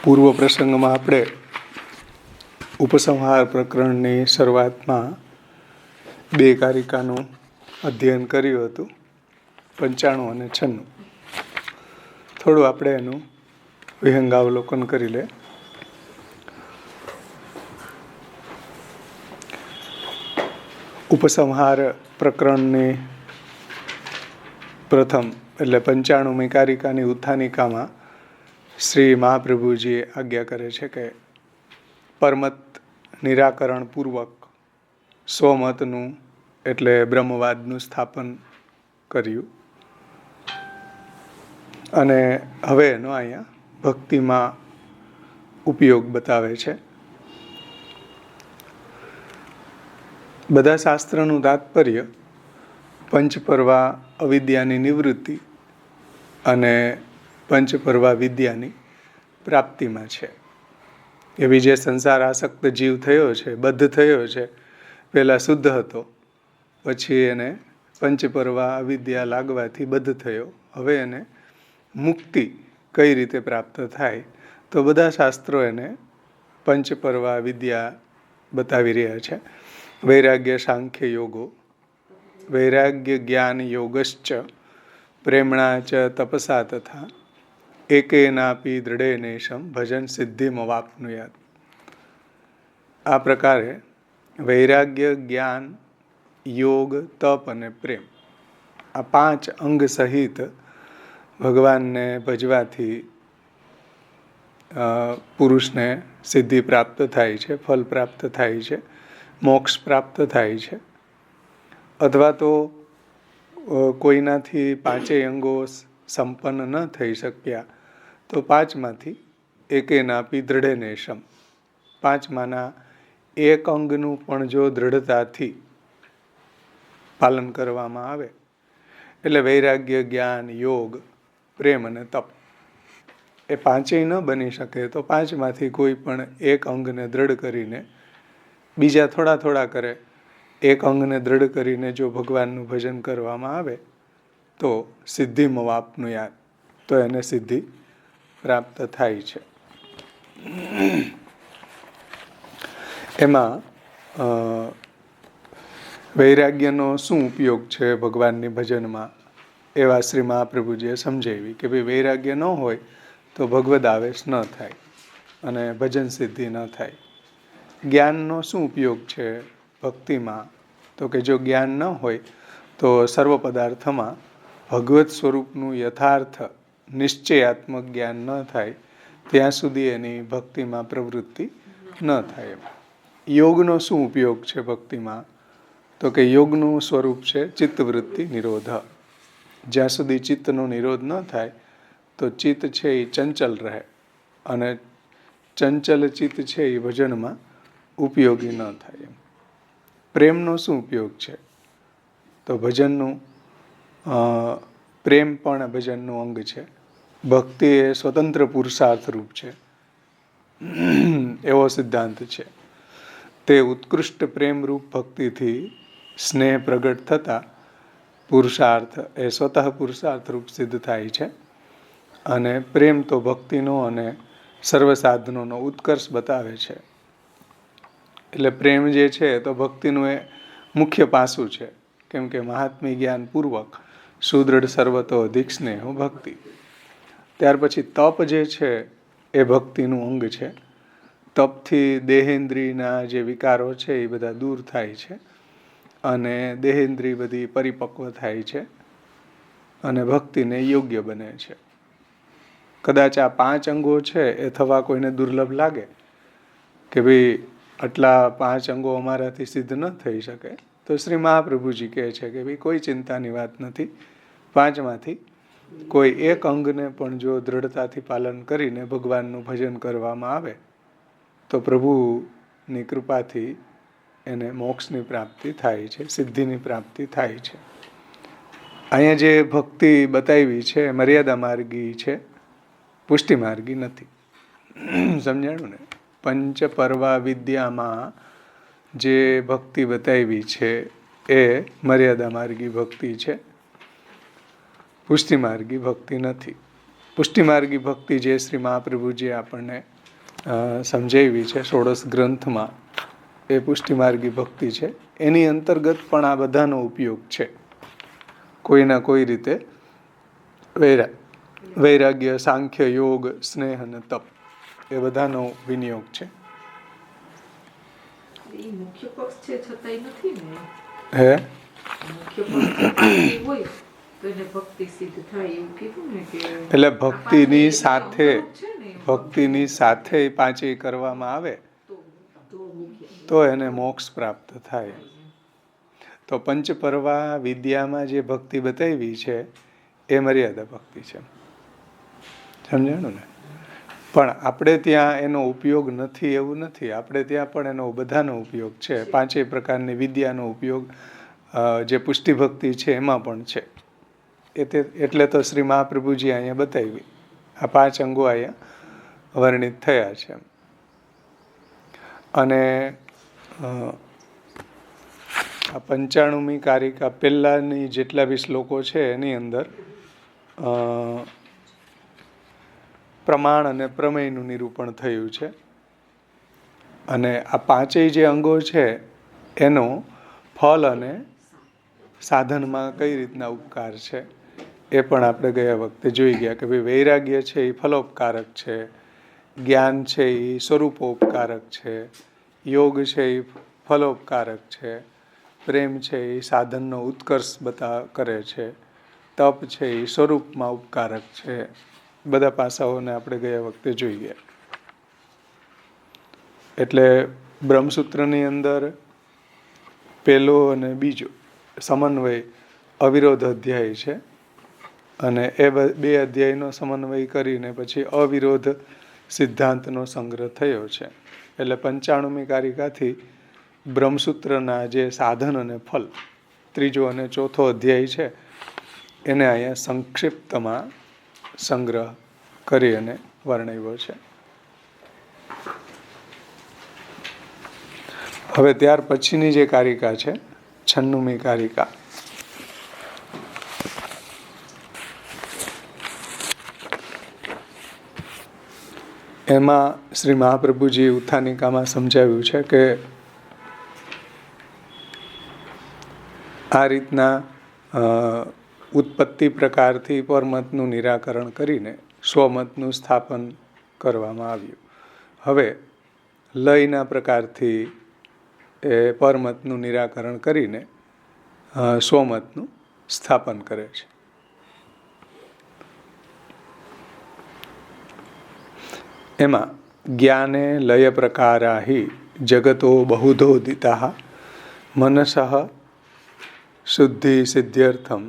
પૂર્વ પ્રસંગમાં આપણે ઉપસંહાર પ્રકરણની શરૂઆતમાં 2 કારિકાનું અધ્યયન કર્યું હતું, 95 અને 96. થોડું આપણે એનું વિહંગાવલોકન કરી લે. ઉપસંહાર પ્રકરણની પ્રથમ એટલે 95મી કારિકાની ઉત્થાનિકામાં શ્રી મહાપ્રભુજીએ આજ્ઞા કરે છે કે પરમત નિરાકરણ પૂર્વક સ્વમતનું એટલે બ્રહ્મવાદનું સ્થાપન કર્યું અને હવે એનો અહીંયા ભક્તિમાં ઉપયોગ બતાવે છે. બધા શાસ્ત્રનું તાત્પર્ય પંચપર્વા અવિદ્યાની નિવૃત્તિ અને પંચપર્વા વિદ્યાની પ્રાપ્તિમાં છે. એવી જે સંસાર આસક્ત જીવ થયો છે, બદ્ધ થયો છે, પહેલાં શુદ્ધ હતો, પછી એને પંચપર્વા અવિદ્યા લાગવાથી બદ્ધ થયો. હવે એને મુક્તિ કઈ રીતે પ્રાપ્ત થાય, તો બધા શાસ્ત્રો એને પંચપર્વા વિદ્યા બતાવી રહ્યા છે. વૈરાગ્ય સાંખ્ય યોગો, વૈરાગ્ય જ્ઞાન યોગશ્ચ પ્રેમણા ચ તપસા તથા એકેનાપી દૃઢેનેશમ ભજન સિદ્ધિમવાપ્નુયાત. આ પ્રકારે વૈરાગ્ય, જ્ઞાન, યોગ, તપ અને પ્રેમ આ 5 અંગ સહિત ભગવાનને ભજવાથી પુરુષને સિદ્ધિ પ્રાપ્ત થાય છે, ફલ પ્રાપ્ત થાય છે, મોક્ષ પ્રાપ્ત થાય છે. અથવા તો કોઈનાથી 5 અંગો સંપન્ન ન થઈ શક્યા તો 5માંથી એકેનાપી દૃઢેનેશમ, 5માના એક અંગનું પણ જો દૃઢતાથી પાલન કરવામાં આવે એટલે વૈરાગ્ય, જ્ઞાન, યોગ, પ્રેમ અને તપ એ 5 ન બની શકે તો 5માંથી કોઈ પણ એક અંગને દ્રઢ કરીને, બીજા થોડા થોડા કરે, એક અંગને દ્રઢ કરીને જો ભગવાનનું ભજન કરવામાં આવે તો સિદ્ધિમવાપ્નુયાત, તો એને સિદ્ધિ પ્રાપ્ત થાય છે. એમાં વૈરાગ્યનો શું ઉપયોગ છે ભગવાનની ભજનમાં, એવા શ્રી મહાપ્રભુજીએ સમજાવી કે ભાઈ વૈરાગ્ય ન હોય તો ભગવદ આવેશ ન થાય અને ભજન સિદ્ધિ ન થાય. જ્ઞાનનો શું ઉપયોગ છે ભક્તિમાં, તો કે જો જ્ઞાન ન હોય તો સર્વ પદાર્થમાં ભગવત સ્વરૂપનું યથાર્થ નિશ્ચયાત્મક જ્ઞાન ન થાય ત્યાં સુધી એની ભક્તિમાં પ્રવૃત્તિ ન થાય. યોગનો શું ઉપયોગ છે ભક્તિમાં, તો કે યોગનું સ્વરૂપ છે ચિત્તવૃત્તિ નિરોધ. જ્યાં સુધી ચિત્તનો નિરોધ ન થાય તો ચિત્ત છે એ ચંચલ રહે અને ચંચલ ચિત્ત છે એ ભજનમાં ઉપયોગી ન થાય. પ્રેમનો શું ઉપયોગ છે, તો ભજનનું પ્રેમ પણ ભજનનું અંગ છે. ભક્તિ એ સ્વતંત્ર પુરુષાર્થ રૂપ છે એવો સિદ્ધાંત છે. તે ઉત્કૃષ્ટ પ્રેમરૂપ ભક્તિથી સ્નેહ પ્રગટ થતા પુરુષાર્થ એ સ્વતઃ પુરુષાર્થ રૂપ સિદ્ધ થાય છે. અને પ્રેમ તો ભક્તિનો અને સર્વ સાધનોનો ઉત્કર્ષ બતાવે છે. એટલે પ્રેમ જે છે તો ભક્તિનું એ મુખ્ય પાસું છે, કેમ કે મહાત્મ્ય જ્ઞાન પૂર્વક સુદૃઢ સર્વતો અધિક સ્નેહો ભક્તિ. ત્યાર પછી તપ જે છે એ ભક્તિનું અંગ છે. તપથી દેહેન્દ્રિયના જે વિકારો છે એ બધા દૂર થાય છે અને દેહેન્દ્રિય બધી પરિપક્વ થાય છે અને ભક્તિને યોગ્ય બને છે. કદાચ આ 5 અંગો છે એ થવા કોઈને દુર્લભ લાગે કે ભાઈ આટલા 5 અંગો અમારાથી સિદ્ધ ન થઈ શકે, તો શ્રી મહાપ્રભુજી કહે છે કે ભાઈ કોઈ ચિંતાની વાત નથી. 5માંથી કોઈ એક અંગને પણ જો દ્રઢતાથી પાલન કરીને ભગવાનનું ભજન કરવામાં આવે તો પ્રભુની કૃપાથી એને મોક્ષની પ્રાપ્તિ થાય છે, સિદ્ધિની પ્રાપ્તિ થાય છે. અહીંયા જે ભક્તિ બતાવી છે મર્યાદા માર્ગી છે, પુષ્ટિ માર્ગી નથી. સમજાણું ને? પંચપર્વા વિદ્યામાં જે ભક્તિ બતાવી છે એ મર્યાદા માર્ગી ભક્તિ છે, પુષ્ટિ માર્ગી ભક્તિ નથી. પુષ્ટિમાર્ગી ભક્તિ જે શ્રી મહાપ્રભુજીએ આપણને સમજાવી છે ષોડશ ગ્રંથમાં, એ પુષ્ટિમાર્ગી ભક્તિ છે. એની અંતર્ગત પણ આ બધાનો ઉપયોગ છે. કોઈના કોઈ રીતે વૈરાગ્ય, સાંખ્ય, યોગ, સ્નેહ અને તપ એ બધાનો વિનિયોગ છે. હે એટલે ભક્તિની સાથે પાંચેય કરવામાં આવે તો એને મોક્ષ પ્રાપ્ત થાય. તો પંચપર્વા વિદ્યામાં જે ભક્તિ બતાવી છે એ મર્યાદા ભક્તિ છે, સમજાણું ને? પણ આપણે ત્યાં એનો ઉપયોગ નથી એવું નથી. આપણે ત્યાં પણ એનો બધાનો ઉપયોગ છે. પાંચેય પ્રકારની વિદ્યાનો ઉપયોગ જે પુષ્ટિ ભક્તિ છે એમાં પણ છે. એટલે તો શ્રી મહાપ્રભુજી અહીંયા બતાવી, આ 5 અંગો અહીંયા વર્ણિત થયા છે. અને આ 95મી કારિકા પહેલાની જેટલા બી શ્લોકો છે એની અંદર પ્રમાણ અને પ્રમેયનું નિરૂપણ થયું છે. અને આ પાંચેય જે અંગો છે એનો ફલ અને સાધનમાં કઈ રીતના ઉપકાર છે એ પણ આપણે ગયા વખતે જોઈ ગયા કે ભાઈ વૈરાગ્ય છે એ ફલોપકારક છે, જ્ઞાન છે એ સ્વરૂપોપકારક છે, યોગ છે એ ફલોપકારક છે, પ્રેમ છે એ સાધનનો ઉત્કર્ષ કરે છે, તપ છે એ સ્વરૂપમાં ઉપકારક છે. બધા પાસાઓને આપણે ગયા વખતે જોઈ ગયા. એટલે બ્રહ્મસૂત્રની અંદર પહેલો અને બીજો સમન્વય અવિરોધ અધ્યાય છે. અને એ 2 અધ્યાયનો સમન્વય કરીને પછી અવિરોધ સિદ્ધાંતનો સંગ્રહ થયો છે. એટલે 95મી કારિકાથી બ્રહ્મસૂત્રના જે સાધન અને ફલ, 3જો અને 4થો અધ્યાય છે એને અહીંયા સંક્ષિપ્તમાં સંગ્રહ કરી અને વર્ણવ્યો છે. હવે ત્યાર પછીની જે કારિકા છે 96મી કારિકા, એમાં શ્રી મહાપ્રભુજી ઉત્થાનિકામાં સમજાવ્યું છે કે આ રીતના ઉત્પત્તિ પ્રકારથી પરમતનું નિરાકરણ કરીને સ્વમતનું સ્થાપન કરવામાં આવ્યું. હવે લયના પ્રકારથી એ પરમતનું નિરાકરણ કરીને સ્વમતનું સ્થાપન કરે છે. એમાં જ્ઞાને લય પ્રકારાહી જગતો બહુધોદિતા મનસઃ શુદ્ધિ સિદ્ધ્યર્થમ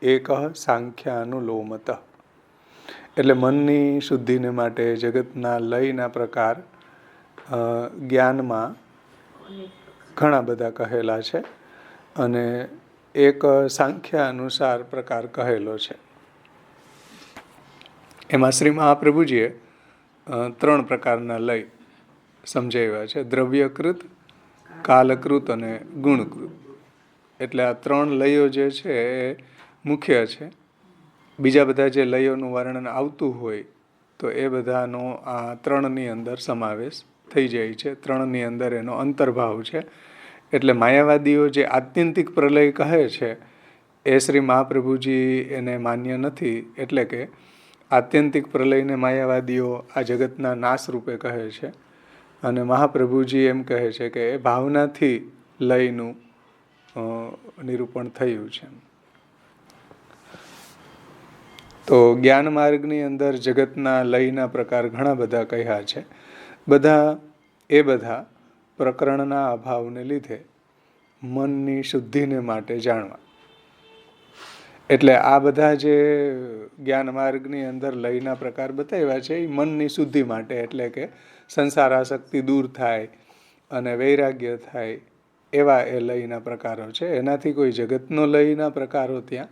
એક સાંખ્યાનુલોમત. એટલે મનની શુદ્ધિને માટે જગતના લયના પ્રકાર જ્ઞાનમાં ઘણા બધા કહેલા છે અને એક સાંખ્ય અનુસાર પ્રકાર કહેલો છે. એમાં શ્રી મહાપ્રભુજીએ 3 પ્રકારના લય સમજાવ્યા છે: દ્રવ્યકૃત, કાલકૃત અને ગુણકૃત. એટલે આ 3 લયો જે છે એ મુખ્ય છે. બીજા બધા જે લયોનું વર્ણન આવતું હોય તો એ બધાનો આ 3ની અંદર સમાવેશ થઈ જાય છે. 3ની અંદર એનો અંતર્ભાવ છે. એટલે માયાવાદીઓ જે આત્યંતિક પ્રલય કહે છે એ શ્રી મહાપ્રભુજી એને માન્ય નથી. એટલે કે આત્યંતિક પ્રલયને માયાવાદીઓ આ જગતના નાશ રૂપે કહે છે અને મહાપ્રભુજી એમ કહે છે કે એ ભાવનાથી લયનું નિરૂપણ થયું છે. તો જ્ઞાન માર્ગની અંદર જગતના લયના પ્રકાર ઘણા બધા કહ્યા છે. બધા પ્રકરણના અભાવને લીધે મનની શુદ્ધિને માટે જાણવા. એટલે આ બધા જે જ્ઞાન માર્ગની અંદર લયના પ્રકાર બતાવ્યા છે એ મનની શુદ્ધિ માટે, એટલે કે સંસાર આસક્તિ દૂર થાય અને વૈરાગ્ય થાય એવા એ લયના પ્રકારો છે. એનાથી કોઈ જગતનો લયના પ્રકારો ત્યાં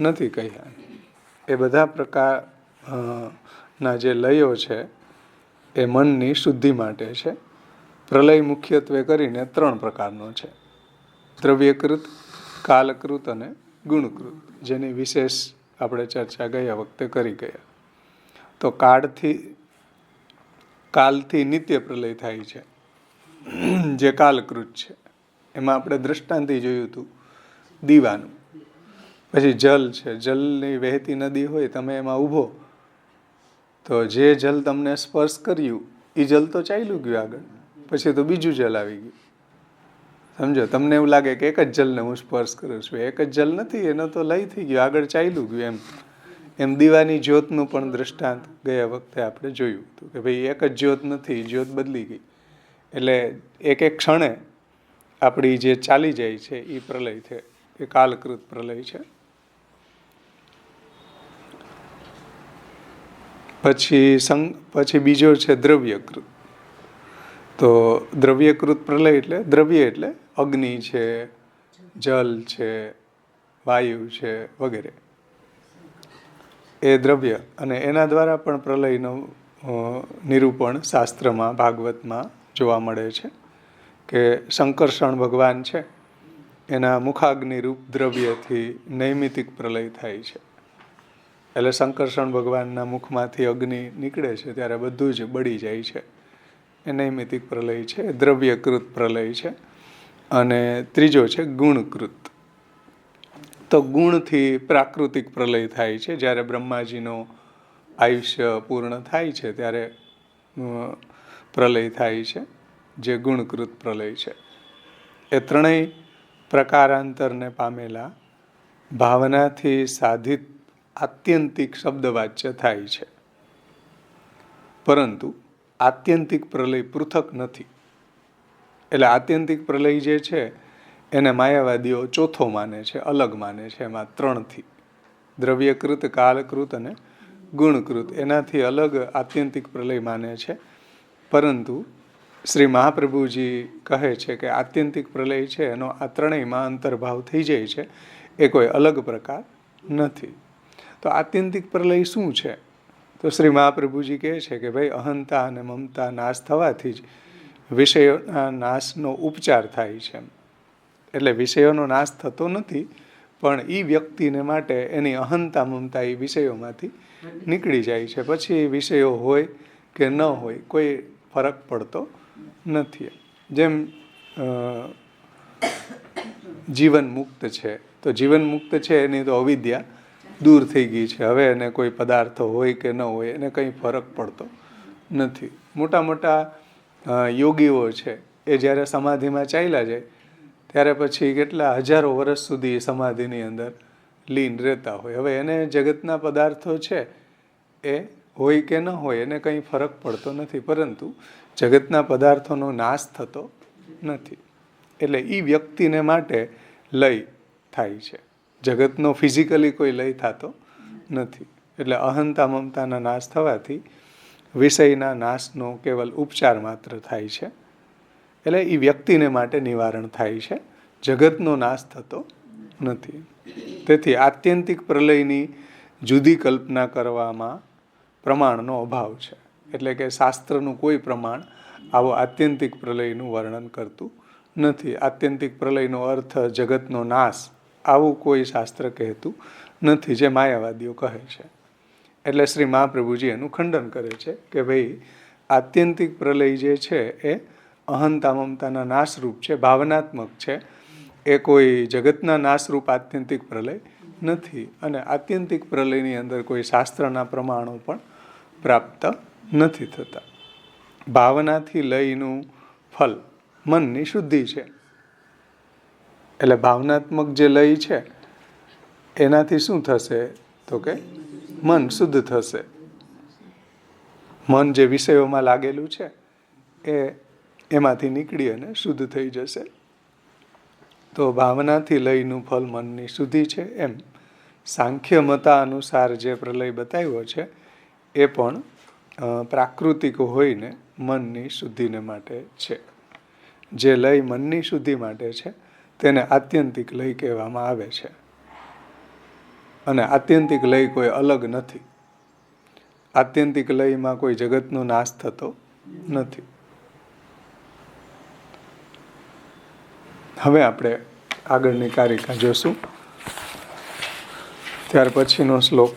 નથી કહ્યા. એ બધા પ્રકારના જે લયો છે એ મનની શુદ્ધિ માટે છે. પ્રલય મુખ્યત્વે કરીને 3 પ્રકારનો છે: દ્રવ્યકૃત, કાલકૃત અને ગુણકૃત, જેની વિશેષ આપણે ચર્ચા ગયા વખતે કરી ગયા. તો કાલથી નિત્ય પ્રલય થાય છે, જે કાલકૃત છે. એમાં આપણે દ્રષ્ટાંતિ જોયું હતું દીવાનું. પછી જલ છે, જલની વહેતી નદી હોય, તમે એમાં ઊભો તો જે જલ તમને સ્પર્શ કર્યું એ જલ તો ચાલ્યું ગયું આગળ, પછી તો બીજું જલ આવી ગયું. સમજો, તમને એવું લાગે કે એક જ જલને હું સ્પર્શ કરું છું, એક જ જલ નથી, એનો તો લય થઈ ગયો, આગળ ચાલ્યું ગયું. એમ દીવાની જ્યોતનું પણ દ્રષ્ટાંત ગયા વખતે આપણે જોયું હતું કે ભાઈ એક જ જ્યોત નથી, જ્યોત બદલી ગઈ. એટલે એક એક ક્ષણે આપણી જે ચાલી જાય છે એ પ્રલય છે, એ કાલકૃત પ્રલય છે. પછી બીજો છે દ્રવ્યકૃત. તો દ્રવ્યકૃત પ્રલય એટલે દ્રવ્ય એટલે અગ્નિ છે, જલ છે, વાયુ છે વગેરે, એ દ્રવ્ય. અને એના દ્વારા પણ પ્રલયનું નિરૂપણ શાસ્ત્રમાં, ભાગવતમાં જોવા મળે છે કે શંકરષણ ભગવાન છે એના મુખાગ્નિ રૂપ દ્રવ્યથી નૈમિતિક પ્રલય થાય છે. એટલે શંકરષણ ભગવાનના મુખમાંથી અગ્નિ નીકળે છે ત્યારે બધું જ બળી જાય છે, એ નૈમિતિક પ્રલય છે, દ્રવ્યકૃત પ્રલય છે. અને ત્રીજો છે ગુણકૃત. તો ગુણથી પ્રાકૃતિક પ્રલય થાય છે. જ્યારે બ્રહ્માજીનો આયુષ્ય પૂર્ણ થાય છે ત્યારે પ્રલય થાય છે, જે ગુણકૃત પ્રલય છે. એ ત્રણેય પ્રકારાંતરને પામેલા ભાવનાથી સાધિત આત્યંતિક શબ્દવાચ્ય થાય છે. પરંતુ આત્યંતિક પ્રલય પૃથક નથી. એટલે આત્યંતિક પ્રલય જે છે એને માયાવાદીઓ ચોથો માને છે, અલગ માને છે. એમાં ત્રણથી, દ્રવ્યકૃત, કાલકૃત અને ગુણકૃત, એનાથી અલગ આત્યંતિક પ્રલય માને છે. પરંતુ શ્રી મહાપ્રભુજી કહે છે કે આત્યંતિક પ્રલય છે એનો આ ત્રણેયમાં અંતર્ભાવ થઈ જાય છે, એ કોઈ અલગ પ્રકાર નથી. તો આત્યંતિક પ્રલય શું છે? તો શ્રી મહાપ્રભુજી કહે છે કે ભાઈ અહંતા અને મમતા નાશ થવાથી જ વિષયોના નાશનો ઉપચાર થાય છે. એટલે વિષયોનો નાશ થતો નથી, પણ એ વ્યક્તિને માટે એની અહંતા મમતા એ વિષયોમાંથી નીકળી જાય છે. પછી વિષયો હોય કે ન હોય કોઈ ફરક પડતો નથી. જેમ જીવન મુક્ત છે, તો જીવન મુક્ત છે એની તો અવિદ્યા દૂર થઈ ગઈ છે. હવે એને કોઈ પદાર્થ હોય કે ન હોય એને કંઈ ફરક પડતો નથી. મોટા મોટા યોગીઓ છે એ જ્યારે સમાધિમાં ચાલ્યા જાય ત્યારે પછી કેટલા હજારો વર્ષ સુધી સમાધિની અંદર લીન રહેતા હોય. હવે એને જગતના પદાર્થો છે એ હોય કે ન હોય એને કંઈ ફરક પડતો નથી, પરંતુ જગતના પદાર્થોનો નાશ થતો નથી. એટલે એ વ્યક્તિને માટે લય થાય છે. જગતનો ફિઝિકલી કોઈ લય થતો નથી. એટલે અહંતા મમતાના નાશ થવાથી વિષયના નાશનો કેવલ ઉપચાર માત્ર થાય છે. એટલે એ વ્યક્તિને માટે નિવારણ થાય છે, જગતનો નાશ થતો નથી. તેથી આત્યંતિક પ્રલયની જુદી કલ્પના કરવામાં પ્રમાણનો અભાવ છે. એટલે કે શાસ્ત્રનું કોઈ પ્રમાણ આવો આત્યંતિક પ્રલયનું વર્ણન કરતું નથી. આત્યંતિક પ્રલયનો અર્થ જગતનો નાશ, આવું કોઈ શાસ્ત્ર કહેતું નથી, જે માયાવાદીઓ કહે છે. એટલે શ્રી મહાપ્રભુજી એનું ખંડન કરે છે કે ભાઈ આત્યંતિક પ્રલય જે છે એ અહંતા મમતાના નાશરૂપ છે, ભાવનાત્મક છે. એ કોઈ જગતના નાશરૂપ આત્યંતિક પ્રલય નથી. અને આત્યંતિક પ્રલયની અંદર કોઈ શાસ્ત્રના પ્રમાણો પણ પ્રાપ્ત નથી થતા. ભાવનાથી લયનું ફલ મનની શુદ્ધિ છે. એટલે ભાવનાત્મક જે લય છે એનાથી શું થશે? તો કે મન શુદ્ધ થશે. મન જે વિષયોમાં લાગેલું છે એમાંથી નીકળી અને શુદ્ધ થઈ જશે. તો ભાવનાથી લયનું ફલ મનની શુદ્ધિ છે. એમ સાંખ્ય મતા અનુસાર જે પ્રલય બતાવ્યો છે એ પણ પ્રાકૃતિક હોઈને મનની શુદ્ધિને માટે છે. જે લય મનની શુદ્ધિ માટે છે તેને આત્યંતિક લય કહેવામાં આવે છે. અને આત્યંતિક લય કોઈ અલગ નથી. આત્યંતિક લયમાં કોઈ જગતનો નાશ થતો નથી. હવે આપણે આગળની કારિકા જોશું. ત્યાર પછીનો શ્લોક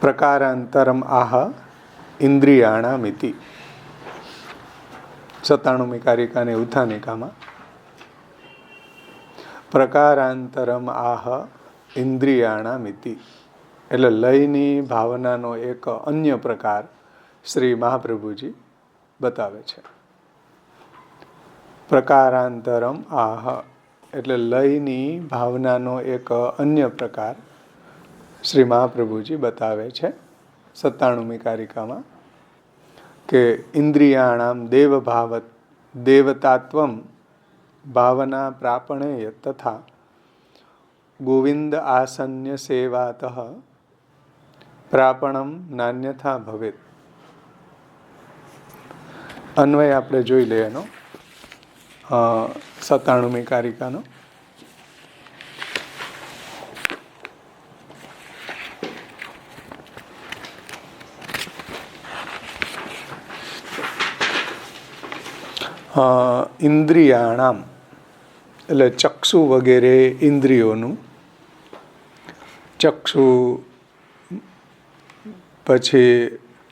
પ્રકારાંતરમ આહ ઇન્દ્રિયાણામિતિ. 97મી કારિકાની ઉત્થાનિકામાં પ્રકારાંતરમ આહ ઇન્દ્રિયાણામિતિ એટલે લયની ભાવનાનો એક અન્ય પ્રકાર શ્રી મહાપ્રભુજી બતાવે છે. પ્રકારાંતરમ આહ એટલે લયની ભાવનાનો એક અન્ય પ્રકાર શ્રી મહાપ્રભુજી બતાવે છે 97મી કારિકામાં કે ઇન્દ્રિયાણામ દેવતાત્વમ ભાવના પ્રાપણેય તથા ગોવિંદ આસન્ય સેવાતઃ પ્રાપણમ નાન્યથા ભવેત. અન્વય આપણે જોઈ લઈએ એનો 97મી કારિકાનો. ઇન્દ્રિયાણામ એટલે ચક્ષુ વગેરે ઇન્દ્રિયોનું, ચક્ષુ પછી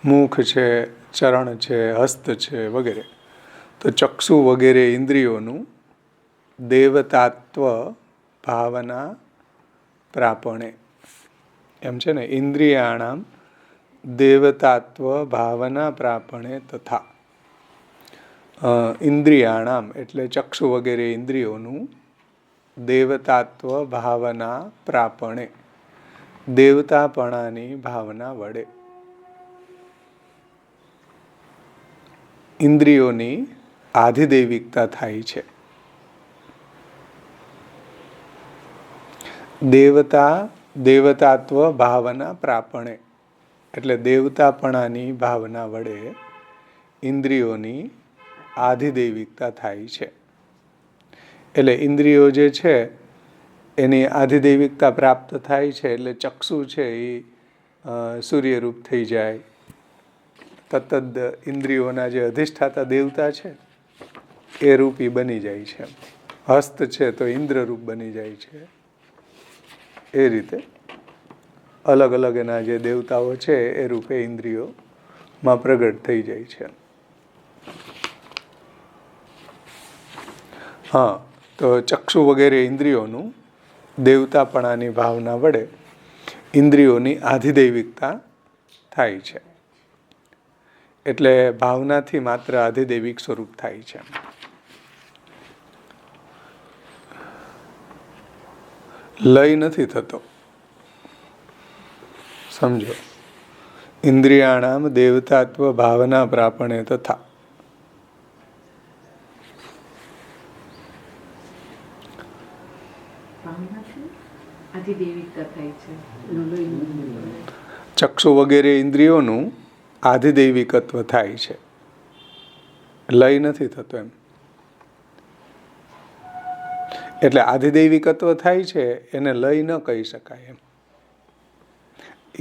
મુખ છે, ચરણ છે, હસ્ત છે વગેરે, તો ચક્ષુ વગેરે ઇન્દ્રિયોનું દેવતાત્વ ભાવના પ્રાપણે એમ છે ને. ઇન્દ્રિયાણામ દેવતાત્વ ભાવના પ્રાપણે તથા ઇન્દ્રિયાણામ એટલે ચક્ષુ વગેરે ઇન્દ્રિયોનું દેવતાત્વ ભાવના પ્રાપણે દેવતાપણાની ભાવના વડે ઇન્દ્રિયોની આધિદૈવિકતા થાય છે. દેવતાત્વ ભાવના પ્રાપણે એટલે દેવતાપણાની ભાવના વડે ઇન્દ્રિયોની આધિદૈવિકતા થાય છે. એટલે ઇન્દ્રિયો જે છે એની આધિદૈવિકતા પ્રાપ્ત થાય છે એટલે ચક્ષુ છે એ સૂર્યરૂપ થઈ જાય. તત્તદ ઇન્દ્રિયોના જે અધિષ્ઠાતા દેવતા છે એ રૂપી બની જાય છે. હસ્ત છે તો ઇન્દ્રરૂપ બની જાય છે. એ રીતે અલગ અલગ એના જે દેવતાઓ છે એ રૂપે ઇન્દ્રિયોમાં પ્રગટ થઈ જાય છે. હા, તો ચક્ષુ વગેરે ઇન્દ્રિયોનું દેવતાપણાની ભાવના વડે ઇન્દ્રિયોની આધિદૈવિકતા થાય છે. એટલે ભાવનાથી માત્ર આધિદૈવિક સ્વરૂપ થાય છે. લય નથી થતો. સમજો, ઇન્દ્રિયાણામ દેવતાત્વ ભાવના પ્રાપણે તથા ચક્ષુ વગેરે ઇન્દ્રિયોનું આધિદૈવિકત્વ થાય છે. લય નથી થતો એમ. એટલે આધિદૈવિકત્વ થાય છે એને લય ન કહી શકાય એમ.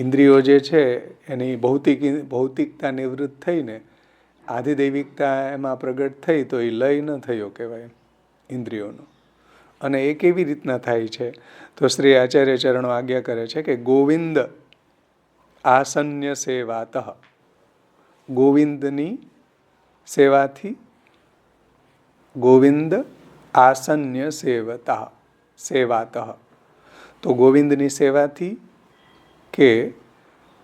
ઇન્દ્રિયો જે છે એની ભૌતિકતા નિવૃત્ત થઈને આધિદૈવિકતા એમાં પ્રગટ થઈ તો એ લય ન થયો કહેવાય ઇન્દ્રિયોનો. અને એ કેવી રીતના થાય છે તો શ્રી આચાર્ય ચરણો આજ્ઞા કરે છે કે ગોવિંદ આસન્ય સેવાતઃ, ગોવિંદની સેવાથી, ગોવિંદ આસન્ય સેવાતઃ, તો ગોવિંદની સેવાથી કે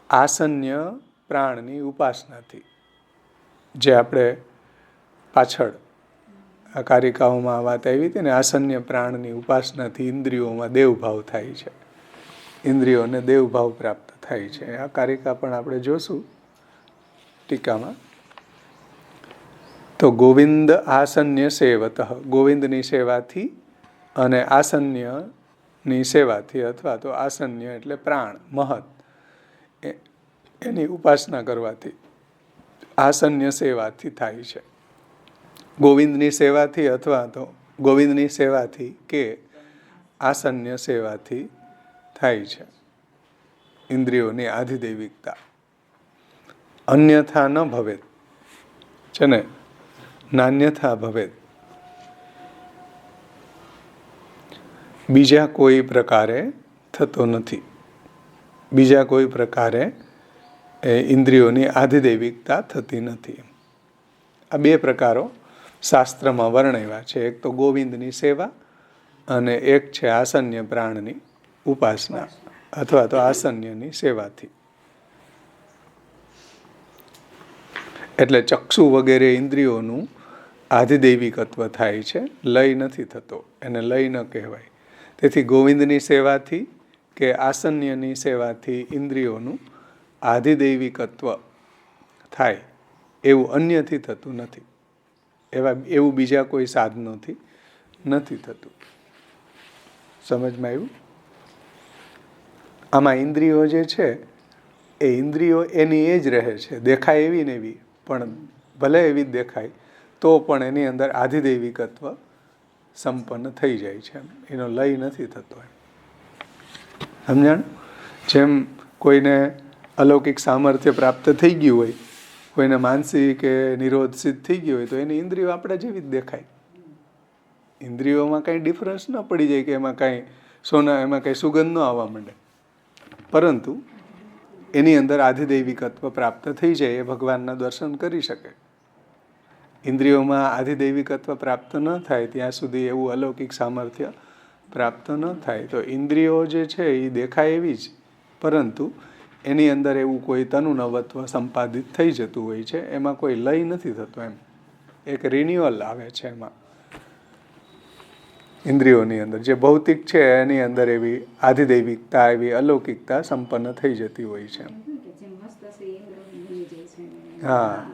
આસન્ય પ્રાણની ઉપાસનાથી, જે આપણે પાછળ આ કારિકાઓમાં વાત આવી હતી ને, આસન્ય પ્રાણની ઉપાસનાથી ઇન્દ્રિયોમાં દેવભાવ થાય છે, ઇન્દ્રિયોને દેવભાવ પ્રાપ્ત થાય છે. આ કારિકા પણ આપણે જોશું ટીકામાં. તો ગોવિંદ આસન્ય સેવતઃ, ગોવિંદની સેવાથી અને આસન્યની સેવાથી, અથવા તો આસન્ય એટલે પ્રાણ મહત, એની ઉપાસના કરવાથી આસન્ય સેવાથી થાય છે. ગોવિંદની સેવાથી અથવા તો ગોવિંદની સેવાથી કે આસન્ય સેવાથી થાય છે ઇન્દ્રિયોની આધિદૈવિકતા. અન્યથા ન ભવેત છે ને, નાન્યથા ભવેત, બીજા કોઈ પ્રકારે થતો નથી, બીજા કોઈ પ્રકારે એ ઇન્દ્રિયોની આધિદૈવિકતા થતી નથી. આ બે પ્રકારો શાસ્ત્રમાં વર્ણવ્યા છે. એક તો ગોવિંદની સેવા અને એક છે આસન્ય પ્રાણની ઉપાસના અથવા તો આસન્યની સેવાથી. એટલે ચક્ષુ વગેરે ઇન્દ્રિયોનું આધિદૈવિકત્વ થાય છે, લય નથી થતો, એને લય ન કહેવાય. તેથી ગોવિંદની સેવાથી કે આસન્યની સેવાથી ઇન્દ્રિયોનું આધિદૈવિકત્વ થાય એવું અન્યથી થતું નથી. એવું બીજા કોઈ સાધનોથી નથી થતું. સમજમાં આવ્યું? આમાં ઇન્દ્રિયો જે છે એ ઇન્દ્રિયો એની એ જ રહે છે, દેખાય એવી ને એવી, પણ ભલે એવી જ દેખાય તો પણ એની અંદર આધિદૈવિકત્વ સંપન્ન થઈ જાય છે, એનો લય નથી થતો. સમજાણ? જેમ કોઈને અલૌકિક સામર્થ્ય પ્રાપ્ત થઈ ગયું હોય, કોઈને માનસિક કે નિરોધ સિદ્ધ થઈ ગયો હોય, તો એની ઇન્દ્રિયો આપણા જેવી જ દેખાય. ઇન્દ્રિયોમાં કાંઈ ડિફરન્સ ન પડી જાય કે એમાં કાંઈ એમાં કાંઈ સુગંધ ન આવવા માંડે, પરંતુ એની અંદર આધિદૈવિકત્વ પ્રાપ્ત થઈ જાય, એ ભગવાનના દર્શન કરી શકે. ઇન્દ્રિયોમાં આધિદૈવિકત્વ પ્રાપ્ત ન થાય ત્યાં સુધી એવું અલૌકિક સામર્થ્ય પ્રાપ્ત ન થાય. તો ઇન્દ્રિયો જે છે એ દેખાય એવી જ, પરંતુ એની અંદર એવું કોઈ તનુનવત્વ સંપાદિત થઈ જતું હોય છે, એમાં કોઈ લય નથી થતો. એમ એક રિન્યુઅલ આવે છે એમાં ઇન્દ્રિયોની અંદર. જે ભૌતિક છે એની અંદર એવી આધિદૈવિકતા, એવી અલૌકિકતા સંપન્ન થઈ જતી હોય છે. હા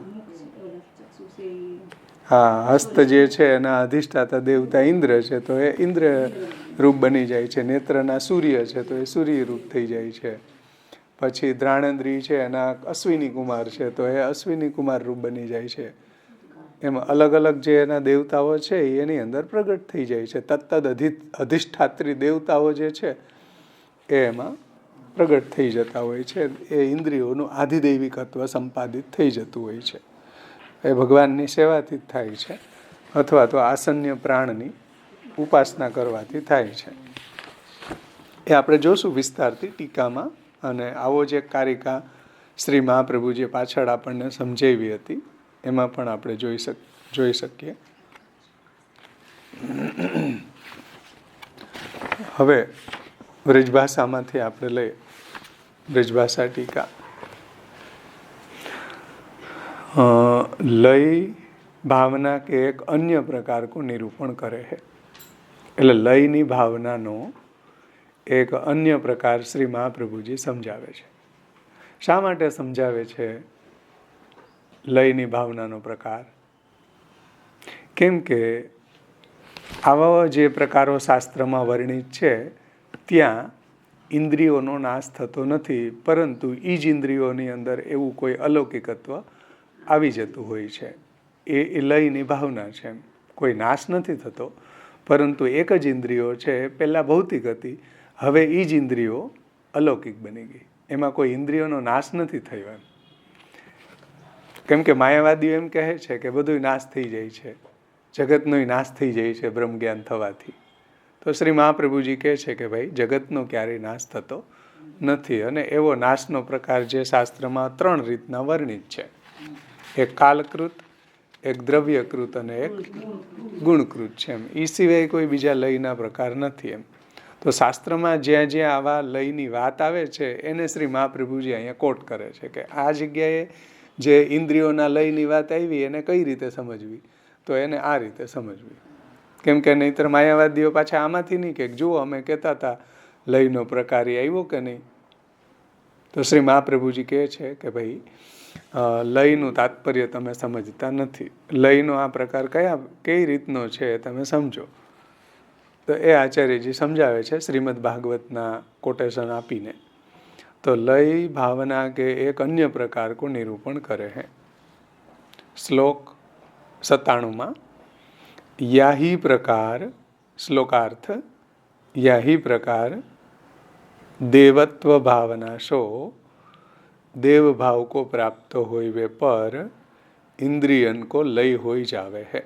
હા, હસ્ત જે છે એના અધિષ્ઠાતા દેવતા ઇન્દ્ર છે, તો એ ઇન્દ્ર રૂપ બની જાય છે. નેત્રના સૂર્ય છે તો એ સૂર્ય રૂપ થઈ જાય છે. પછી દ્રાણેન્દ્રિય છે એના અશ્વિની કુમાર છે તો એ અશ્વિની કુમાર રૂપ બની જાય છે. એમાં અલગ અલગ જે એના દેવતાઓ છે એની અંદર પ્રગટ થઈ જાય છે. તત્તદ અધિષ્ઠાત્રી દેવતાઓ જે છે એ એમાં પ્રગટ થઈ જતા હોય છે. એ ઇન્દ્રિયોનું આધિદૈવિકત્વ સંપાદિત થઈ જતું હોય છે. એ ભગવાનની સેવાથી જ થાય છે, અથવા તો આસન્ય પ્રાણની ઉપાસના કરવાથી થાય છે. એ આપણે જોશું વિસ્તારથી ટીકામાં. અને આવો જે કારિકા શ્રી મહાપ્રભુજી પાછળ આપણને સમજાવી હતી એમાં પણ આપણે જોઈ શકીએ. હવે બ્રજભાષામાંથી આપણે લઈએ. બ્રજભાષા ટીકા. લય ભાવના કે એક અન્ય પ્રકાર કો નિરૂપણ કરે છે. એટલે લયની ભાવનાનો એક અન્ય પ્રકાર શ્રી મહાપ્રભુજી સમજાવે છે. શા માટે સમજાવે છે લયની ભાવનાનો પ્રકાર? કેમ કે આવા જે પ્રકારો શાસ્ત્રમાં વર્ણિત છે ત્યાં ઇન્દ્રિયોનો નાશ થતો નથી, પરંતુ એ જ ઇન્દ્રિયોની અંદર એવું કોઈ અલૌકિકત્વ આવી જતું હોય છે. એ લયની ભાવના છે. કોઈ નાશ નથી થતો, પરંતુ એક જ ઇન્દ્રિયો છે પહેલાં ભૌતિક હતી, હવે એ જ ઇન્દ્રિયો અલૌકિક બની ગઈ. એમાં કોઈ ઇન્દ્રિયોનો નાશ નથી થયો. એમ કેમ કે માયાવાદીઓ એમ કહે છે કે બધું નાશ થઈ જાય છે, જગતનો નાશ થઈ જાય છે બ્રહ્મ જ્ઞાન થવાથી. તો શ્રી મહાપ્રભુજી કહે છે કે ભાઈ જગતનો ક્યારેય નાશ થતો નથી. અને એવો નાશનો પ્રકાર જે શાસ્ત્રમાં 3 રીતના વર્ણિત છે. એક કાલકૃત, એક દ્રવ્યકૃત અને એક ગુણકૃત છે. એમ એ સિવાય કોઈ બીજા લયના પ્રકાર નથી. એમ તો શાસ્ત્રમાં જ્યાં જ્યાં આવા લયની વાત આવે છે એને શ્રી મહાપ્રભુજી અહીંયા કોટ કરે છે કે આ જગ્યાએ જે ઇન્દ્રિયોના લયની વાત આવી એને કઈ રીતે સમજવી, તો એને આ રીતે સમજવી. કેમ કે નહીંતર માયાવાદીઓ પાછા આમાંથી નહીં કે જુઓ અમે કહેતા હતા લયનો પ્રકાર એ આવ્યો કે નહીં. તો શ્રી મહાપ્રભુજી કહે છે કે ભાઈ લયનું તાત્પર્ય તમે સમજતા નથી. લયનો આ પ્રકાર કઈ રીતનો છે તમે સમજો. તો એ આચાર્યજી સમજાવે છે શ્રીમદ ભાગવતના કોટેશન આપીને. તો લય ભાવના કે એક અન્ય પ્રકાર કો નિરૂપણ કરે હે. શ્લોક 97 યાહી પ્રકાર, શ્લોકાર્થ યાહી પ્રકાર દેવત્વ ભાવના શો દેવ ભાવ કો પ્રાપ્ત હોઈવે પર ઇન્દ્રિયન કો લય હોઈ જાવે હે.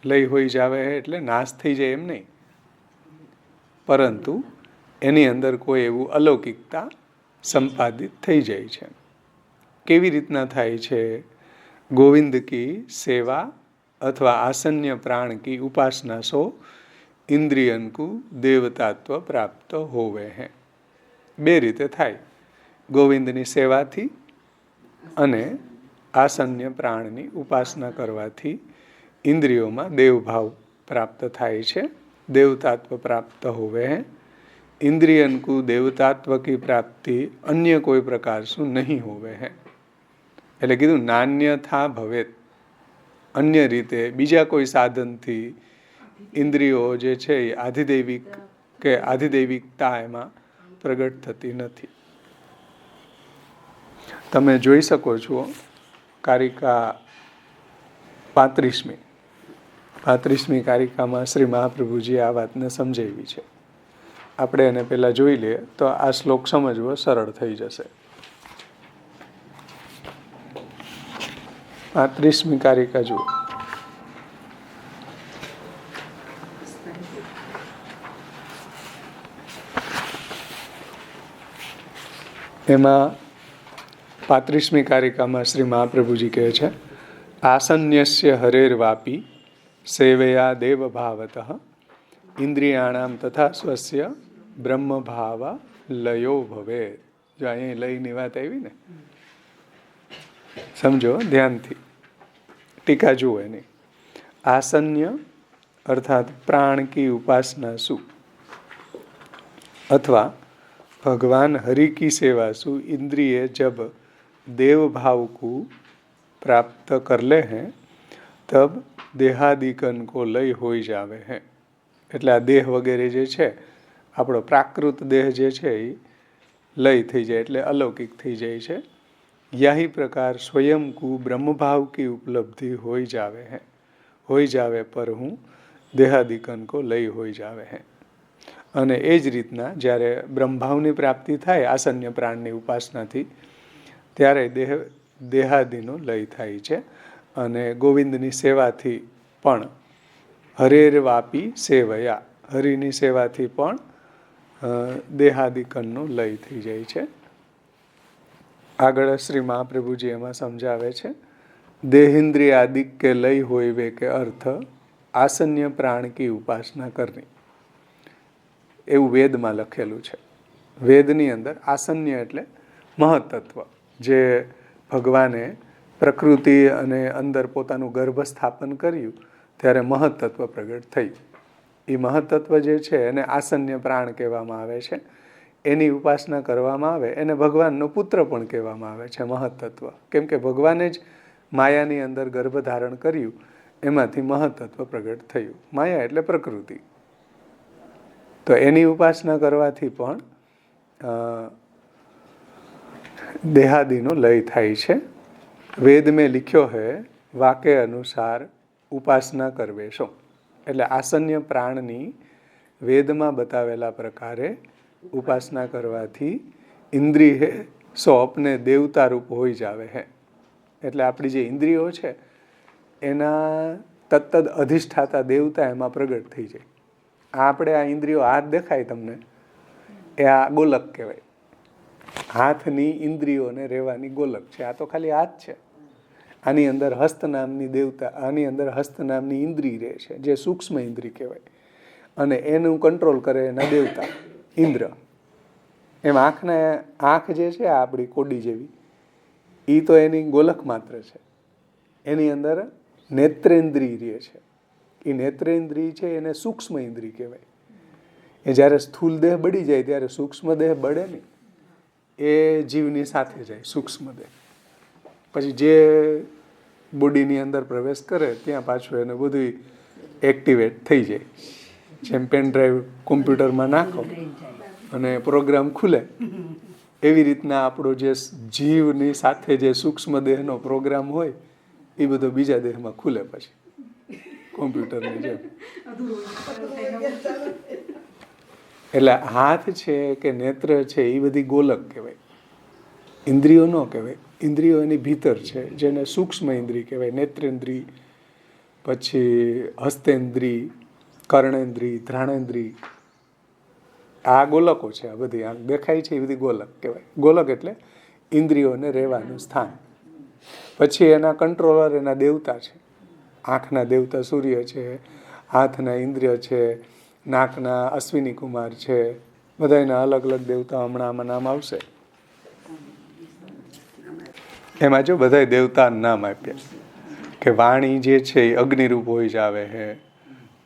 લય હોઈ જાવે હે એટલે નાશ થઈ જાય એમ નહીં, પરંતુ એની અંદર કોઈ એવું અલૌકિકતા સંપાદિત થઈ જાય છે. કેવી રીતના થાય છે? ગોવિંદ કી સેવા અથવા આસન્ય પ્રાણ કી ઉપાસના સો ઇન્દ્રિયન કો દેવતાત્વ પ્રાપ્ત હોવે હે. બે રીતે થાય, ગોવિંદની સેવાથી અને આસન્ય પ્રાણની ઉપાસના કરવાથી ઇન્દ્રિયોમાં દેવભાવ પ્રાપ્ત થાય છે, દેવતાત્વ પ્રાપ્ત હોવે હે. इंद्रियन को देवतात्व की प्राप्ति अन्य कोई प्रकार से नहीं होवे है. એટલે કીધું નાન્યથા ભવેત, અન્ય રીતે બીજા કોઈ સાધનથી ઇન્દ્રિયો જે છે એ આધિદૈવિક કે આધિદૈવિકતા એમાં પ્રગટ થતી નથી. તમે જોઈ શકો છો કારિકા 35મી કારિકામાં શ્રી મહાપ્રભુજીએ આ વાતને સમજાવી છે. આપણે એને પહેલાં જોઈ લઈએ તો આ શ્લોક સમજવો સરળ થઈ જશે. 35મી કારિકા જુઓ. એમાં 35મી કારિકામાં શ્રી મહાપ્રભુજી કહે છે, આસન્યસ્ય હરેર્વાપી સેવયા દેવ ભાવતઃ ઇન્દ્રિયાણામ તથા સ્વસ્ય બ્રહ્મ ભાવ લયો ભવે. જો અહીંયા લયની વાત આવી ને, સમજો ધ્યાનથી, ટીકા જુઓ એની. આસન્ય અર્થાત प्राण की उपासना सु अथवा भगवान हरि की सेवा सु इंद्रिय जब देव भाव को प्राप्त कर ले हैं तब देहादिकन को लय हो जावे हैं. એટલે આ દેહ વગેરે જે છે, આપણો પ્રાકૃત દેહ જે છે એ લય થઈ જાય એટલે અલૌકિક થઈ જાય છે. यही प्रकार स्वयं को ब्रह्म भाव की उपलब्धि हो जावे है, हो जावे पर हूँ देहादिकन को लय हो जावे है. અને એ જ રીતના જ્યારે બ્રહ્મભાવની પ્રાપ્તિ થાય આસન્ય પ્રાણની ઉપાસનાથી, ત્યારે દેહાદિનો લય થાય છે. અને ગોવિંદની સેવાથી પણ હરેર વાપી સેવયા, હરિની સેવાથી પણ દેહાદિકનનો લય થઈ જાય છે. આગળ શ્રી મહાપ્રભુજી એમાં સમજાવે છે, દેહિન્દ્રિયાદિક કે લય હોયવે કે અર્થ આસન્ય પ્રાણ કી ઉપાસના કરની, એવું વેદમાં લખેલું છે. વેદની અંદર આસન્ય એટલે મહત્તત્વ, જે ભગવાને પ્રકૃતિ અને અંદર પોતાનું ગર્ભ સ્થાપન કર્યું ત્યારે મહત્તત્વ પ્રગટ થયું. એ મહત્તત્વ જે છે એને આસન્ય પ્રાણ કહેવામાં આવે છે. એની ઉપાસના કરવામાં આવે એને ભગવાનનો પુત્ર પણ કહેવામાં આવે છે મહત્તત્વ. કેમ કે ભગવાને જ માયાની અંદર ગર્ભ ધારણ કર્યું, એમાંથી મહત્તત્વ પ્રગટ થયું. માયા એટલે પ્રકૃતિ. તો એની ઉપાસના કરવાથી પણ દેહાદિનો લય થાય છે. વેદ મેં लिख्यो है वाक्य अनुसार ઉપાસના કરવે છો. એટલે આસન્ય પ્રાણની વેદમાં બતાવેલા પ્રકારે ઉપાસના કરવાથી ઇન્દ્રિય સો અપને દેવતા રૂપ હોઈ જાવે હે. એટલે આપણી જે ઇન્દ્રિયો છે એના તત્તદ અધિષ્ઠાતા દેવતા એમાં પ્રગટ થઈ જાય. આપણે આ ઇન્દ્રિયો, હાથ દેખાય તમને, એ આ ગોલક કહેવાય. હાથની ઇન્દ્રિયોને રહેવાની ગોલક છે. આ તો ખાલી હાથ છે. આની અંદર હસ્ત નામની દેવતા, આની અંદર હસ્ત નામની ઇન્દ્રિય રહે છે, જે સૂક્ષ્મ ઇન્દ્રિય કહેવાય. અને એનું કંટ્રોલ કરે એના દેવતા ઇન્દ્ર. એમ આંખ જે છે આપણી કોડી જેવી, એ તો એની ગોલક માત્ર છે. એની અંદર નેત્રેન્દ્રિય રહે છે. એ નેત્રેન્દ્રિય છે એને સૂક્ષ્મ ઇન્દ્રિય કહેવાય. એ જ્યારે સ્થૂલ દેહ બળી જાય ત્યારે સૂક્ષ્મ દેહ બળે નહીં, એ જીવની સાથે જાય સૂક્ષ્મ દેહ. પછી જે બોડીની અંદર પ્રવેશ કરે ત્યાં પાછું એને બધું એક્ટિવેટ થઈ જાય. જેમ પેન ડ્રાઈવ કોમ્પ્યુટરમાં નાખો અને પ્રોગ્રામ ખુલે, એવી રીતના આપણો જે જીવની સાથે જે સૂક્ષ્મ દેહનો પ્રોગ્રામ હોય એ બધો બીજા દેહમાં ખુલે પછી કોમ્પ્યુટરની જેમ. એટલે હાથ છે કે નેત્ર છે એ બધી ગોલક કહેવાય, ઇન્દ્રિયો ન કહેવાય. ઇન્દ્રિયો એની ભીતર છે, જેને સૂક્ષ્મ ઇન્દ્રિય કહેવાય. નેત્રેન્દ્રિય, પછી હસ્તેન્દ્રિય, કર્ણેન્દ્રિય, ઘ્રાણેન્દ્રિય, આ ગોલકો છે. આ બધી આ દેખાય છે એ બધી ગોલક કહેવાય. ગોલક એટલે ઇન્દ્રિયોને રહેવાનું સ્થાન. પછી એના કંટ્રોલર એના દેવતા છે. આંખના દેવતા સૂર્ય છે, હાથના ઇન્દ્રિય છે, નાકના અશ્વિની કુમાર છે, બધાના અલગ અલગ દેવતા હમણાં આમાં નામ આવશે. એમાં જો બધા દેવતાના નામ આપ્યા કે વાણી જે છે એ અગ્નિરૂપ હોઈ જ આવે છે,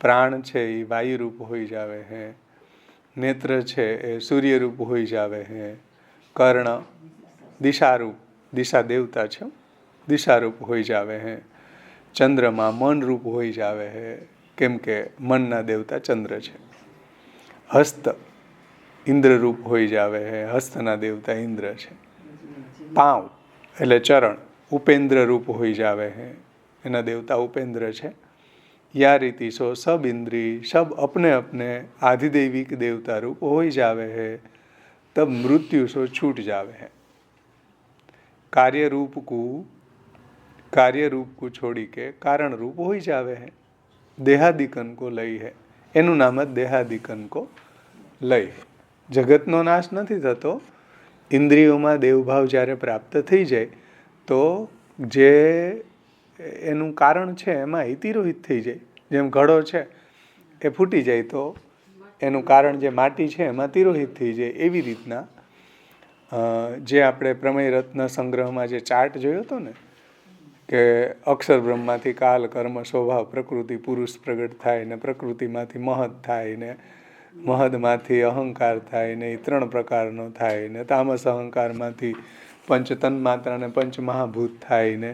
પ્રાણ છે એ વાયુરૂપ હોઈ જ આવે છે, નેત્ર છે એ સૂર્યરૂપ હોઈ જ આવે છે, કર્ણ દિશારૂપ, દિશા દેવતા છે, દિશારૂપ હોઈ જ આવે છે, ચંદ્રમાં મનરૂપ હોઈ જ આવે છે કેમ કે મનના દેવતા ચંદ્ર છે, હસ્ત ઇન્દ્રરૂપ હોઈ જ આવે છે, હસ્તના દેવતા ઇન્દ્ર છે, પાંવ એટલે ચરણ ઉપેન્દ્ર રૂપ હોઈ જ આવે છે, એના દેવતા ઉપેન્દ્ર છે. યા રીતિ સો સબ ઇન્દ્રી સબ अपने अपने आधिदैविक देवता रूप हो जावे है, तब मृत्यु सो छूट जावे है. कार्य रूप को छोड़ी के कारण रूप हो जावे है. देहादिकन को लई है, એનું નામ જ દેહાદિકન કો લય. જગતનો નાશ નથી થતો. ઇન્દ્રિયોમાં દેવભાવ જ્યારે પ્રાપ્ત થઈ જાય તો જે એનું કારણ છે એમાં તિરોહિત થઈ જાય. જેમ ઘડો છે એ ફૂટી જાય તો એનું કારણ જે માટી છે એમાં તિરોહિત થઈ જાય. એવી રીતના જે આપણે પ્રમેય રત્ન સંગ્રહમાં જે ચાર્ટ જોયો હતો ને કે અક્ષર બ્રહ્મમાંથી કાલ કર્મ સ્વભાવ પ્રકૃતિ પુરુષ પ્રગટ થાય ને, પ્રકૃતિમાંથી મહદ થાય ને, મહદમાંથી અહંકાર થાય ને, એ 3 પ્રકારનો થાય ને, તામસ અહંકારમાંથી પંચ તન્માત્રા ને પંચ મહાભૂત થાય ને,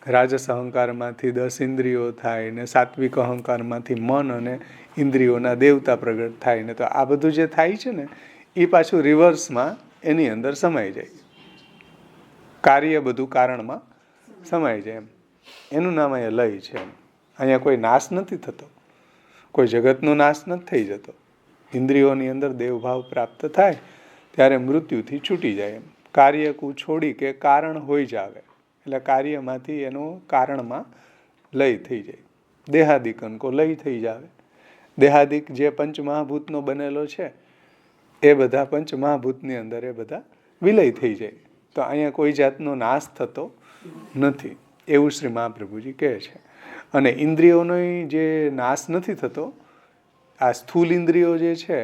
રાજસ અહંકારમાંથી 10 ઇન્દ્રિયો થાય ને, સાત્વિક અહંકારમાંથી મન અને ઇન્દ્રિયોના દેવતા પ્રગટ થાય ને. તો આ બધું જે થાય છે ને એ પાછું રિવર્સમાં એની અંદર સમાઈ જાય. કાર્ય બધું કારણમાં સમાઈ જાય એમ. એનું નામ અહીંયા લય છે એમ. અહીંયા કોઈ નાશ નથી થતો, કોઈ જગતનો નાશ નથી થઈ જતો. ઇન્દ્રિયોની અંદર દેવભાવ પ્રાપ્ત થાય ત્યારે મૃત્યુથી છૂટી જાય એમ. કાર્ય કુ છોડી કે કારણ હોઈ જ આવે એટલે કાર્યમાંથી એનો કારણમાં લય થઈ જાય. દેહાદિકન કો લય થઈ જાવે. દેહાદિક જે પંચમહાભૂતનો બનેલો છે એ બધા પંચમહાભૂતની અંદર એ બધા વિલય થઈ જાય. તો અહીંયા કોઈ જાતનો નાશ થતો નથી એવું શ્રી મહાપ્રભુજી કહે છે. અને ઇન્દ્રિયોનો જે નાશ નથી થતો, આ સ્થૂલ ઇન્દ્રિયો જે છે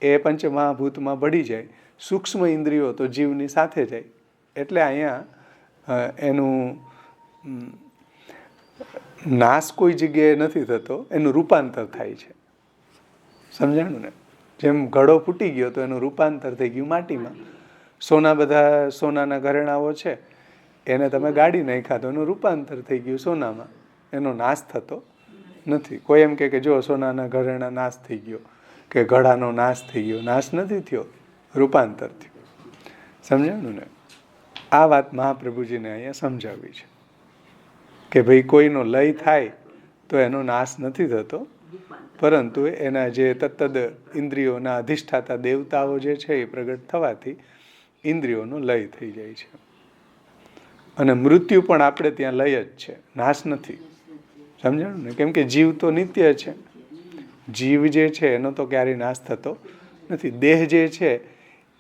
એ પંચમહાભૂતમાં ભળી જાય, સૂક્ષ્મ ઇન્દ્રિયો તો જીવની સાથે જાય. એટલે અહીંયા એનું નાશ કોઈ જગ્યાએ નથી થતો, એનું રૂપાંતર થાય છે. સમજાણું ને? જેમ ઘડો ફૂટી ગયો તો એનું રૂપાંતર થઈ ગયું માટીમાં. બધા સોનાના ઘરેણાઓ છે એને તમે ગાડી નાખ્યા તો એનું રૂપાંતર થઈ ગયું સોનામાં. એનો નાશ થતો નથી. કોઈ એમ કે જો સોનાના ઘરેણા નાશ થઈ ગયો કે ઘડાનો નાશ થઈ ગયો, નાશ નથી થયો, રૂપાંતર થયું. સમજાણું ને? આ વાત મહાપ્રભુજીને અહીંયા સમજાવી છે કે ભાઈ કોઈનો લય થાય તો એનો નાશ નથી થતો, પરંતુ એના જે તત્તદ ઇન્દ્રિયોના અધિષ્ઠાતા દેવતાઓ જે છે એ પ્રગટ થવાથી ઇન્દ્રિયોનો લય થઈ જાય છે. અને મૃત્યુ પણ આપણે ત્યાં લય જ છે, નાશ નથી. સમજાણું ને? કેમ કે જીવ તો નિત્ય છે. જીવ જે છે એનો તો ક્યારેય નાશ થતો નથી. દેહ જે છે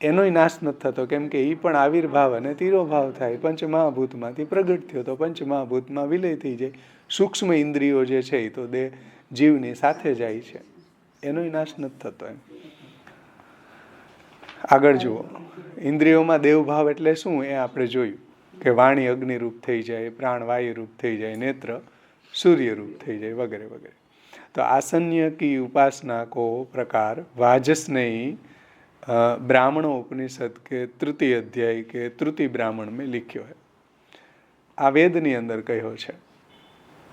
એનોય નાશ નથી થતો, કેમ કે એ પણ આવિર્ભાવ અને તિરોભાવ થાય. પંચમહાભૂતમાંથી પ્રગટ થયો તો પંચમહાભૂતમાં વિલય થઈ જાય. સૂક્ષ્મ ઇન્દ્રિયો જે છે એ તો દેહ જીવની સાથે જાય છે, એનોય નાશ નથી થતો એમ. આગળ જુઓ, ઇન્દ્રિયોમાં દેવભાવ એટલે શું એ આપણે જોયું કે વાણી અગ્નિરૂપ થઈ જાય, પ્રાણ વાયુરૂપ થઈ જાય, નેત્ર સૂર્યરૂપ થઈ જાય વગેરે વગેરે. તો આસન્ય કી ઉપાસના કો પ્રકાર વાજસ્નેયી ब्राह्मणों उपनिषद के तृतीय अध्याय के तृतीय ब्राह्मण में लिख्यो है. આ વેદની અંદર કહ્યો છે.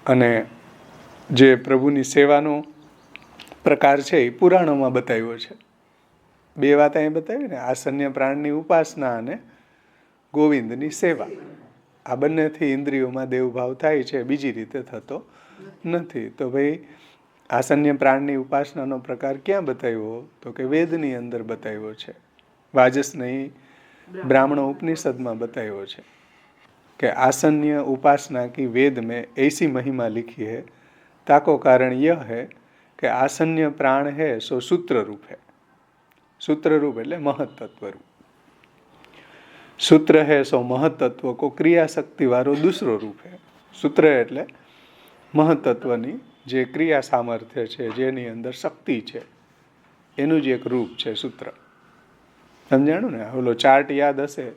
અને જે પ્રભુની સેવાનો પ્રકાર છે એ પુરાણોમાં બતાવ્યો છે. 2 વાત અહીં બતાવી ને, આસન્ય પ્રાણની ઉપાસના અને ગોવિંદની સેવા. આ બંનેથી ઇન્દ્રિયોમાં દેવભાવ થાય છે, બીજી રીતે થતો નથી. તો ભાઈ આસન્ય પ્રાણની ઉપાસનાનો પ્રકાર ક્યાં બતાવ્યો? તો કે વેદની અંદર બતાવ્યો છે. વાજસ્નેયી બ્રાહ્મણો ઉપનિષદમાં બતાવ્યો છે કે आसन्य उपासना की वेद में ऐसी महिमा लिखी है, ताको कारण यह है कि आसन्य प्राण है सो सूत्र रूप है. सूत्र रूप એટલે મહત તત્વ રૂપ. सूत्र है सो महतत्व को क्रियाशक्ति वाળો दूसरो रूप है। सूत्र એટલે મહતત્વની જે ક્રિયા સામર્થ્ય છે, જેની અંદર શક્તિ છે, એનું જ એક રૂપ છે સૂત્ર. સમજાણું ને? ઓલો ચાર્ટ યાદ હશે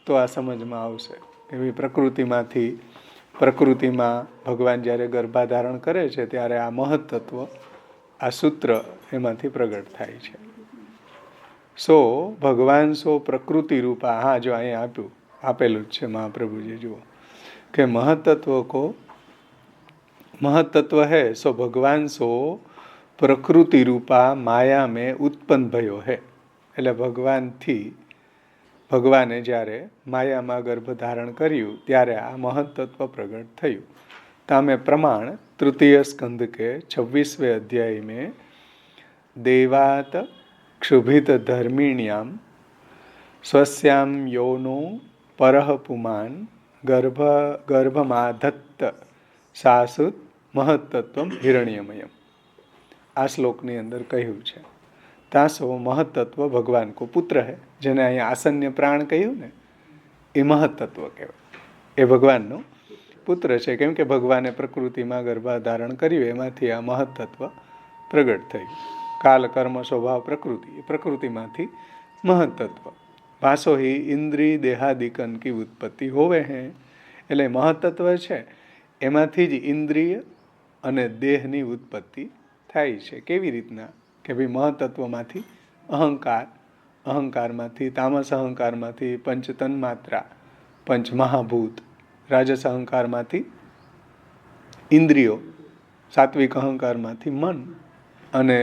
તો આ સમજમાં આવશે. એવી પ્રકૃતિમાં ભગવાન જ્યારે ગર્ભાધારણ કરે છે ત્યારે આ મહતત્વ, આ સૂત્ર એમાંથી પ્રગટ થાય છે. સો ભગવાન સો પ્રકૃતિ રૂપા. હા, જો અહીંયા આપેલું જ છે મહાપ્રભુજી, જુઓ કે महतत्व है सो भगवान सो प्रकृति रूपा माया में उत्पन्न भयो है. એટલે ભગવાને જ્યારે માયામાં ગર્ભ ધારણ કર્યું ત્યારે આ મહતત્વ પ્રગટ થયું. તામે પ્રમાણ तृतीय स्कंद के 26वें अध्याय में देवात क्षुभित धर्मिण्याम स्वस्याम योनो परह पुमान गर्भमाधत्त सासुत महतत्व हिरण्यमयम. આ શ્લોકની અંદર કહ્યું છે તાસો મહતત્વ ભગવાન કો પુત્ર હૈ. જેને અહીંયા આસન્ય પ્રાણ કહ્યું ને, એ મહતત્વ કહેવાય. એ ભગવાનનો પુત્ર છે, કેમ કે ભગવાને પ્રકૃતિમાં ગર્ભાધારણ કર્યું, એમાંથી આ મહતત્વ પ્રગટ થયું. કાલ કર્મ સ્વભાવ પ્રકૃતિ, એ પ્રકૃતિમાંથી મહતત્વ. ભાસો હિ ઇન્દ્રિય દેહાદિકન કી ઉત્પત્તિ હોવે હે. એટલે મહતત્વ છે એમાંથી જ ઇન્દ્રિય અને દેહની ઉત્પત્તિ થાય છે. કેવી રીતના? કે ભાઈ મહતત્વમાંથી અહંકારમાંથી તામસ અહંકારમાંથી પંચ તન્માત્રા, પંચ મહાભૂત, રાજસ અહંકારમાંથી ઇન્દ્રિયો, સાત્વિક અહંકારમાંથી મન, અને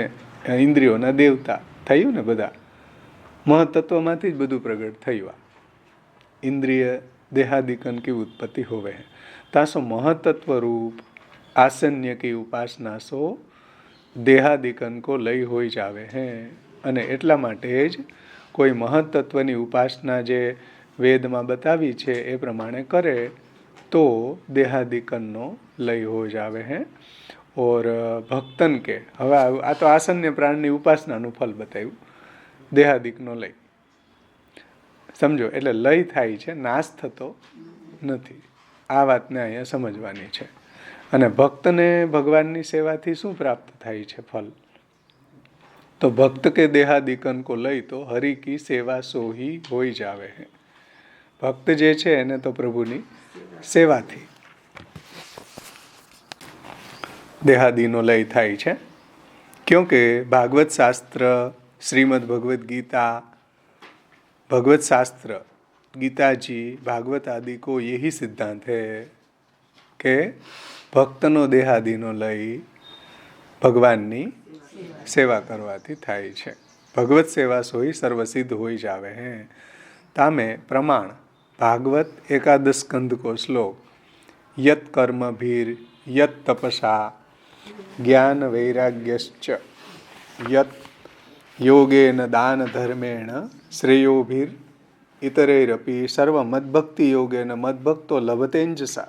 ઇન્દ્રિયોના દેવતા થયું ને. બધા મહતત્વમાંથી જ બધું પ્રગટ થયું. ઇન્દ્રિય देहादिकन की उत्पत्ति होवे है. तासो महतत्व रूप आसन्य की उपासना सो देहादिकन को लई होई जावे है. અને એટલા માટે જ કોઈ મહતત્વની ઉપાસના જે વેદમાં બતાવી છે એ પ્રમાણે કરે તો દેહાદિકનનો લય હો જાવે હે. ઓર ભક્તન કે, હવે આ તો આસન્ય પ્રાણની ઉપાસનાનું ફલ બતાવ્યું, દેહાદિકનો લય. સમજો, એટલે લય થાય છે, નાશ થતો નથી. આ વાતને અહીંયા સમજવાની છે. અને ભક્તને ભગવાનની સેવાથી શું પ્રાપ્ત થાય છે ફલ? તો ભક્ત કે દેહાદિકન કો લઈ તો હરિ કી સેવા સોહી હોઈ જાવે હે. ભક્ત જે છે એને તો પ્રભુની સેવાથી દેહાદિનો લય થાય છે. ક્યોંકि ભાગવત શાસ્ત્ર, શ્રીમદ ભગવદ ગીતા, भगवत शास्त्र, गीता जी, भागवत आदि को यही सिद्धांत है कि भक्तनो देहादिनो लय भगवाननी सेवा करवाथी थाय छे. भगवत सेवा सोई सर्वसिद्ध होई जावे हैं. तामे प्रमाण भागवत 11 स्कंद को श्लोक यत कर्म भीर यत तपसा ज्ञान वैराग्यश्च यत योगेन दान धर्मेण श्रेयोभिर इतरेरपि सर्व मद्भक्ति योगेन मद्भक्तो लभतेंज सा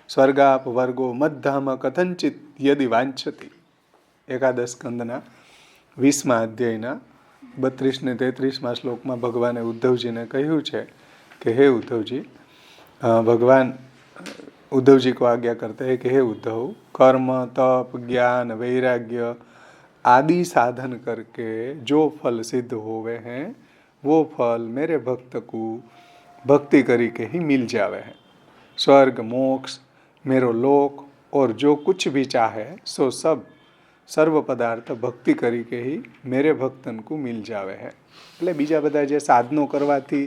स्वर्गाप वर्गो मद्धाम कथंचित यदि वांछति. 11 स्कंदना 20 अध्यायना 32 ને 33 શ્લોકમાં ભગવાને ઉદ્ધવજીને કહ્યું છે કે હે ઉદ્ધવજી, ભગવાન उद्धव जी को आज्ञा करते हैं कि हे उद्धव, कर्म तप ज्ञान वैराग्य आदि साधन करके जो फल सिद्ध होवे हैं वो फल मेरे भक्त को भक्ति करी के ही मिल जावे हैं. स्वर्ग मोक्ष मेरो लोक और जो कुछ भी चाहे सो सब सर्व पदार्थ भक्ति करी के ही मेरे भक्तन को मिल जावे हैं. એટલે બીજા બધા જે સાધનો કરવાથી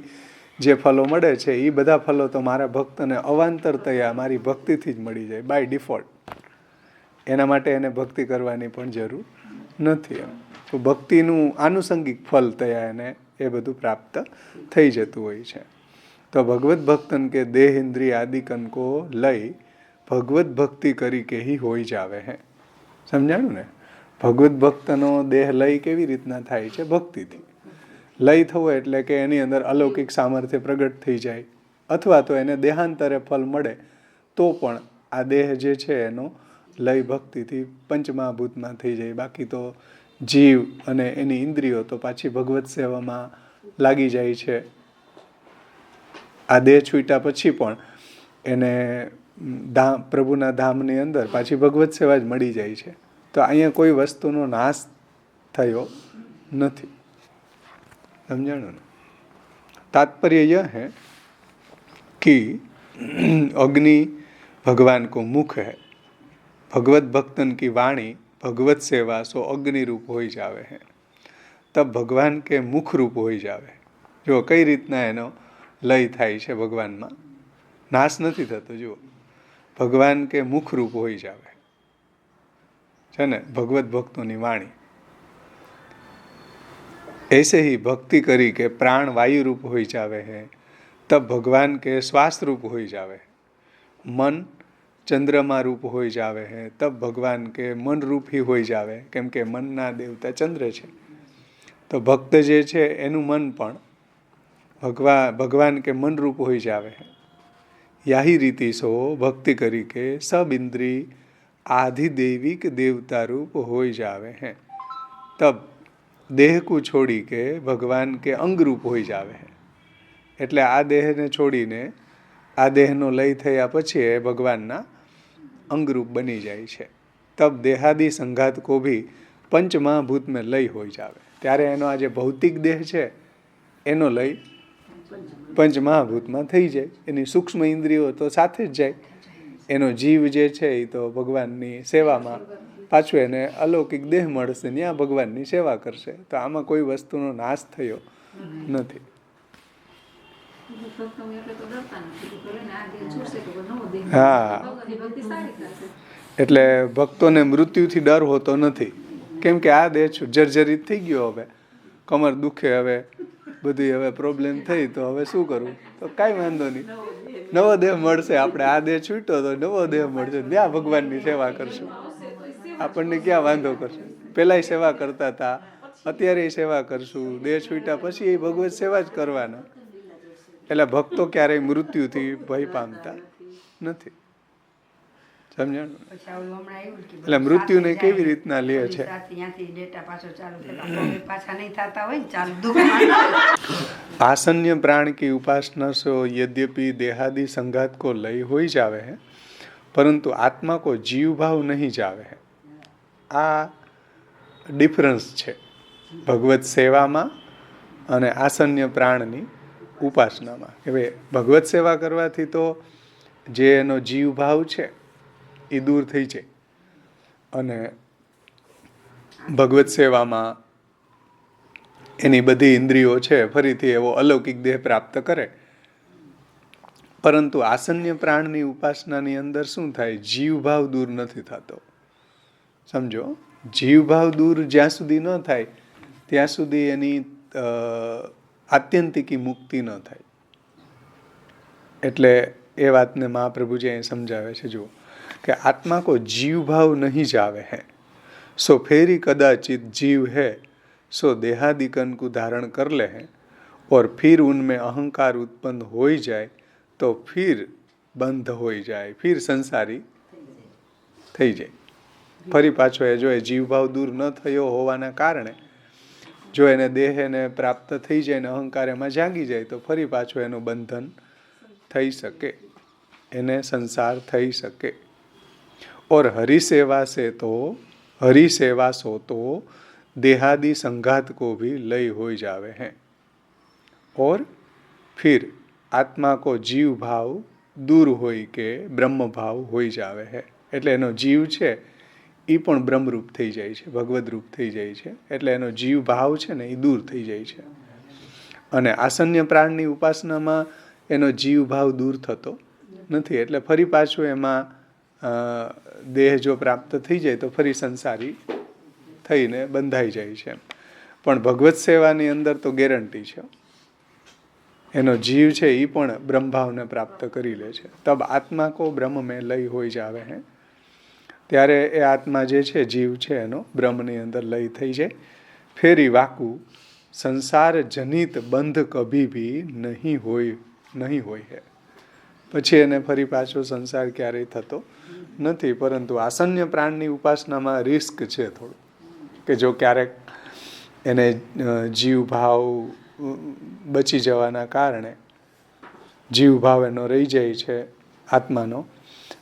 જે ફલો મળે છે એ બધા ફલો તો મારા ભક્તને અવાંતરતયા મારી ભક્તિથી જ મળી જાય બાય ડિફોલ્ટ. એના માટે એને ભક્તિ કરવાની પણ જરૂર નથી. તો ભક્તિનું આનુષંગિક ફલ તયા એને એ બધું પ્રાપ્ત થઈ જતું હોય છે. તો ભગવત ભક્તન કે દેહ ઇન્દ્રિય આદિકન કો લઈ ભગવત ભક્તિ કરી કે હી હોઈ જાવે હે. સમજાણું ને? ભગવત ભક્તનો દેહ લય કેવી રીતના થાય છે? ભક્તિથી. લય થવો એટલે કે એની અંદર અલૌકિક સામર્થ્ય પ્રગટ થઈ જાય, અથવા તો એને દેહાંતરે ફલ મળે તો પણ આ દેહ જે છે એનો લય ભક્તિથી પંચમહાભૂતમાં થઈ જાય. બાકી તો જીવ અને એની ઇન્દ્રિયો તો પાછી ભગવત સેવામાં લાગી જાય છે. આ દેહ છૂટ્યા પછી પણ એને પ્રભુના ધામની અંદર પાછી ભગવત સેવા જ મળી જાય છે. તો અહીંયા કોઈ વસ્તુનો નાશ થયો નથી. સમજાણું ને? तात्पर्य यह है कि अग्नि भगवान को मुख है, भगवत भक्तन की वाणी भगवत सेवा सो अग्नि रूप हो जावे है, तब भगवान के मुख रूप हो जावे. जो कई રીતના એનો લય થાય છે ભગવાનમાં, નાશ નથી થતો. જુઓ, ભગવાન કે મુખ રૂપ હોઈ જાવે છે ને ભગવત ભક્તોની વાણી. ऐसे ही भक्ति करी के प्राण वायु रूप हो जावे है, तब भगवान के श्वास रूप हो जावे. मन चंद्रमा रूप हो जावे है, तब भगवान के मन रूप ही हो जावे, केम के मनना देवता चंद्र છે. તો ભક્ત જે છે એનું મન પણ ભગવાન કે મન રૂપ હોઈ જાવે है. याही रीति सो भक्ति करी के सब इंद्री आधिदैविक देवता रूप हो जावे हैं, तब देह को छोड़ी के भगवान के अंग रूप हो जावे है. એટલે આ દેહને છોડીને આ દેહનો લય થયા પછી એ ભગવાનના અંગરૂપ બની જાય છે. તબ દેહાદિ સંઘાત કો ભી પંચમહાભૂત में લય હોઈ જાવે. ત્યારે એનો આ જે ભૌતિક દેહ છે એનો લય પંચમહાભૂતમાં થઈ જાય. એની સૂક્ષ્મ ઇન્દ્રિયો તો સાથે જ જાય. એનો જીવ જે છે એ તો ભગવાનની સેવામાં પાછું એને અલૌકિક દેહ મળશે, ત્યાં ભગવાનની સેવા કરશે. તો આમાં કોઈ વસ્તુનો નાશ થયો નથી. હા, એટલે ભક્તોને મૃત્યુથી ડર હોતો નથી. કેમ કે આ દેહ જર્જરિત થઈ ગયો, હવે કમર દુખે, હવે બધી હવે પ્રોબ્લેમ થઈ, તો હવે શું કરવું? તો કાંઈ વાંધો નહીં, નવો દેહ મળશે. આપણે આ દેહ છૂટ્યો તો નવો દેહ મળશે, ત્યાં ભગવાનની સેવા કરશું. આપણને ક્યાં વાંધો કરશે? પહેલાંય સેવા કરતા હતા, અત્યારે સેવા કરશું. દેહ છૂટ્યા પછી એ ભગવત સેવા જ કરવાના. એટલે ભક્તો ક્યારેય મૃત્યુથી ભય પામતા નથી. સમજાણું? એટલે મૃત્યુને કેવી રીતના લે છે? आसन्य प्राण की उपासना से यद्यपि देहादि संघात को लय हो जावे है, परंतु आत्मा को जीव भाव नहीं जावे है. આ ડિફરન્સ છે ભગવત સેવામાં અને આસન્ય પ્રાણની ઉપાસનામાં. કે ભાઈ ભગવત સેવા કરવાથી તો જે એનો જીવ ભાવ છે એ દૂર થઈ જાય, અને ભગવત સેવામાં એની બધી ઇન્દ્રિયો છે ફરીથી એવો અલૌકિક દેહ પ્રાપ્ત કરે. પરંતુ આસન્ય પ્રાણની ઉપાસનાની અંદર શું થાય? જીવ ભાવ દૂર નથી થતો. સમજો, જીવ ભાવ દૂર જ્યાં સુધી ન થાય ત્યાં સુધી એની આત્યંતિકી મુક્તિ ન થાય. એટલે એ વાતને મહાપ્રભુજી અહીં સમજાવે છે. જુઓ કે આત્મા કો जीव भाव नहीं जावे है, सो फेरी कदाचित जीव है, सो देहादिकन को धारण कर ले है, और फिर उनमें अहंकार उत्पन्न हो जाए तो फिर बंध हो जाए, फिर संसारी થઈ જાય. ફરી પાછો એ જો એ જીવભાવ દૂર ન થયો હોવાના કારણે જો એને દેહ એને પ્રાપ્ત થઈ જાય ને અહંકાર એમાં જાગી જાય તો ફરી પાછો એનું બંધન થઈ શકે, એને સંસાર થઈ શકે. और हरि सेवा से तो हरि सेवा सो तो देहादि संघात को भी लय हो जावे हैं, और फिर आत्मा को जीव भाव दूर होई के ब्रह्म भाव होई जावे है. એટલે એનો જીવ છે એ પણ બ્રહ્મરૂપ થઈ જાય છે, ભગવદ રૂપ થઈ જાય છે. એટલે એનો જીવ ભાવ છે ને એ દૂર થઈ જાય છે. અને આસન્ય પ્રાણની ઉપાસનામાં એનો જીવ ભાવ દૂર થતો નથી. એટલે ફરી પાછું એમાં દેહ જો પ્રાપ્ત થઈ જાય તો ફરી સંસારી થઈને બંધાઈ જાય છે. પણ ભગવત સેવાની અંદર તો ગેરંટી છે, એનો જીવ છે એ પણ બ્રહ્મભાવને પ્રાપ્ત કરી લે છે. તબ આત્મા કો બ્રહ્મ મેં લય હોઈ જાવે હે. ત્યારે એ આત્મા જે છે, જીવ છે, એનો બ્રહ્મની અંદર લય થઈ જાય. ફેરી વાકુ સંસાર જનિત બંધ કભી ભી નહીં હોય હે. પછી એને ફરી પાછો સંસાર ક્યારેય થતો નથી. પરંતુ આસન્ય પ્રાણની ઉપાસનામાં રિસ્ક છે થોડું, કે જો ક્યારેક એને જીવ ભાવ બચી જવાના કારણે જીવ ભાવ એનો રહી જાય છે આત્માનો,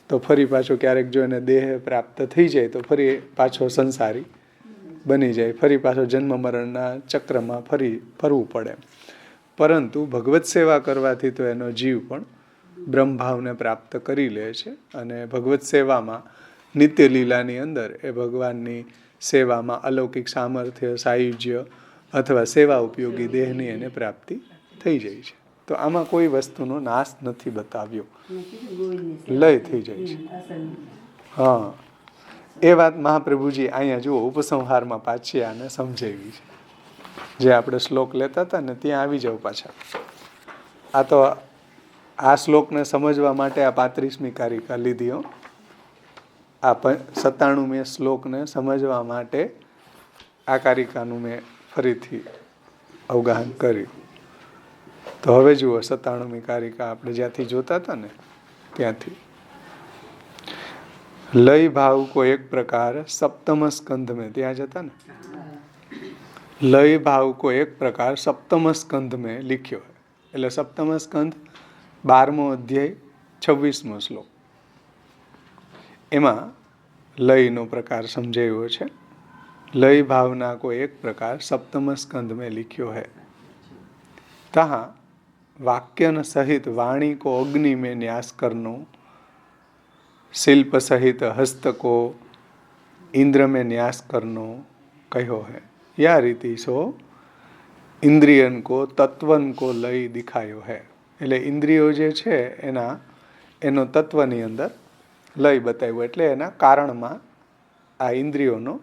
તો ફરી પાછો ક્યારેક જો એને દેહ પ્રાપ્ત થઈ જાય તો ફરી પાછો સંસારી બની જાય, ફરી પાછો જન્મ મરણના ચક્રમાં ફરવું પડે. પરંતુ ભગવત સેવા કરવાથી તો એનો જીવ પણ બ્રહ્મભાવને પ્રાપ્ત કરી લે છે અને ભગવત સેવામાં નિત્ય લીલાની અંદર એ ભગવાનની સેવામાં અલૌકિક સામર્થ્ય, સાયુજ્ય અથવા સેવા ઉપયોગી દેહની એને પ્રાપ્તિ થઈ જાય છે. તો આમાં કોઈ વસ્તુનો નાશ નથી બતાવ્યો, લય થઈ જાય છે. હા, એ વાત મહાપ્રભુજી અહીંયા જુઓ ઉપસંહારમાં પાછી આને સમજાવી છે. જે આપણે શ્લોક લેતા હતા ને ત્યાં આવી જાવ પાછા. આ તો આ શ્લોકને સમજવા માટે આ 35મી કારિકા લીધી હો. આ 97મી શ્લોકને સમજવા માટે આ કારિકાનું મેં ફરીથી અવગાહન કર્યું. તો હવે જુઓ 97મી કારિકા આપણે જ્યાંથી જોતા હતા ને ત્યાંથી. લય ભાવ કો એક પ્રકાર સપ્તમ સ્કંધ में, ત્યાં જતા ને, લય ભાવ કો એક પ્રકાર સપ્તમ સ્કંધ में लिख्यो है. એટલે સપ્તમ સ્કંધ 12મો અધ્યાય 26મો શ્લોક, એમાં લયનો પ્રકાર સમજાયો છે. લય भावना को एक प्रकार सप्तम स्कंध में लिख्यो है. तहाँ वाक्यन सहित वाणी को अग्नि में न्यास करनो, शिल्प सहित हस्त को इंद्र में न्यास करनो कहो है. या रीति सो इंद्रियन को तत्वन को लय दिखायो है. એટલે ઇન્દ્રિયો જે છે એનો તત્વની અંદર લય બતાવ્યો, એટલે એના કારણમાં આ ઇન્દ્રિયોનો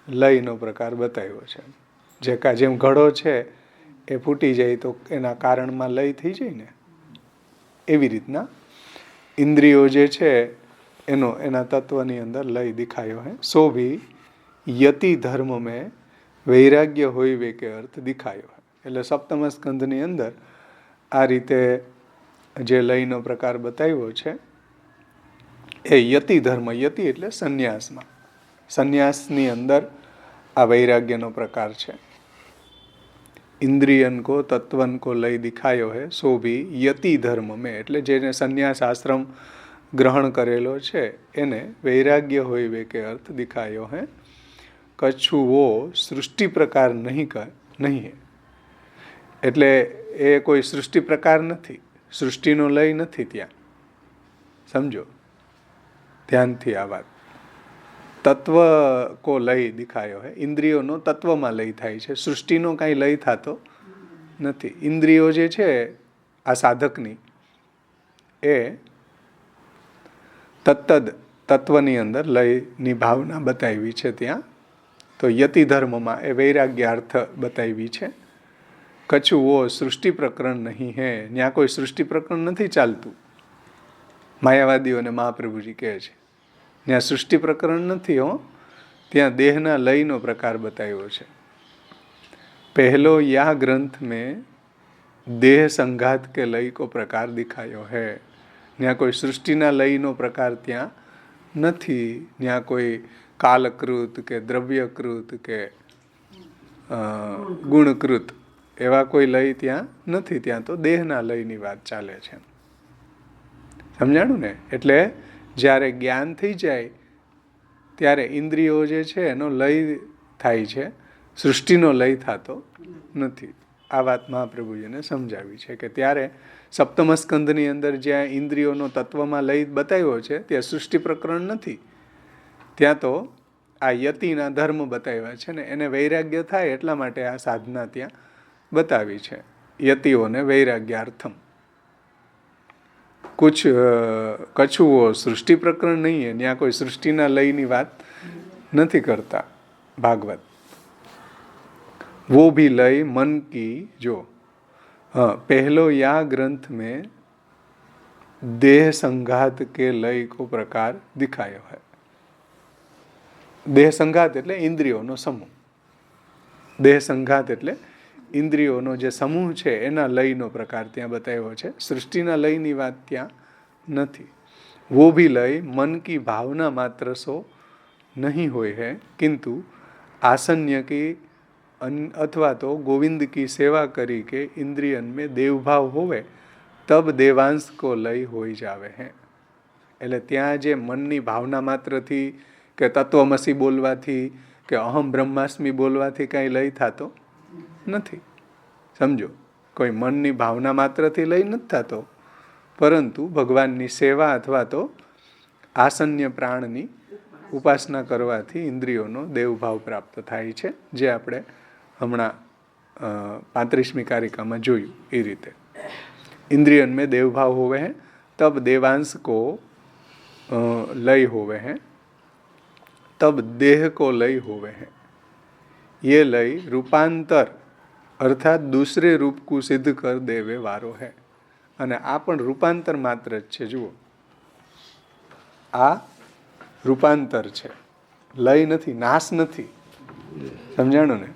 લયનો પ્રકાર બતાવ્યો છે. જેમ ઘડો છે એ ફૂટી જાય તો એના કારણમાં લય થઈ જાય ને, એવી રીતના ઇન્દ્રિયો જે છે એના તત્વની અંદર લય દિખાયો હે. સો ભી યતિ ધર્મ મેં વૈરાગ્ય હોય કે અર્થ દિખાયો હે. એટલે સપ્તમ સ્કંધની અંદર આ રીતે જે લયનો પ્રકાર બતાવ્યો છે એ યતિ ધર્મ, યતિ એટલે સંન્યાસમાં, સંન્યાસની અંદર આ વૈરાગ્યનો પ્રકાર છે. इंद्रियन को तत्वन को लय दिखायो है. सो भी यति धर्म में, એટલે જેને સંન્યાસ આશ્રમ ગ્રહણ કરેલો છે એને વૈરાગ્ય હોય કે અર્થ દિખાયો है. કચ્છુ વો સૃષ્ટિ પ્રકાર નહીં હે. એટલે એ કોઈ સૃષ્ટિ પ્રકાર નથી, સૃષ્ટિનો લય નથી ત્યાં. સમજો ધ્યાનથી આ વાત. તત્વ કો લય દિખાયો હે. ઇન્દ્રિયોનો તત્વમાં લય થાય છે, સૃષ્ટિનો કાંઈ લય થતો નથી. ઇન્દ્રિયો જે છે આ સાધકની એ તત્વની અંદર લયની ભાવના બતાવી છે ત્યાં. તો યતિ ધર્મમાં એ વૈરાગ્યાર્થ બતાવી છે. કચ્છું વો સૃષ્ટિ પ્રકરણ નહીં હે. ત્યાં કોઈ સૃષ્ટિ પ્રકરણ નથી ચાલતું. માયાવાદીઓને મહાપ્રભુજી કહે છે ત્યાં સૃષ્ટિ પ્રકરણ નથી હો, ત્યાં દેહના લયનો પ્રકાર બતાવ્યો છે. પહેલો યા ગ્રંથ में देह संघात के लय को प्रकार दिखायो है. ત્યાં કોઈ સૃષ્ટિના લયનો પ્રકાર ત્યાં નથી. ત્યાં કોઈ કાલકૃત કે દ્રવ્યકૃત કે ગુણકૃત એવા કોઈ લય ત્યાં નથી. ત્યાં તો દેહના લયની વાત ચાલે છે. સમજાણું ને? એટલે જ્યારે જ્ઞાન થઈ જાય ત્યારે ઇન્દ્રિયો જે છે એનો લય થાય છે, સૃષ્ટિનો લય થતો નથી. આ વાત મહાપ્રભુજીને સમજાવી છે કે ત્યારે સપ્તમ સ્કંધની અંદર જ્યાં ઇન્દ્રિયોનો તત્વમાં લય બતાવ્યો છે ત્યાં સૃષ્ટિ પ્રકરણ નથી. ત્યાં તો આ યતિના ધર્મ બતાવ્યા છે ને એને વૈરાગ્ય થાય એટલા માટે આ સાધના ત્યાં બતાવી છે. યતિઓને વૈરાગ્યાર્થમ. કચ્છુઓ સૃષ્ટિ પ્રકરણ નહીં હે. ત્યાં કોઈ સૃષ્ટિના લયની વાત નથી કરતા ભાગવત. वो भी लय मन की जो पहलो या ग्रंथ में देह संघात के लय को प्रकार दिखायो है. देह संघात એટલે ઇન્દ્રિયોનો સમૂહ. દેહ સંઘાત એટલે ઇન્દ્રિયોનો જે સમૂહ છે એના લયનો પ્રકાર ત્યાં બતાવ્યો છે. સૃષ્ટિના લયની વાત ત્યાં નથી. वो भी लय मन की भावना मात्र सो नहीं હોય है, किंतु आसन्य की अथवा तो गोविंद की सेवा करी के इंद्रियन में देव भाव होवे તબ દેવાંશ કો લય હોઈ જાવે હે. એટલે ત્યાં જે મનની ભાવના માત્રથી કે તત્વમસી બોલવાથી કે અહમ બ્રહ્માસ્મિ બોલવાથી કાંઈ લય થતો નથી. સમજો, કોઈ મનની ભાવના માત્રથી લય નથી થતો, પરંતુ ભગવાનની સેવા અથવા તો આસન્ય પ્રાણની ઉપાસના કરવાથી ઇન્દ્રિયોનો દેવભાવ પ્રાપ્ત થાય છે, જે આપણે હમણાં 35મી કારિકામાં જોયું એ રીતે. इंद्रियन में देव भाव होवे हैं तब देवांश को लय होवे हैं, तब देह को लय होवे हैं. ये लय रूपांतर अर्थात दूसरे रूप को सिद्ध कर देवे वारो है. અને આ પણ રૂપાંતર માત્ર જ છે. જુઓ, આ રૂપાંતર છે, લય નથી, નાશ નથી. સમજાણું ને?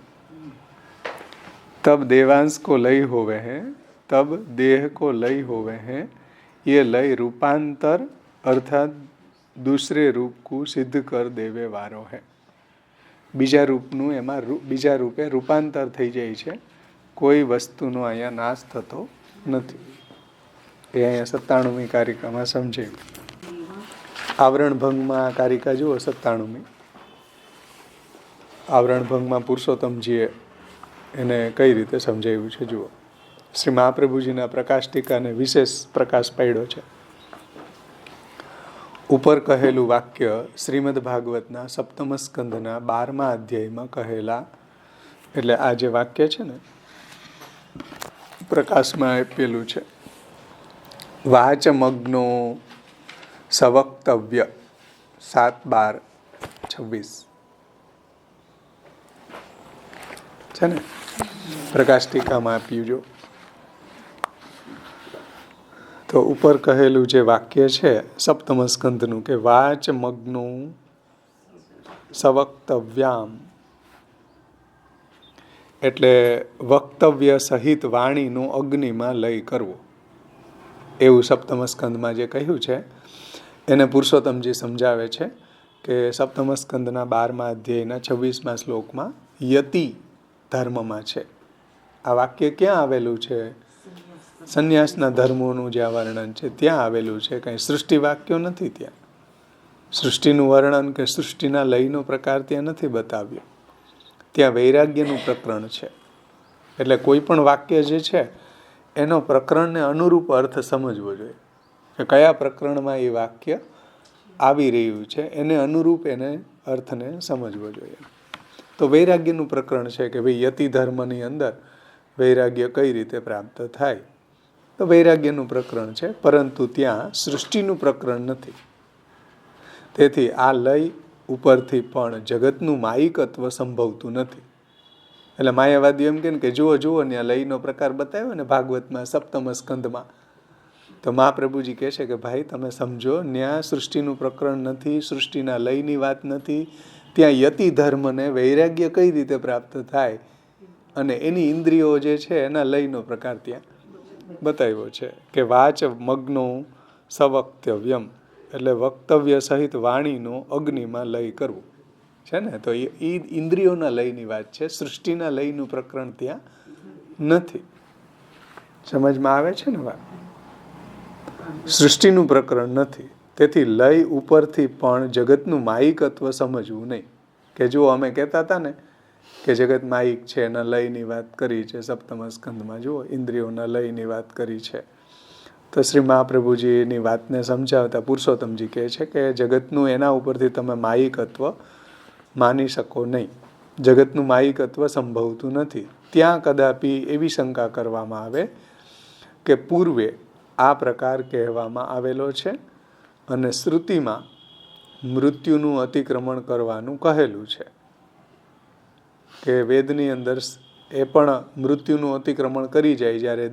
तब देवांश को लय होवे हैं, तब देह को लय होवे हैं. ये लय रूपांतर अर्थात दूसरे रूप को सिद्ध कर देवे वारो है. બીજા રૂપનું એમાં બીજા રૂપે રૂપાંતર થઈ જાય છે. કોઈ વસ્તુનો અહીંયા નાશ થતો નથી. એ અહીંયા 97મી કારિકામાં સમજાયું. આવરણ ભંગમાં કારિકા જુઓ 97મી. આવરણ ભંગમાં પુરુષોત્તમજીએ એને કઈ રીતે સમજાવ્યું છે જુઓ. શ્રી મહાપ્રભુજીના પ્રકાશ ટીકાને વિશેષ પ્રકાશ પાડ્યો છે. ઉપર કહેલું વાક્ય શ્રીમદ ભાગવતના 7મ સ્કંધના 12મા અધ્યાયમાં કહેલા, એટલે આ જે વાક્ય છે ને પ્રકાશમાં આપેલું છે. વાચમગ્નો સવક્તવ્ય 7-12-26 છે ને, પ્રકાશ ટીકામાં આપ્યું. જો તો ઉપર કહેલું જે વાક્ય છે 7મ સ્કંધનું કે વાચમગ્નું સવક્તવ્યામ, એટલે વક્તવ્ય સહિત વાણીનું અગ્નિમાં લય કરવો, એવું 7મ સ્કંધમાં જે કહ્યું છે એને પુરુષોત્તમજી સમજાવે છે કે 7મ સ્કંધના 12મા અધ્યાયના 26મા શ્લોકમાં યતિ ધર્મમાં છે. આ વાક્ય ક્યાં આવેલું છે? સંન્યાસના ધર્મોનું જ્યાં વર્ણન છે ત્યાં આવેલું છે. કંઈ સૃષ્ટિ વાક્યો નથી. ત્યાં સૃષ્ટિનું વર્ણન કે સૃષ્ટિના લયનો પ્રકાર ત્યાં નથી બતાવ્યો. ત્યાં વૈરાગ્યનું પ્રકરણ છે. એટલે કોઈ પણ વાક્ય જે છે એનો પ્રકરણને અનુરૂપ અર્થ સમજવો જોઈએ, કે કયા પ્રકરણમાં એ વાક્ય આવી રહ્યું છે એને અનુરૂપ એને અર્થને સમજવો જોઈએ. તો વૈરાગ્યનું પ્રકરણ છે કે ભાઈ યતિ ધર્મની અંદર વૈરાગ્ય કઈ રીતે પ્રાપ્ત થાય, તો વૈરાગ્યનું પ્રકરણ છે, પરંતુ ત્યાં સૃષ્ટિનું પ્રકરણ નથી. તેથી આ લય ઉપરથી પણ જગતનું માયિકત્વ સંભવતું નથી. એટલે માયાવાદી એમ કે જુઓ જુઓ ને આ લયનો પ્રકાર બતાવ્યો ને ભાગવતમાં 7મ સ્કંધમાં, તો મહાપ્રભુજી કહે છે કે ભાઈ તમે સમજો, ત્યાં સૃષ્ટિનું પ્રકરણ નથી, સૃષ્ટિના લયની વાત નથી. ત્યાં યતિ ધર્મને વૈરાગ્ય કઈ રીતે પ્રાપ્ત થાય અને એની ઇન્દ્રિયો જે છે એના લયનો પ્રકાર ત્યાં બતાવ્યો છે કે વાચ મગ્નો સવક્તવ્યમ, એટલે વક્તવ્ય સહિત વાણીનો અગ્નિમાં લય કરવું છે ને. તો એ ઇન્દ્રિયોના લયની વાત છે, સૃષ્ટિના લયનું પ્રકરણ ત્યાં નથી. સમજમાં આવે છે ને વાત? સૃષ્ટિનું પ્રકરણ નથી. તેથી લય ઉપરથી પણ જગતનું માયિકત્વ સમજવું નહીં. કે જો અમે કહેતા હતા ને કે જગત માયિક છે, એના લયની વાત કરી છે 7મ સ્કંધમાં. જુઓ, ઇન્દ્રિયોના લયની વાત કરી છે. તો શ્રી મહાપ્રભુજીની વાતને સમજાવતા પુરુષોત્તમજી કહે છે કે જગતનું એના ઉપરથી તમે માયિકત્વ માની શકો નહીં. જગતનું માયિકત્વ સંભવતું નથી. ત્યાં કદાપી એવી શંકા કરવામાં આવે કે પૂર્વે આ પ્રકાર કહેવામાં આવેલો છે અને શ્રુતિમાં મૃત્યુનું અતિક્રમણ કરવાનું કહેલું છે, કે વેદની અંદર એ પણ મૃત્યુનું અતિક્રમણ કરી જાય જ્યારે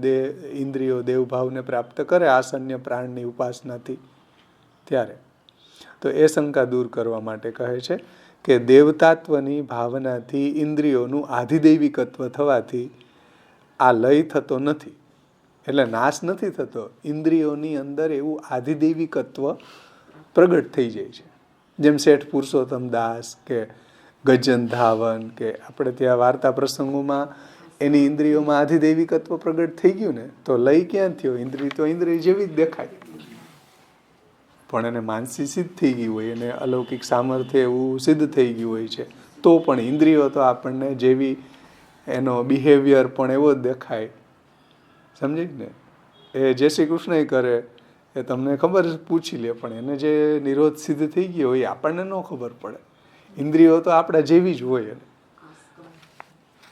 ઇન્દ્રિયો દેવભાવને પ્રાપ્ત કરે આસન્ય પ્રાણની ઉપાસનાથી ત્યારે. તો એ શંકા દૂર કરવા માટે કહે છે કે દેવતાત્વની ભાવનાથી ઇન્દ્રિયોનું આધિદૈવિકત્વ થવાથી આ લય થતો નથી, એટલે નાશ નથી થતો. ઇન્દ્રિયોની અંદર એવું આધિદૈવિકત્વ પ્રગટ થઈ જાય છે. જેમ શેઠ પુરુષોત્તમ દાસ કે ગજન ધાવન કે આપણે ત્યાં વાર્તા પ્રસંગોમાં એની ઇન્દ્રિયોમાં આધિદૈવિકત્વ પ્રગટ થઈ ગયું ને, તો લય ક્યાં થયો? ઇન્દ્રિય તો ઇન્દ્રિય જેવી જ દેખાય, પણ એને માનસી સિદ્ધ થઈ ગઈ હોય, એને અલૌકિક સામર્થ્ય એવું સિદ્ધ થઈ ગયું હોય છે, તો પણ ઇન્દ્રિયો તો આપણને જેવી, એનો બિહેવિયર પણ એવો જ દેખાય. સમજી ને? એ જય શ્રી કૃષ્ણ કરે એ તમને ખબર પૂછી લે, પણ એને જે નિરોધ સિદ્ધ થઈ ગયો હોય આપણને ન ખબર પડે. ઇન્દ્રિયો તો આપણા જેવી જ હોય.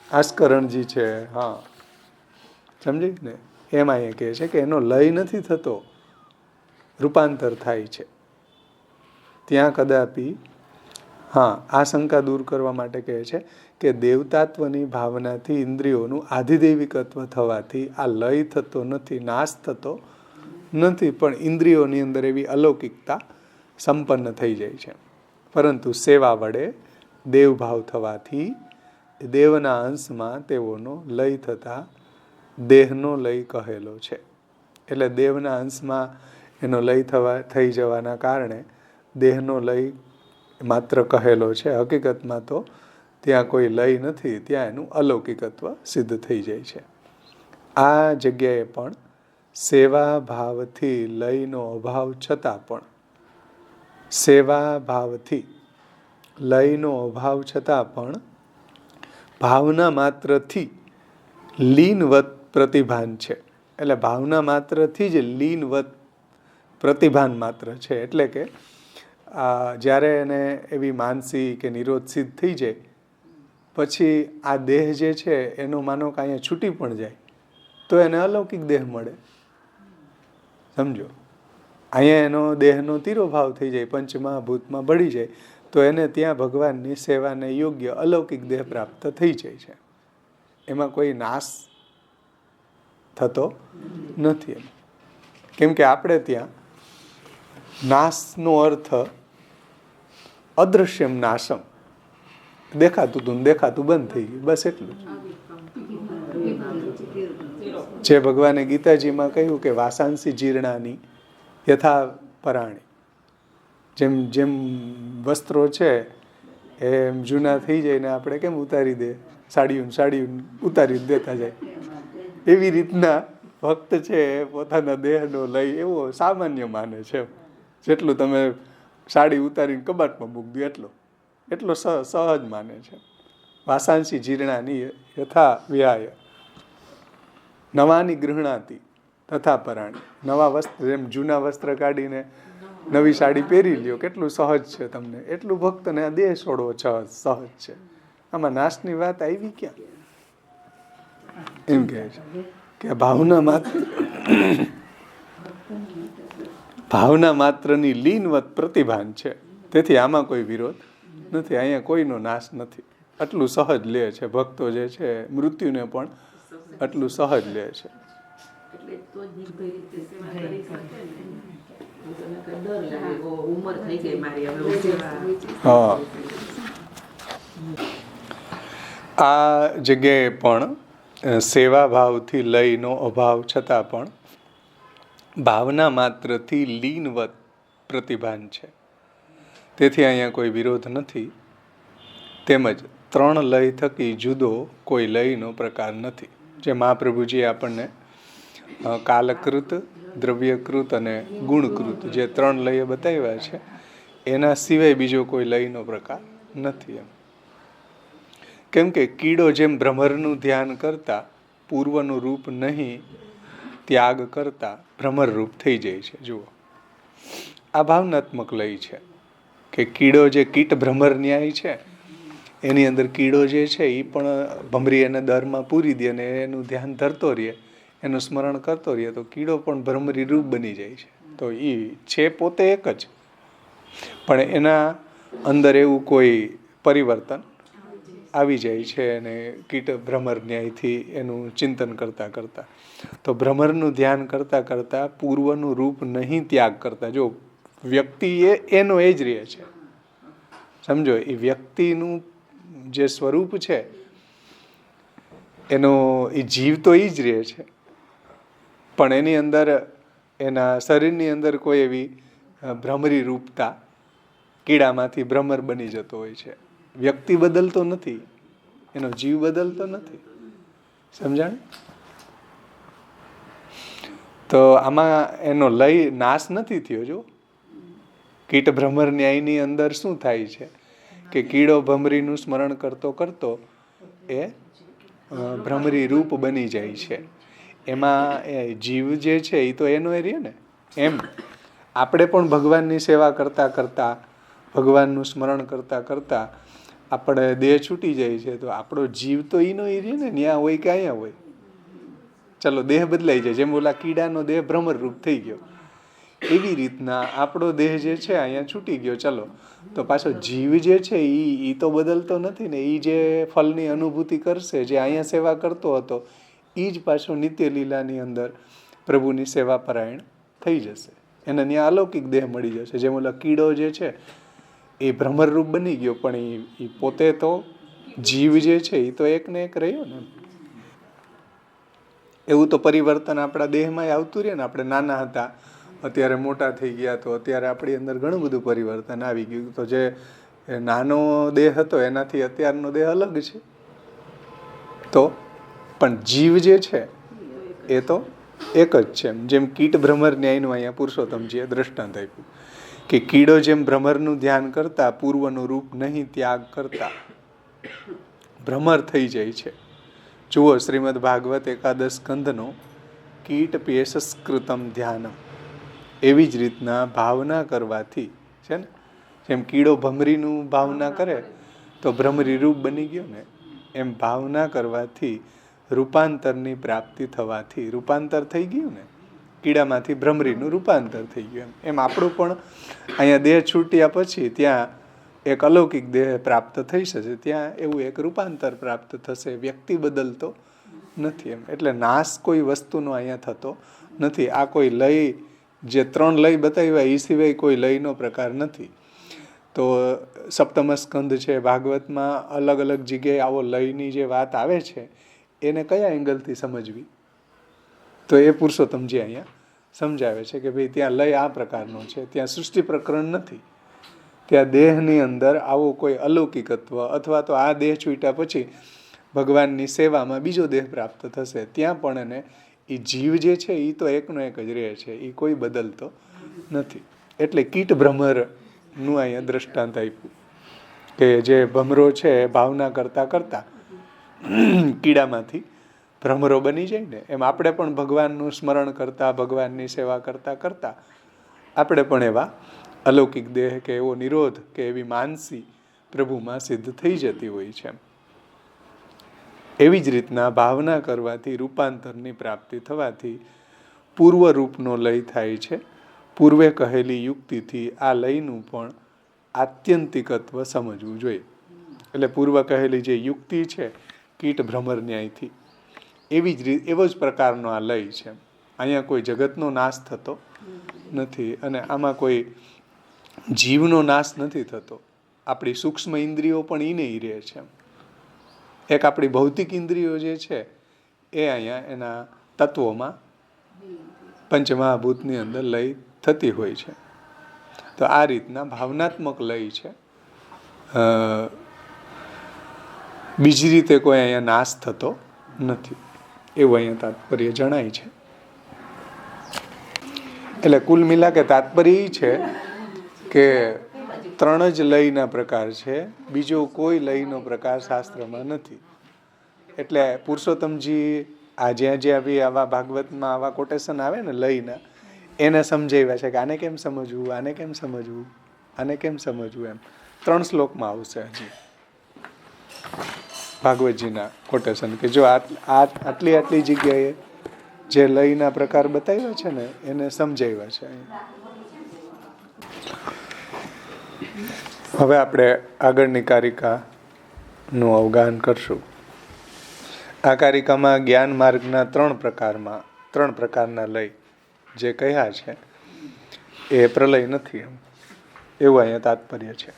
આસ્કરણજી છે, હા, સમજી ને? એમાં એ કહે છે કે એનો લય નથી થતો, રૂપાંતર થાય છે. ત્યાં કદાપી, હા, આ શંકા દૂર કરવા માટે કહે છે કે દેવતાત્વની ભાવનાથી ઇન્દ્રિયોનું આધિદૈવિકત્વ થવાથી આ લય થતો નથી, નાશ થતો નથી, પણ ઇન્દ્રિયોની અંદર એવી અલૌકિકતા સંપન્ન થઈ જાય છે. પરંતુ સેવા વડે દેવભાવ થવાથી દેવના અંશમાં તેઓનો લય થતા દેહનો લય કહેલો છે. એટલે દેવના અંશમાં એનો લય થઈ જવાના કારણે દેહનો લય માત્ર કહેલો છે. હકીકતમાં તો ત્યાં કોઈ લય નથી, ત્યાં એનું અલૌકિકત્વ સિદ્ધ થઈ જાય છે. આ જગ્યાએ પણ સેવા ભાવથી લયનો અભાવ છતાં પણ, સેવા ભાવથી લયનો અભાવ છતાં પણ ભાવના માત્રથી લીનવત પ્રતિભાન છે. એટલે ભાવના માત્રથી જ લીનવત પ્રતિભાન માત્ર છે. એટલે કે જ્યારે એને એવી માનસી કે નિરોધ સિદ્ધ થઈ જાય પછી આ દેહ જે છે એનો માનો કે અહીંયા છૂટી પણ જાય તો એને અલૌકિક દેહ મળે. સમજો, અહીંયા એનો દેહનો તિરોભાવ થઈ જાય, પંચમહાભૂતમાં ભળી જાય, તો એને ત્યાં ભગવાનની સેવાને યોગ્ય અલૌકિક દેહ પ્રાપ્ત થઈ જાય છે. એમાં કોઈ નાશ થતો નથી. કેમ કે આપણે ત્યાં નાશનો અર્થ અદૃશ્યમ નાશમ, દેખાતું હતું ને દેખાતું બંધ થઈ ગયું, બસ એટલું. જે ભગવાને ગીતાજીમાં કહ્યું કે વાસાંસી જીર્ણાની યથા પરાણી, જેમ જેમ વસ્ત્રો છે એમ જૂના થઈ જાય ને આપણે કેમ ઉતારી દે, સાડીઓ ઉતારી દેતા જાય, એવી રીતના ભક્ત છે પોતાના દેહનો લઈ એવો સામાન્ય માને છે. જેટલું તમે સાડી ઉતારીને કબાટમાં મૂકી દો એટલો સહજ માને છે. વાસાંસી જીર્ણાની યથા વિહાય નવાની ગૃહણાતી તથા પરાણી. નવા વસ્ત્ર, જેમ જૂના વસ્ત્ર કાઢીને નવી સાડી પહેરી લ્યો, કેટલું સહજ છે તમને, એટલું ભક્તને આ દેહ છોડવો સહજ છે. આમાં નાશની વાત આવી ક્યાં? એમ કહે છે કે ભાવના માત્રની લીનવત પ્રતિભાન છે. તેથી આમાં કોઈ વિરોધ નથી, અહીંયા કોઈનો નાશ નથી. આટલું સહજ લે છે ભક્તો જે છે, મૃત્યુને પણ આટલું સહજ લે છે. હા, આ જગ્યાએ પણ સેવા ભાવથી લયનો અભાવ છતાં પણ ભાવના માત્રથી લીનવત પ્રતિભાન છે. તેથી અહીંયા કોઈ વિરોધ નથી. તેમજ ત્રણ લય થકી જુદો કોઈ લયનો પ્રકાર નથી. જે મહાપ્રભુજીએ આપણને કાલકૃત, દ્રવ્યકૃત અને ગુણકૃત જે ત્રણ લય બતાવ્યા છે, એના સિવાય બીજો કોઈ લયનો પ્રકાર નથી. એમ કેમ કે કીડો જેમ ભ્રમરનું ધ્યાન કરતા પૂર્વનું રૂપ નહીં ત્યાગ કરતા ભ્રમર રૂપ થઈ જાય છે. જુઓ, આ ભાવનાત્મક લય છે કે કીડો જે કીટ ભ્રમર ન્યાય છે એની અંદર કીડો જે છે એ પણ ભમરી એને દરમાં પૂરી દે અને એનું ધ્યાન ધરતો રહે, એનું સ્મરણ કરતો રહે, તો કીડો પણ ભ્રમરી રૂપ બની જાય છે. તો એ છે પોતે એક જ, પણ એના અંદર એવું કોઈ પરિવર્તન આવી જાય છે અને કીટ ભ્રમર ન્યાયથી એનું ચિંતન કરતા કરતા, તો ભ્રમરનું ધ્યાન કરતા કરતા પૂર્વનું રૂપ નહીં ત્યાગ કરતા, જો વ્યક્તિ એનો એ જ રહે છે. સમજો, એ વ્યક્તિનું જે સ્વરૂપ છે એનો એ જીવ તો એ જ રહે છે, પણ એની અંદર એના શરીરની અંદર કોઈ એવી ભ્રમરી રૂપતા કીડામાંથી ભ્રમર બની જતો હોય છે. વ્યક્તિ બદલતો નથી, એનો જીવ બદલતો નથી. સમજાણ? તો આમાં એનો લય નાશ નથી થયો. જો કીટ ભ્રમર ન્યાયની અંદર શું થાય છે કે કીડો ભમરીનું સ્મરણ કરતો કરતો એ ભ્રમરી રૂપ બની જાય છે. એમાં એ જીવ જે છે એ તો એનો એ રહે ને. એમ આપણે પણ ભગવાનની સેવા કરતા કરતા, ભગવાનનું સ્મરણ કરતા કરતા આપણે દેહ છૂટી જાય છે, તો આપણો જીવ તો એનો એ રહે ને, ત્યાં હોય કે અહીંયા હોય. ચલો દેહ બદલાઈ જાય, જેમ ઓલા કીડાનો દેહ ભ્રમર રૂપ થઈ ગયો, એવી રીતના આપણો દેહ જે છે અહીંયા છૂટી ગયો. ચલો તો પાછો જીવ જે છે એ તો બદલતો નથી ને. એ જે ફલની અનુભૂતિ કરશે, જે અહીંયા સેવા કરતો હતો, એ જ પાછો નિત્ય લીલાની અંદર પ્રભુની સેવા પરાયણ થઈ જશે. એને ત્યાં અલૌકિક દેહ મળી જશે. જેમ ઓલા કીડો જે છે એ ભ્રમર રૂપ બની ગયો, પણ એ પોતે તો જીવ જે છે એ તો એક ને એક રહ્યો ને. એવું તો પરિવર્તન આપણા દેહમાં આવતું રહે ને. આપણે નાના હતા, અત્યારે મોટા થઈ ગયા, તો અત્યારે આપણી અંદર ઘણું બધું પરિવર્તન આવી ગયું. તો જે નાનો દેહ હતો એનાથી અત્યારનો દેહ અલગ છે. તો પણ જીવ જે છે એ તો એક જ છે. જેમ કીટ ભ્રમર ન્યાયનું અહીંયા પુરુષોત્તમજીએ દ્રષ્ટાંત આપ્યું કે કીડો જેમ ભ્રમરનું ધ્યાન કરતા પૂર્વનું રૂપ નહીં ત્યાગ કરતા ભ્રમર થઈ જાય છે. જુઓ શ્રીમદ ભાગવત એકાદશ સ્કંધનો કીટ પેશસ્કૃતમ ધ્યાનમ. એવી જ રીતના ભાવના કરવાથી છે ને, જેમ કીડો ભમરીનું ભાવના કરે તો ભ્રમરી રૂપ બની ગયો ને, એમ ભાવના કરવાથી રૂપાંતરની પ્રાપ્તિ થવાથી રૂપાંતર થઈ ગયું ને. કીડામાંથી ભ્રમરીનું રૂપાંતર થઈ ગયું. એમ આપણું પણ અહીંયા દેહ છૂટ્યા પછી ત્યાં એક અલૌકિક દેહ પ્રાપ્ત થઈ શકે. ત્યાં એવું એક રૂપાંતર પ્રાપ્ત થશે. વ્યક્તિ બદલતો નથી એમ. એટલે નાશ કોઈ વસ્તુનો અહીંયા થતો નથી. આ કોઈ લય, જે 3 લય બતાવ્યા એ સિવાય કોઈ લયનો પ્રકાર નથી. તો સપ્તમ સ્કંધ છે ભાગવતમાં, અલગ અલગ જગ્યાએ આવો લયની જે વાત આવે છે એને કયા એંગલથી સમજવી, તો એ પુરુષોત્તમજી અહીંયા સમજાવે છે કે ભાઈ ત્યાં લય આ પ્રકારનો છે. ત્યાં સૃષ્ટિ પ્રકરણ નથી. ત્યાં દેહની અંદર આવો કોઈ અલૌકિકત્વ, અથવા તો આ દેહ છૂટ્યા પછી ભગવાનની સેવામાં બીજો દેહ પ્રાપ્ત થશે, ત્યાં પણ એને એ જીવ જે છે એ તો એકનો એક જ રહે છે, એ કોઈ બદલતો નથી. એટલે કીટ ભ્રમરનું અહીંયા દ્રષ્ટાંત આપ્યું કે જે ભમરો છે એ ભાવના કરતા કરતા કીડામાંથી ભ્રમરો બની જાય ને, એમ આપણે પણ ભગવાનનું સ્મરણ કરતા, ભગવાનની સેવા કરતા કરતા આપણે પણ એવા અલૌકિક દેહ કે એવો નિરોધ કે એવી માનસી પ્રભુમાં સિદ્ધ થઈ જતી હોય છે. એવી જ રીતના ભાવના કરવાથી રૂપાંતરની પ્રાપ્તિ થવાથી પૂર્વ રૂપનો લય થાય છે. પૂર્વે કહેલી યુક્તિથી આ લયનું પણ આત્યંતિકત્વ સમજવું જોઈએ. એટલે પૂર્વ કહેલી જે યુક્તિ છે કીટ ભ્રમર ન્યાયથી, એવી જ એવો જ પ્રકારનો આ લય છે. અહીંયા કોઈ જગતનો નાશ થતો નથી અને આમાં કોઈ જીવનો નાશ નથી થતો. આપણી સૂક્ષ્મ ઇન્દ્રિયો પણ ઈ રહે છે. એક આપણી ભૌતિક ઇન્દ્રિયો જે છે એ અહીંયા એના તત્વોમાં પંચમહાભૂતની અંદર લય થતી હોય છે. તો આ રીતના ભાવનાત્મક લય છે. બીજી રીતે કોઈ અહીંયા નાશ થતો નથી, એવું અહીંયા તાત્પર્ય જણાય છે. એટલે કુલ મિલા કે તાત્પર્ય એ છે કે 3 જ લયના પ્રકાર છે, બીજો કોઈ લયનો પ્રકાર શાસ્ત્રમાં નથી. એટલે પુરુષોત્તમજી આ જ્યાં બી આવા ભાગવતમાં આવા કોટેશન આવે ને લયના, એને સમજાવ્યા છે કે આને કેમ સમજવું, આને કેમ સમજવું, આને કેમ સમજવું, એમ 3 શ્લોકમાં આવશે હજી ભાગવતજીના કોટેશન કે જો આટલી જગ્યાએ જે લયના પ્રકાર બતાવ્યા છે ને એને સમજાવ્યા છે. હવે આપણે આગળની કારિકાનું અવગાહન કરશું. આ કારિકામાં જ્ઞાન માર્ગના 3 પ્રકારના લય જે કહ્યા છે એ પ્રલય નથી, એવું અહીંયા તાત્પર્ય છે.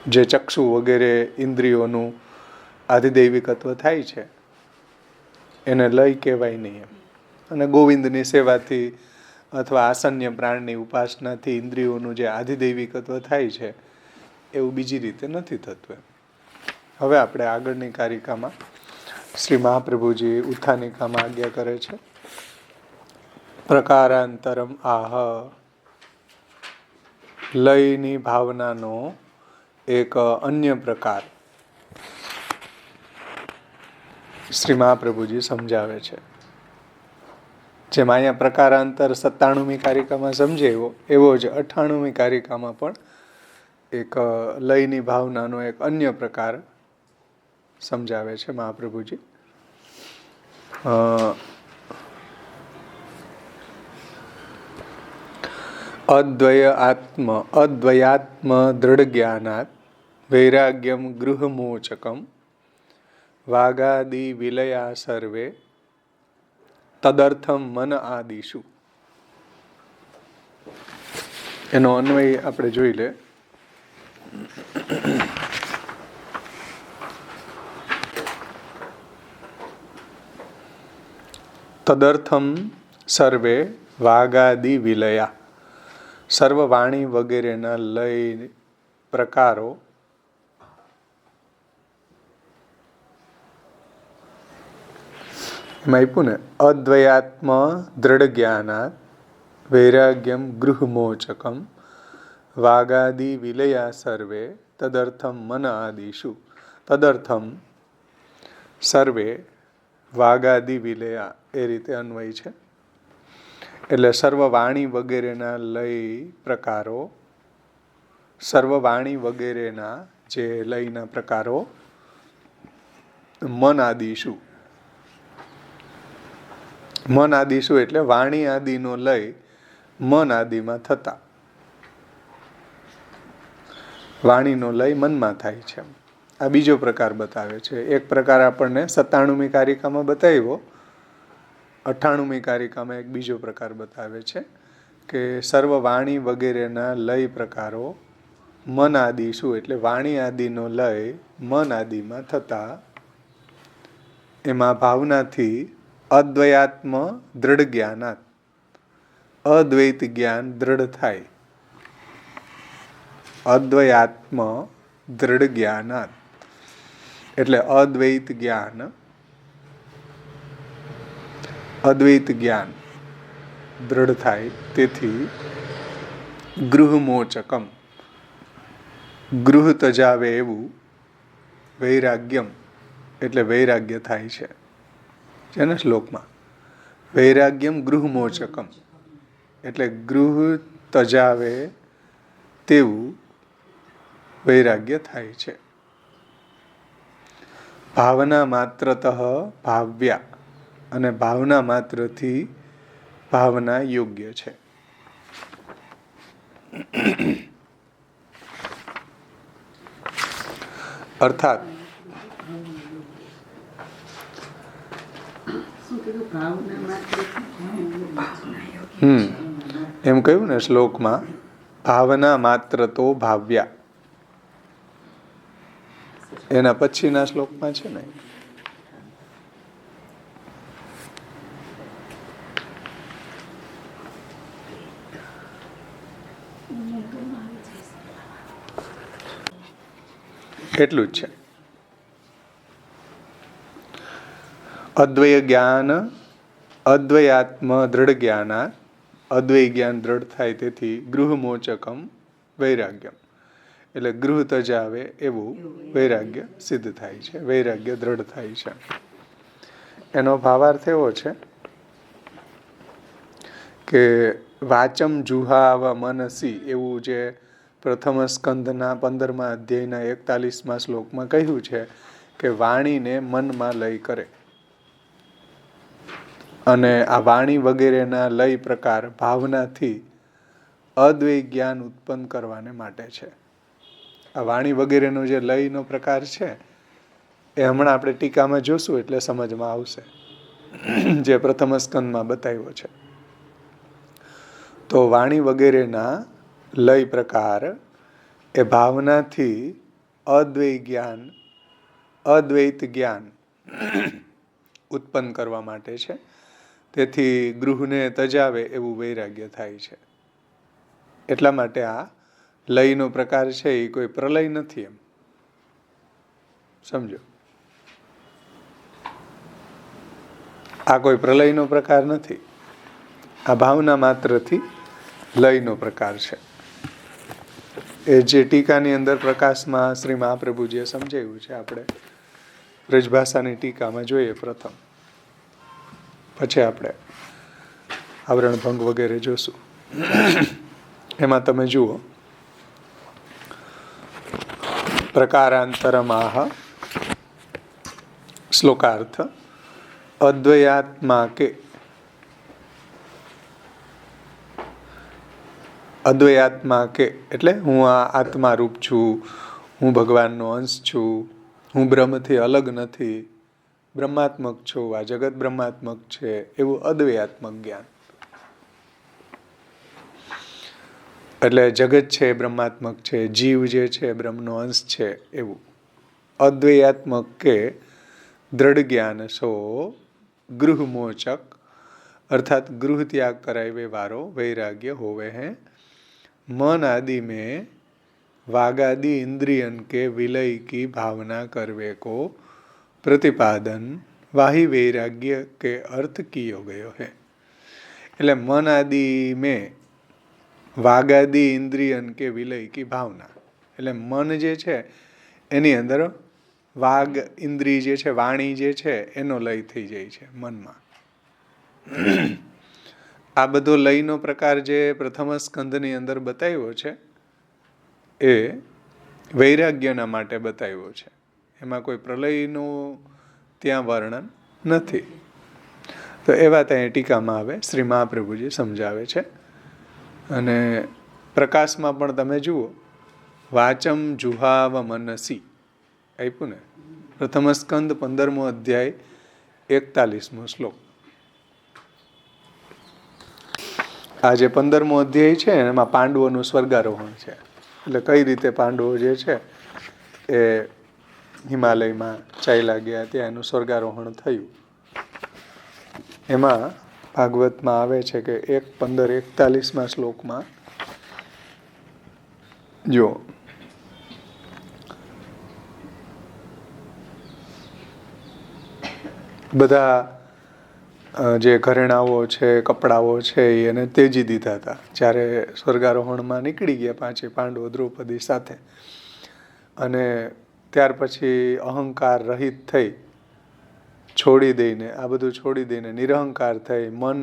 જે ચક્ષુ વગેરે ઇન્દ્રિયોનું આધિદૈવિકત્વ થાય છે એને લય કહેવાય નહીં એમ. અને ગોવિંદની સેવાથી અથવા આસન્ય પ્રાણની ઉપાસનાથી ઇન્દ્રિયોનું જે આધિદૈવિકત્વ થાય છે એવું બીજી રીતે નથી થતું એમ. હવે આપણે આગળની કારિકામાં શ્રી મહાપ્રભુજી ઉત્થાનિકામાં આજ્ઞા કરે છે. પ્રકારાંતરમ આહ, લયની ભાવનાનો એક અન્ય પ્રકાર શ્રી મહાપ્રભુજી સમજાવે છે. જેમ અહીંયા પ્રકારાંતર 97મી કારિકામાં સમજે એવો જ 98મી કારિકામાં પણ એક લયની ભાવનાનો એક અન્ય પ્રકાર સમજાવે છે મહાપ્રભુજી. અદ્વયાત્મ દૃઢ જ્ઞાનાત વૈરાગ્યમ ગૃહમોચકમ વાગાદિ વિલયા સર્વે તદર્થમ મન આદિશુ. એનો અન્વય આપણે જોઈ લે. તદર્થમ સર્વે વાગાદિ વિલયા, સર્વ વાણી વગેરેના લય પ્રકારો એમાં આપ્યું ને, અદ્વયાત્મ દૃઢ જ્ઞાનાત વૈરાગ્યમ ગૃહમોચકમ વાગાદિ વિલયા સર્વે તદર્થમ મન આદિશુ. તદર્થમ સર્વે વાગાદિ વિલયા એ રીતે અન્વય છે. એટલે સર્વ વાણી વગેરેના લય પ્રકારો, સર્વ વાણી વગેરેના જે લયના પ્રકારો મન આદિશુ. મન આદિશુ એટલે વાણી આદિનો લય મન આદિમાં થતા. વાણીનો લય મનમાં થાય છે. આ બીજો પ્રકાર બતાવે છે. એક પ્રકાર આપણને 97મી કારિકામાં બતાવ્યો, 98મી કારિકામાં એક બીજો પ્રકાર બતાવે છે કે સર્વ વાણી વગેરેના લય પ્રકારો મન આદિશુ એટલે વાણી આદિનો લય મન આદિમાં થતા. એમાં ભાવનાથી અદ્વયાત્મ દૃઢ જ્ઞાનાત, અદ્વૈત જ્ઞાન દૃઢ થાય. અદ્વયાત્મ દૃઢ જ્ઞાનાત એટલે અદ્વૈત જ્ઞાન, અદ્વૈત જ્ઞાન દૃઢ થાય. તેથી ગૃહમોચકમ, ગૃહ તજાવે એવું વૈરાગ્યમ એટલે વૈરાગ્ય થાય છે. છે ને શ્લોકમાં, વૈરાગ્યમ ગૃહમોચકમ એટલે ગૃહ તજાવે તેવું વૈરાગ્ય થાય છે. ભાવના માત્રતઃ ભાવ્યા અને ભાવના માત્રથી ભાવના યોગ્ય છે. અર્થાત એમ કહ્યું ને શ્લોકમાં, ભાવના માત્ર તો ભાવ્યા. એના પછીના શ્લોકમાં છે ને, એટલું જ છે. અદ્વય જ્ઞાન, અદ્વયાત્મ દૃઢ જ્ઞાના, અદ્વય જ્ઞાન દૃઢ થાય તેથી ગૃહમોચકમ વૈરાગ્યમ એટલે ગૃહ તજાવે એવું વૈરાગ્ય સિદ્ધ થાય છે, વૈરાગ્ય દ્રઢ થાય છે. એનો ભાવાર્થ એવો છે કે વાચમ જુહાવ મનસી એવું જે પ્રથમ સ્કંધના 15મા અધ્યાયના 41મા શ્લોકમાં કહ્યું છે કે વાણીને મનમાં લય કરે. અને આ વાણી વગેરેના લય પ્રકાર ભાવનાથી અદ્વૈત જ્ઞાન ઉત્પન્ન કરવાને માટે છે. આ વાણી વગેરેનો જે લયનો પ્રકાર છે એ હમણાં આપણે ટીકામાં જોશું એટલે સમજમાં આવશે, જે પ્રથમ સ્કંદમાં બતાવ્યો છે. તો વાણી વગેરેના લય પ્રકાર એ ભાવનાથી અદ્વૈત જ્ઞાન ઉત્પન્ન કરવા માટે છે. તેથી ગૃહને તજાવે એવું વૈરાગ્ય થાય છે. એટલા માટે આ લયનો પ્રકાર છે એ કોઈ પ્રલય નથી, એમ સમજો. આ કોઈ પ્રલયનો પ્રકાર નથી, આ ભાવના માત્રથી લયનો પ્રકાર છે. એ જે ટીકાની અંદર પ્રકાશમાં શ્રી મહાપ્રભુજીએ સમજાવ્યું છે, આપણે બ્રજભાષાની ટીકામાં જોઈએ પ્રથમ, પછી આપણે આવરણ ભંગ વગેરે જોશું. એમાં તમે જુઓ, પ્રકારાંતરમાહ શ્લોકાર્થ અદ્વયાત્મા કે અદ્વયાત્મા કે એટલે હું આ આત્મા રૂપ છું, હું ભગવાનનો અંશ છું, હું બ્રહ્મથી અલગ નથી, બ્રહ્માત્મક છું, આ જગત બ્રહ્માત્મક છે, એવું અદ્વયાત્મક જ્ઞાન. એટલે જગત છે બ્રહ્માત્મક છે, જીવ જે છે બ્રહ્મનો અંશ છે, એવું અદ્વયાત્મક કે દ્રઢ જ્ઞાન સો ગૃહમોચક अर्थात गृह त्याग करावे वारो वैराग्य होवे हैं. मन आदि में वागादि इंद्रियन के विलय की भावना करवे को प्रतिपादन वाही वैराग्य के अर्थ कियो गयो है. એટલે મન આદિ में વાગાદि इंद्रियन के विलय की भावना, એટલે મન જે છે એની અંદર વાગ ઇન્દ્રિય જે છે, વાણી જે છે, એનો લય થઈ જાય છે મનમાં. આ બધો લયનો પ્રકાર જે પ્રથમ સ્કંદની અંદર બતાવ્યો છે એ વૈરાગ્યના માટે બતાવ્યો છે. એમાં કોઈ પ્રલયનું ત્યાં વર્ણન નથી. તો એવા ત્યાં ટીકામાં આવે શ્રી મહાપ્રભુજી સમજાવે છે. અને પ્રકાશમાં પણ તમે જુઓ, વાચમ જુહાવ મનસી આપ્યું ને, પ્રથમ સ્કંદ 15મો અધ્યાય 41મો શ્લોક. આ જે 15મો અધ્યાય છે એમાં પાંડવોનું સ્વર્ગારોહણ છે. એટલે કઈ રીતે પાંડવો જે છે એ હિમાલયમાં ચાલ્યા ગયા, ત્યાં એનું સ્વર્ગારોહણ થયું. એમાં ભાગવતમાં આવે છે કે 1:15-41 શ્લોકમાં જો બધા જે ઘરેણાઓ છે, કપડાઓ છે, એને તેજી દીધા હતા જ્યારે સ્વર્ગારોહણમાં નીકળી ગયા પાંચે પાંડવો દ્રૌપદી સાથે. અને ત્યાર પછી અહંકાર રહિત થઈ, છોડી દઈને, આ બધું છોડી દઈને નિરહંકાર થઈ, મન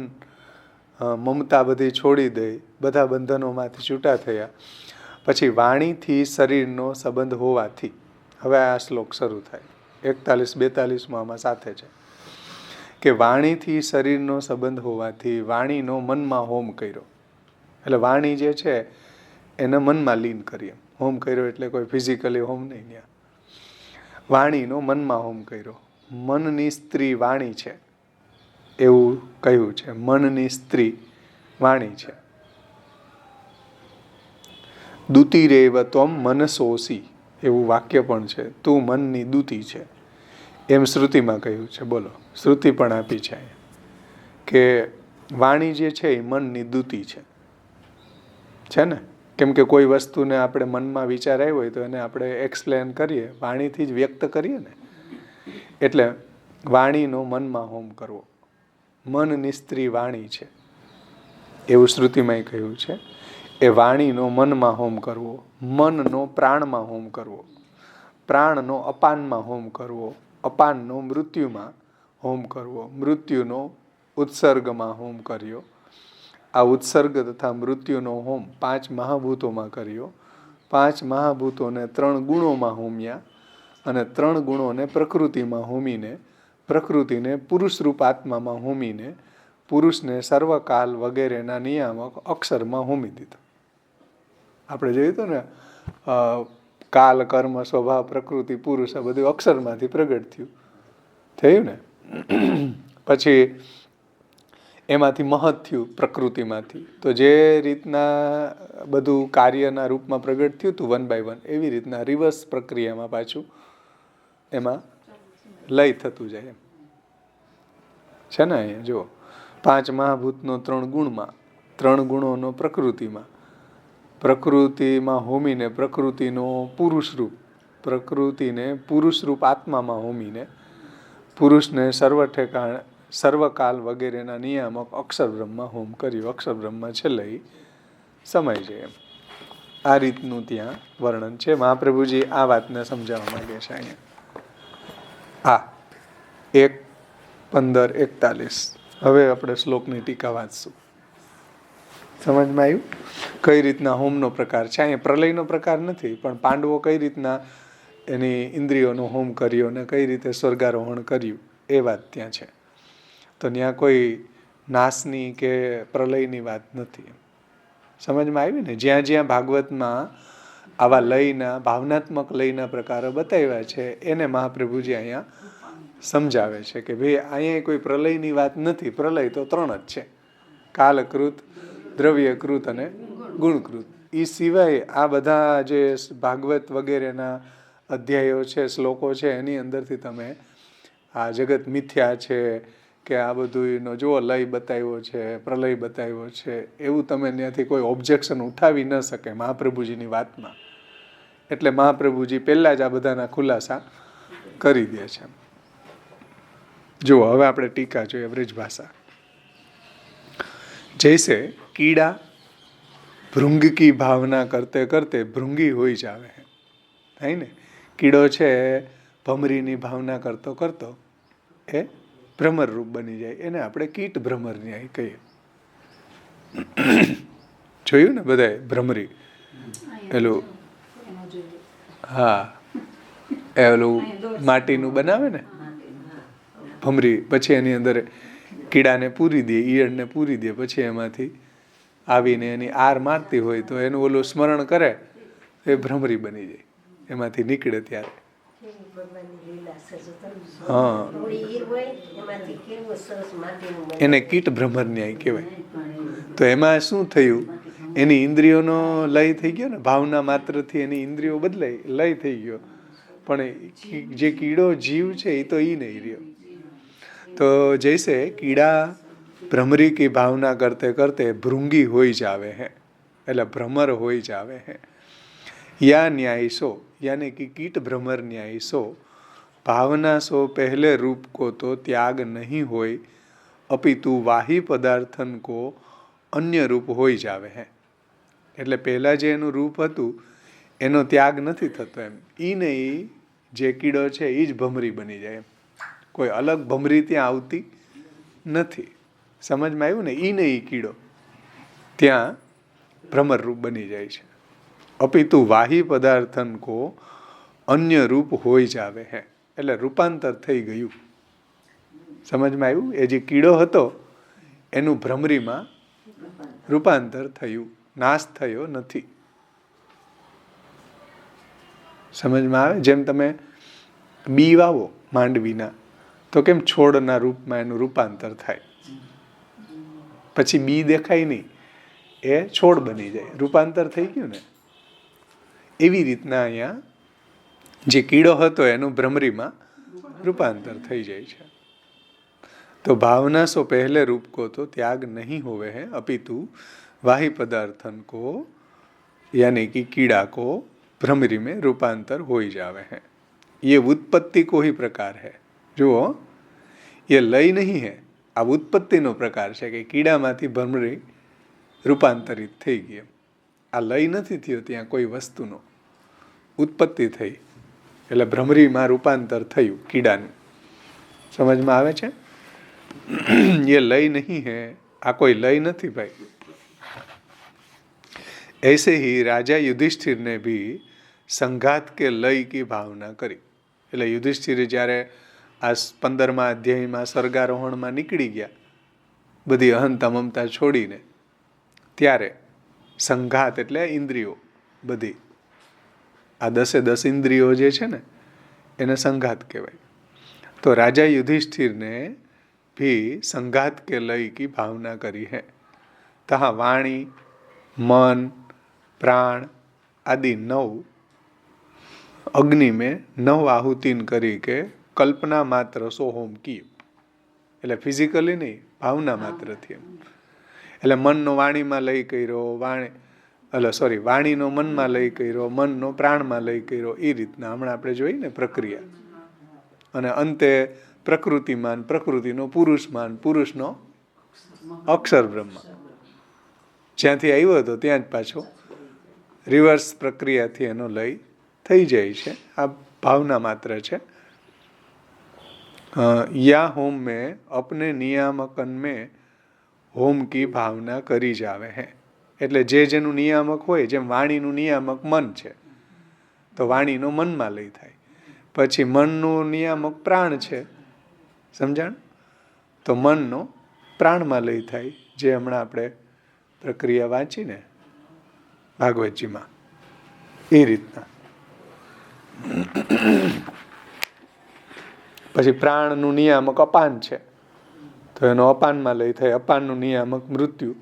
મમતા બધી છોડી દઈ, બધા બંધનોમાંથી છૂટા થયા. પછી વાણીથી શરીરનો સંબંધ હોવાથી, હવે આ શ્લોક શરૂ થાય 41-42 આમાં સાથે છે કે વાણીથી શરીરનો સંબંધ હોવાથી વાણીનો મનમાં હોમ કર્યો. એટલે વાણી જે છે એને મનમાં લીન કરી. હોમ કર્યો એટલે કોઈ ફિઝિકલી હોમ નહીં, ત્યાં વાણીનો મનમાં હોમ કર્યો. મનની સ્ત્રી વાણી છે એવું કહ્યું છે. મનની સ્ત્રી વાણી છે. દૂતી રેવ ત્વમ મનસોસી એવું વાક્ય પણ છે. તું મનની દૂતી છે એમ શ્રુતિમાં કહ્યું છે. બોલો, શ્રુતિ પણ આપી છે કે વાણી જે છે એ મનની દૂતી છે ને. કેમ કે કોઈ વસ્તુને આપણે મનમાં વિચાર આવ્યો હોય તો એને આપણે એક્સપ્લેન કરીએ, વાણીથી જ વ્યક્ત કરીએ ને. એટલે વાણીનો મનમાં હોમ કરવો, મનની સ્ત્રી વાણી છે એવું શ્રુતિમાં કહ્યું છે. એ વાણીનો મનમાં હોમ કરવો, મનનો પ્રાણમાં હોમ કરવો, પ્રાણનો અપાનમાં હોમ કરવો, અપાનનો મૃત્યુમાં હોમ કરવો, મૃત્યુનો ઉત્સર્ગમાં હોમ કર્યો. આ ઉત્સર્ગ તથા મૃત્યુનો હોમ 5 મહાભૂતોમાં કર્યો. 5 મહાભૂતોને 3 ગુણોમાં હોમ્યા અને 3 ગુણોને પ્રકૃતિમાં હોમીને, પ્રકૃતિને પુરુષ રૂપ આત્મામાં હોમીને, પુરુષને સર્વકાલ વગેરેના નિયામક અક્ષરમાં હોમી દીધો. આપણે જોયું હતું ને, કાલ, કર્મ, સ્વભાવ, પ્રકૃતિ, પુરુષ, આ બધું અક્ષરમાંથી પ્રગટ થયું ને. પછી એમાંથી મહત થયું પ્રકૃતિમાંથી. તો જે રીતના બધું કાર્યના રૂપમાં પ્રગટ થયું હતું 1 by 1, એવી રીતના રિવર્સ પ્રક્રિયામાં પાછું એમાં લય થતું જાય એમ છે ને. અહીંયા જુઓ, 5 મહાભૂતનો 3 ગુણમાં, 3 ગુણોનો પ્રકૃતિમાં, પ્રકૃતિમાં હોમીને પ્રકૃતિનો પુરુષ રૂપ, પ્રકૃતિને પુરુષ રૂપ આત્મામાં હોમીને, પુરુષને સર્વકાલ વગેરેના નિયામક અક્ષર બ્રહ્મ હોમ કર્યું. અક્ષર બ્રહ્મ છેલ્લે સમય છે એમ. આ રીતનું ત્યાં વર્ણન છે. મહાપ્રભુજી આ વાતને સમજાવવા માંગે છે અહીંયા. 1:15-41. હવે આપણે શ્લોકની ટીકા વાંચશું. સમજમાં આવ્યું કઈ રીતના હોમનો પ્રકાર છે? અહીંયા પ્રલયનો પ્રકાર નથી, પણ પાંડવો કઈ રીતના એની ઇન્દ્રિયોનો હોમ કર્યો અને કઈ રીતે સ્વર્ગારોહણ કર્યું એ વાત ત્યાં છે. તો ત્યાં કોઈ નાશની કે પ્રલયની વાત નથી. સમજમાં આવી ને? જ્યાં જ્યાં ભાગવતમાં આવા લયના ભાવનાત્મક લયના પ્રકારો બતાવ્યા છે એને મહાપ્રભુજી અહીંયા સમજાવે છે કે ભાઈ અહીંયા કોઈ પ્રલયની વાત નથી. પ્રલય તો 3 જ છે: કાલકૃત, દ્રવ્યકૃત અને ગુણકૃત. એ સિવાય આ બધા જે ભાગવત વગેરેના અધ્યાયો છે, શ્લોકો છે, એની અંદરથી તમે આ જગત મિથ્યા છે કે આ બધું એનો જુઓ લય બતાવ્યો છે, પ્રલય બતાવ્યો છે, એવું તમે ત્યાંથી કોઈ ઓબ્જેક્શન ઉઠાવી ન શકે મહાપ્રભુજીની વાતમાં. એટલે મહાપ્રભુજી પહેલાં જ આ બધાના ખુલાસા કરી દે છે. જુઓ હવે આપણે ટીકા જોઈએ બ્રજ ભાષા. જૈસે कीड़ा भृंग की भावना करते करते भृंगी होई जावे है. है ने? કીડો છે ભમરીની ભાવના કરતો કરતો એ ભ્રમર રૂપ બની જાય. એને આપણે કીટ ભ્રમર ન્યાય કહીએ. જોયું ને બધાએ ભ્રમરી? પેલું હા, એલું માટીનું બનાવે ને ભમરી, પછી એની અંદર કીડાને પૂરી દે, ઈયળને પૂરી દે, પછી એમાંથી આવીને એની આર મારતી હોય તો એનું ઓલું સ્મરણ કરે, એ ભ્રમરી બની જાય એમાંથી નીકળે ત્યારે. હા, એને કીટ ભ્રમર ન્યાય કહેવાય. તો એમાં શું થયું? એની ઇન્દ્રિયોનો લય થઈ ગયો ને, ભાવના માત્રથી એની ઇન્દ્રિયો બદલાઈ, લય થઈ ગયો. પણ જે કીડો જીવ છે એ તો ઈ નહીં રહ્યો. તો જૈસે कीड़ा भ्रमरी की भावना करते करते भृंगी होई जावे है, એટલે ભ્રમર હોઈ જાવે है. या न्याय सो यानी कि कीट भ्रमर न्याय सो भावना सो पहले रूप को तो त्याग नहीं होय, अपितु वाही पदार्थन को अन्य रूप होई जावे है. એટલે પહેલા જે એનું રૂપ હતું એનો ત્યાગ નથી થતો એમ. ઈ નહીં, જે કીડો છે એ જ ભમરી બની જાય એમ. કોઈ અલગ ભમરી ત્યાં આવતી નથી. સમજમાં આવ્યું ને? ઈ ને ઈ કીડો ત્યાં ભ્રમર રૂપ બની જાય છે. અપિતુ વાહી પદાર્થન કો અન્ય રૂપ હોઈ જાવે હે, એટલે રૂપાંતર થઈ ગયું. સમજમાં આવ્યું? એ જે કીડો હતો એનું ભ્રમરીમાં રૂપાંતર થયું, નાશ થયો નથી. સમજમાં આવે? જેમ તમે બી વાવો માંડવીના તો કેમ છોડના રૂપમાં એનું રૂપાંતર થાય, પછી બી દેખાય નહીં, એ છોડ બની જાય, રૂપાંતર થઈ ગયું ને. એવી રીતના અહીંયા જે કીડો હતો એનું ભ્રમરીમાં રૂપાંતર થઈ જાય છે. તો ભાવના સો પહેલે रूप को तो त्याग नहीं होवे है, अपितु वाही पदार्थन को यानी कि कीड़ा को भ्रमरी में रूपांतर हो जावे है. ये उत्पत्ति को ही प्रकार है. જુઓ, એ લય નહીં હે, આ ઉત્પત્તિનો પ્રકાર છે કે કીડામાંથી ભ્રમરી રૂપાંતરિત થઈ ગઈ. આ લય નથી થયો, ત્યાં કોઈ વસ્તુનો ઉત્પત્તિ થઈ એટલે ભ્રમરીમાં રૂપાંતર થયું કીડાનું. સમજમાં આવે છે? એ લય નહીં હે, આ કોઈ લય નથી ભાઈ. ऐसे ही राजा युधिष्ठिर ने भी संघात के लय की भावना કરી. એટલે યુધિષ્ઠિર જ્યારે આ 15મા અધ્યાયમાં સ્વર્ગારોહણમાં નીકળી ગયા બધી અહંતા મમતા છોડીને, ત્યારે સંઘાત એટલે ઇન્દ્રિયો બધી, આ 10 ઇન્દ્રિયો જે છે ને એને સંઘાત કહેવાય. તો રાજા યુધિષ્ઠિરને भी संघात के लय की भावना करी है. तहाँ वाणी, मन, प्राण आदि 9 अग्नि में 9 आहुतिन करी के कल्पना मात्र सोहोम की. એટલે ફિઝિકલી નહીં, ભાવના માત્રથી. એટલે મનનો વાણીમાં લય કર્યો, વાણીનો મનમાં લય કર્યો, મનનો પ્રાણમાં લય કર્યો, એ રીતના હમણાં આપણે જોઈ ને પ્રક્રિયા. અને અંતે પ્રકૃતિમાન, પ્રકૃતિનો પુરુષમાન, પુરુષનો અક્ષર બ્રહ્મ. જ્યાંથી આવ્યો હતો ત્યાં જ પાછો રિવર્સ પ્રક્રિયાથી એનો લય થઈ જાય છે. આ ભાવના માત્ર છે. યા હોમ में अपने नियामकन में હોમ કી ભાવના કરી જાવે હે. એટલે જેનું નિયામક હોય, જેમ વાણીનું નિયામક મન છે તો વાણીનો મનમાં લય થાય. પછી મનનું નિયામક પ્રાણ છે, સમજાણ? તો મનનો પ્રાણમાં લય થાય. જે હમણાં આપણે પ્રક્રિયા વાંચીને ભાગવતજીમાં એ રીતના. પછી પ્રાણનું નિયામક અપાન છે તો એનો અપાનમાં લય થાય. અપાનનું નિયામક મૃત્યુ,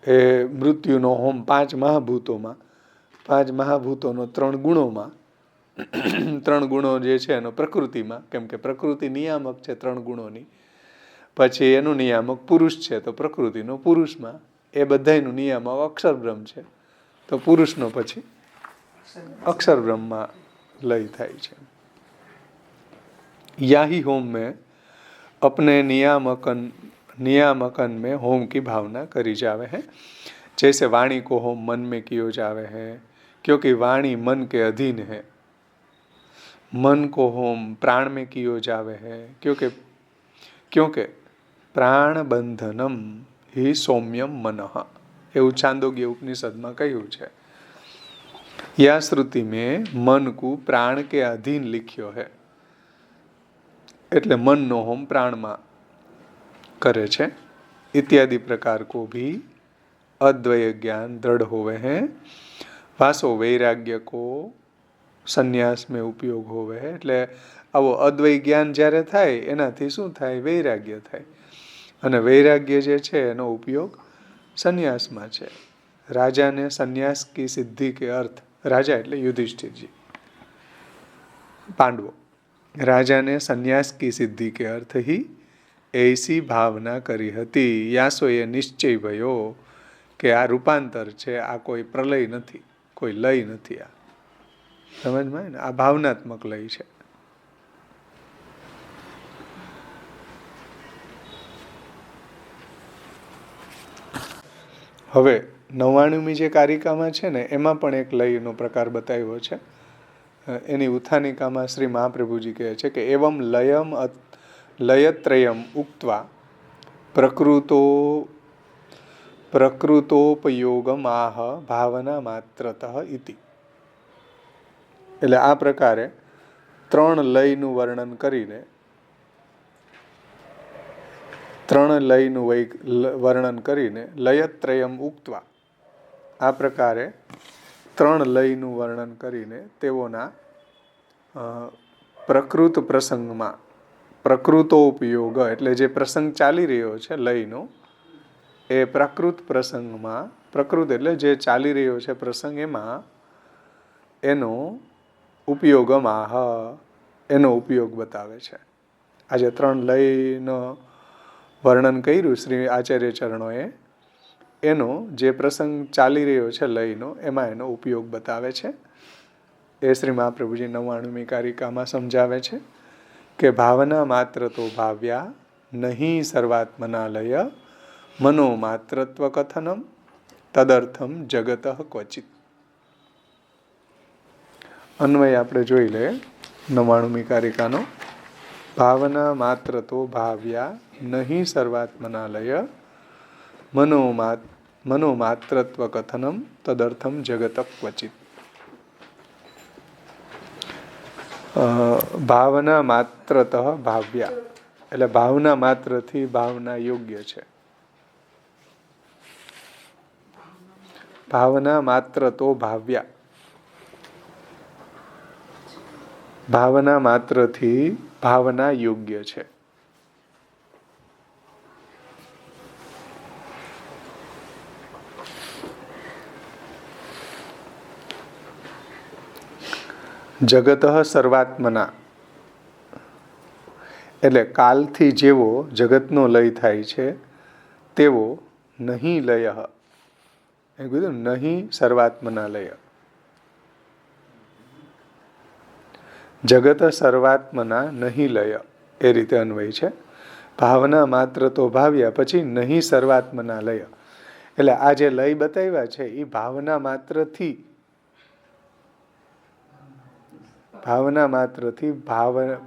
એ મૃત્યુનો હોમ 5 મહાભૂતોમાં, 5 મહાભૂતોનો 3 ગુણોમાં, 3 ગુણો જે છે એનો પ્રકૃતિમાં, કેમ કે પ્રકૃતિ નિયામક છે 3 ગુણોની. પછી એનું નિયામક પુરુષ છે તો પ્રકૃતિનો પુરુષમાં. એ બધાયનું નિયામક અક્ષર બ્રહ્મ છે તો પુરુષનો પછી અક્ષર બ્રહ્મમાં લય થાય છે. याही होम में अपने नियामकन में होम की भावना करी जावे है. जैसे वाणी को होम मन में कियो जावे है, क्योंकि वाणी मन के अधीन है. मन को होम प्राण में कियो जावे है, क्योंकि प्राण बंधनम ही सौम्यम मनः. એવું છાંદોગ્ય ઉપનિષદમાં કહ્યું છે. या श्रुति में मन को प्राण के अधीन लिख्यो है. એટલે મનનો હોમ પ્રાણમાં કરે છે. इत्यादि प्रकार को भी अद्वय ज्ञान दृढ़ होवे हैं. वासो वैराग्य को संन्यास में उपयोग होवे है. એટલે આવો અદ્વૈત જ્ઞાન જ્યારે થાય એનાથી શું થાય? વૈરાગ્ય થાય. અને વૈરાગ્ય જે છે એનો ઉપયોગ સંન્યાસમાં છે. રાજાને સંન્યાસ કી સિદ્ધિ કે અર્થ, રાજા એટલે યુધિષ્ઠિરજી, પાંડવો, રાજાને સંન્યાસ કી સિદ્ધિ કે અર્થ ही ऐसी ભાવના કરી હતી. યાસોએ નિશ્ચય ભયો કે આ રૂપાંતર છે, આ કોઈ પ્રલય નથી, કોઈ લય નથી. આ સમજમાં ને? આ ભાવનાત્મક લય છે. હવે 99મી જે કારિકામાં છે ને એમાં પણ એક લયનો પ્રકાર બતાવ્યો છે. એની ઉત્થાનિકામાં શ્રી મહાપ્રભુજી કહે છે કે એવમ લયત્રયમ ઉક્ત્વા પ્રકૃતોપયોગમ આહ ભાવના માત્રતઃ ઇતિ. એટલે આ પ્રકારે 3 લયનું વર્ણન કરીને, 3 લયનું વર્ણન કરીને લયત્રયમ ઉક્ત્વા, આ પ્રકારે 3 લયનું વર્ણન કરીને તેઓના પ્રકૃત પ્રસંગમાં, પ્રકૃતોપયોગ એટલે જે પ્રસંગ ચાલી રહ્યો છે લયનો, એ પ્રકૃત પ્રસંગમાં, પ્રકૃત એટલે જે ચાલી રહ્યો છે પ્રસંગ, એમાં એનો ઉપયોગમાં એનો ઉપયોગ બતાવે છે. આજે 3 લયનો વર્ણન કર્યું શ્રી આચાર્ય ચરણોએ, એનો જે પ્રસંગ ચાલી રહ્યો છે લયનો એમાં એનો ઉપયોગ બતાવે છે. એ શ્રી મહાપ્રભુજી 99મી કારિકામાં સમજાવે છે કે ભાવના માત્ર તો ભાવ્યા નહીં સર્વાત્મના લય મનો માત્રત્વ કથનમ તદર્થમ જગત ક્વચિત. અન્વય આપણે જોઈ લે 99મી કારિકાનો. ભાવના માત્ર તો ભાવ્યા નહીં સર્વાત્મના લય મનો માત્રત્વ કથનમ તદર્થમ જગત ક્વચિત. ભાવના માત્રતઃ ભાવ્યા એટલે ભાવના માત્રથી ભાવના યોગ્ય છે. ભાવના માત્ર તો ભાવ્યા, ભાવના માત્રથી ભાવના યોગ્ય છે. જગત સર્વાત્મના એટલે કાલથી જેવો જગતનો લય થાય છે તેવો નહીં લય, એ કીધું નહીં સર્વાત્મના લય. જગત સર્વાત્મના નહીં લય એ રીતે અન્વય છે. ભાવના માત્ર તો ભાવ્યા, પછી નહીં સર્વાત્મના લય. એટલે આ જે લય બતાવ્યા છે એ ભાવના માત્રથી